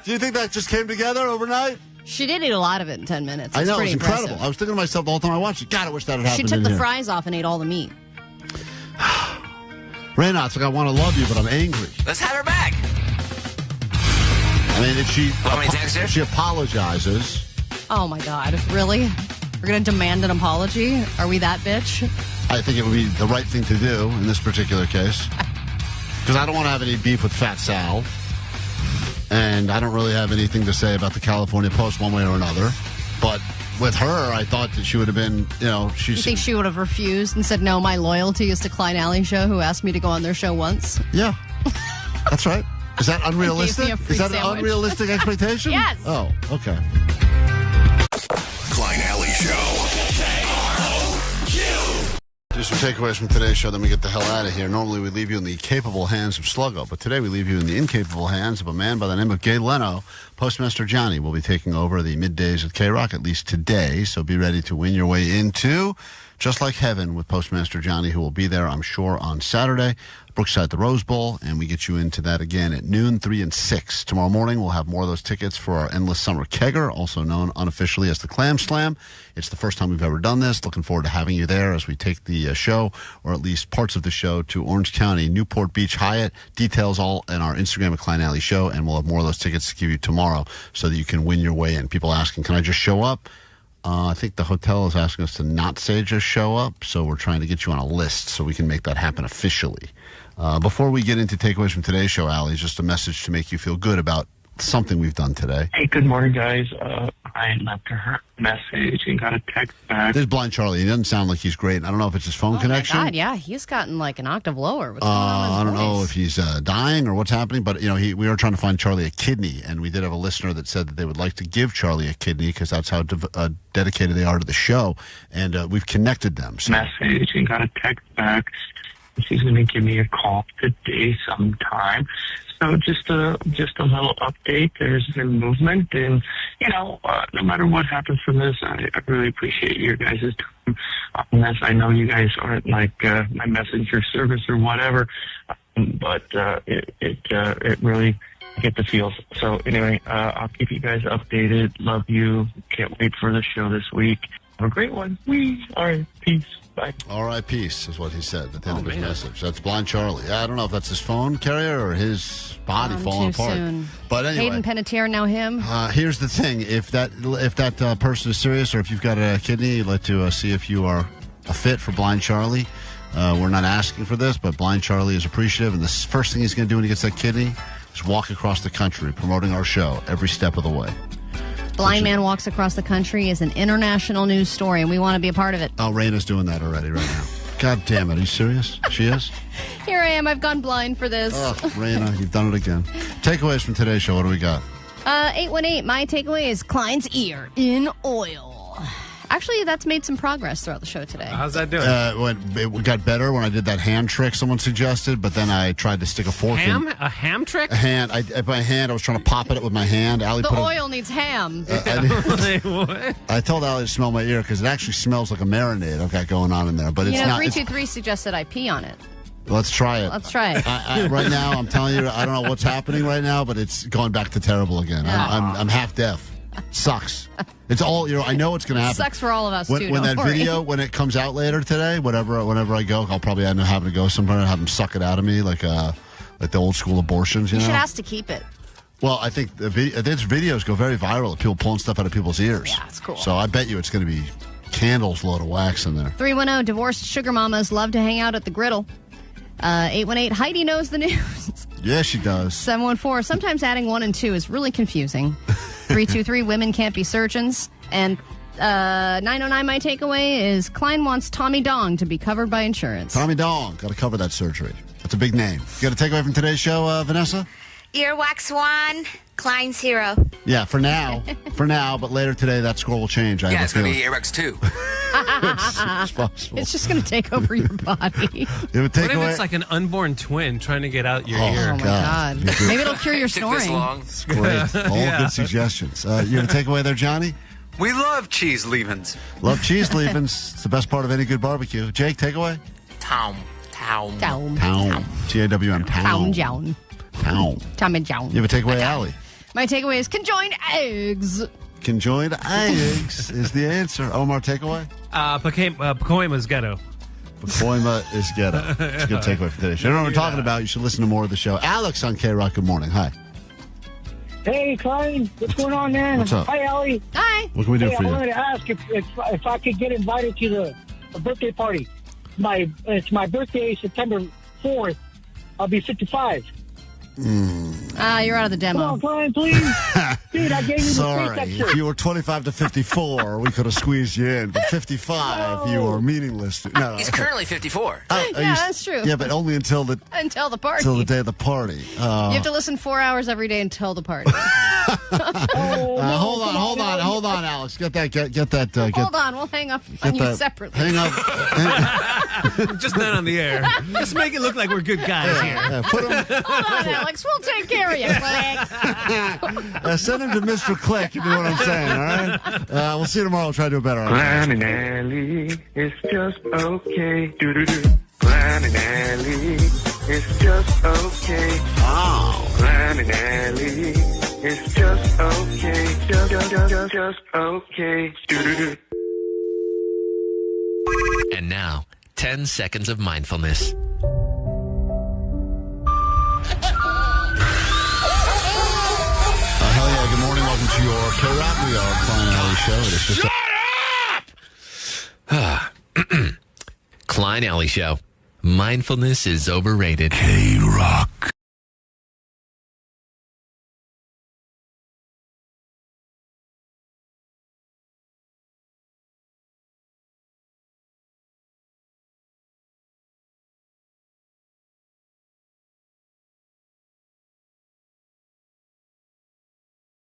Do you think that just came together overnight? She did eat a lot of it in 10 minutes. I know, it was impressive. incredible. I was thinking to myself the whole time I watched it, God, I wish that had happened. She took the here. fries off and ate all the meat. Raina, it's like I want to love you, but I'm angry. Let's have her back. I mean, if text her? she apologizes. Oh, my God. Really? We're going to demand an apology? Are we that bitch? I think it would be the right thing to do in this particular case. Because I don't want to have any beef with Fat Sal. And I don't really have anything to say about the California Post one way or another. But with her, I thought that she would have been, You think she would have refused and said, no, my loyalty is to Klein Alley Show, who asked me to go on their show once? Yeah. That's right. Is that unrealistic? Is that an unrealistic expectation? Yes. Oh, okay. Klein Alley Show. Do some takeaways from today's show, then we get the hell out of here. Normally we leave you in the capable hands of Sluggo, but today we leave you in the incapable hands of a man by the name of Gay Leno. Postmaster Johnny will be taking over the middays at KROQ, at least today, so be ready to win your way into Just Like Heaven with Postmaster Johnny, who will be there, I'm sure, on Saturday. Brookside, the Rose Bowl, and we get you into that again at noon, 3 and 6. Tomorrow morning, we'll have more of those tickets for our Endless Summer Kegger, also known unofficially as the Clam Slam. It's the first time we've ever done this. Looking forward to having you there as we take the show, or at least parts of the show, to Orange County, Newport Beach, Hyatt. Details all in our Instagram at Klein Alley Show, and we'll have more of those tickets to give you tomorrow so that you can win your way in. People asking, can I just show up? I think the hotel is asking us to not say just show up, so we're trying to get you on a list so we can make that happen officially. Before we get into takeaways from today's show, Allie, just a message to make you feel good about something we've done today. Hey, good morning, guys. I left her a message and got a text back. This is Blind Charlie. He doesn't sound like he's great. I don't know if it's his phone connection. God, yeah, he's gotten like an octave lower. What's going on with his I don't know voice? if he's dying or what's happening, but we are trying to find Charlie a kidney, and we did have a listener that said that they would like to give Charlie a kidney because that's how dedicated they are to the show, and we've connected them. So. Message and got a text back. She's going to give me a call today sometime. So just a little update. There's been movement, and no matter what happens from this, I really appreciate your guys' time on this. I know you guys aren't like my messenger service or whatever, but it really get the feels. So anyway, I'll keep you guys updated. Love you. Can't wait for the show this week. Have a great one. All right, peace. Bye. All right, peace is what he said at the end of his message. That's Blind Charlie. I don't know if that's his phone carrier or his body falling apart. Soon. But anyway, Hayden Panettiere, now him. Here's the thing: if that person is serious, or if you've got a kidney, you'd like to see if you are a fit for Blind Charlie. We're not asking for this, but Blind Charlie is appreciative, and the first thing he's going to do when he gets that kidney is walk across the country promoting our show every step of the way. Blind Man Walks Across the Country is an international news story, and we want to be a part of it. Oh, Raina's doing that already right now. God damn it. Are you serious? She is? Here I am. I've gone blind for this. Oh, Raina, you've done it again. Takeaways from today's show. What do we got? 818, my takeaway is Klein's ear in oil. Actually, that's made some progress throughout the show today. How's that doing? It got better when I did that hand trick someone suggested, but then I tried to stick a fork in. A ham trick? A hand. My hand, I was trying to pop it with my hand. Allie The oil needs ham. I told Allie to smell my ear because it actually smells like a marinade I've got going on in there, but it's not. 323 suggested I pee on it. Let's try it. Let's try it. Right now, I'm telling you, I don't know what's happening right now, but it's going back to terrible again. I'm half deaf. Sucks. It's all, I know it's going to happen. Sucks for all of us, too. When don't that worry. video, when it comes out later today, whenever I go, I'll probably end up having to go somewhere and have them suck it out of me like like the old school abortions. You should know? ask to keep it. Well, I think these videos go very viral of people pulling stuff out of people's ears. Yeah, it's cool. So I bet you it's going to be candles load of wax in there. 310, divorced sugar mamas love to hang out at the griddle. 818, Heidi knows the news. Yeah, she does. 714, sometimes adding 1 and 2 is really confusing. 323, women can't be surgeons. And 909, my takeaway is Klein wants Tommy Dong to be covered by insurance. Tommy Dong, got to cover that surgery. That's a big name. You got a takeaway from today's show, Vanessa? Earwax 1, Klein 0. Yeah, for now. But later today, that score will change. Yeah, it's going to be Earwax 2. It's possible. It's just going to take over your body. What if it's like an unborn twin trying to get out your ear? Oh, my God. Maybe it'll cure your snoring. It's great. All good suggestions. You have a takeaway there, Johnny? We love cheese leavings. Love cheese leavings. It's the best part of any good barbecue. Jake, takeaway? Town. Town. Tawm. T-A-W-M. Town Jown. Town. Tommy Jown. You have a takeaway, Allie? My takeaway is conjoined eggs. Conjoined eggs is the answer. Omar, takeaway? Pacoima's ghetto. Pacoima is ghetto. It's a good takeaway for today. If you don't know what we're talking about, you should listen to more of the show. Alex on KROQ, good morning. Hi. Hey, Klein. What's going on, man? What's up? Hi, Allie. Hi. What can we do for you? I wanted to ask if I could get invited to the birthday party. It's my birthday, September 4th. I'll be 55. You're out of the demo. Come on, Klein, please. Dude, I gave you the Sorry. space If you were 25 to 54, we could have squeezed you in. But 55, you are meaningless. No, He's currently 54. Yeah, that's true. Yeah, but only until the party. Until the day of the party. You have to listen 4 hours every day until the party. Hold on, Alex. Get that. Hold on, we'll hang up on you separately. Hang up. Just not on the air. Just make it look like we're good guys here. Yeah, put him. Hold on, Alex. We'll take care of you, Click. Send him to Mr. Click, if you know what I'm saying, all right? We'll see you tomorrow. We'll try to do better. Klein and Allie, it's just okay. Do-do-do. Klein and Allie, it's just okay. Oh. Klein and Allie, it's just okay. Just okay. Do-do-do. And now, 10 seconds of mindfulness. Hell yeah, good morning. Welcome to your KROQ. We are Klein and Alley Show. It is just Klein Alley Show. Mindfulness is overrated. KROQ.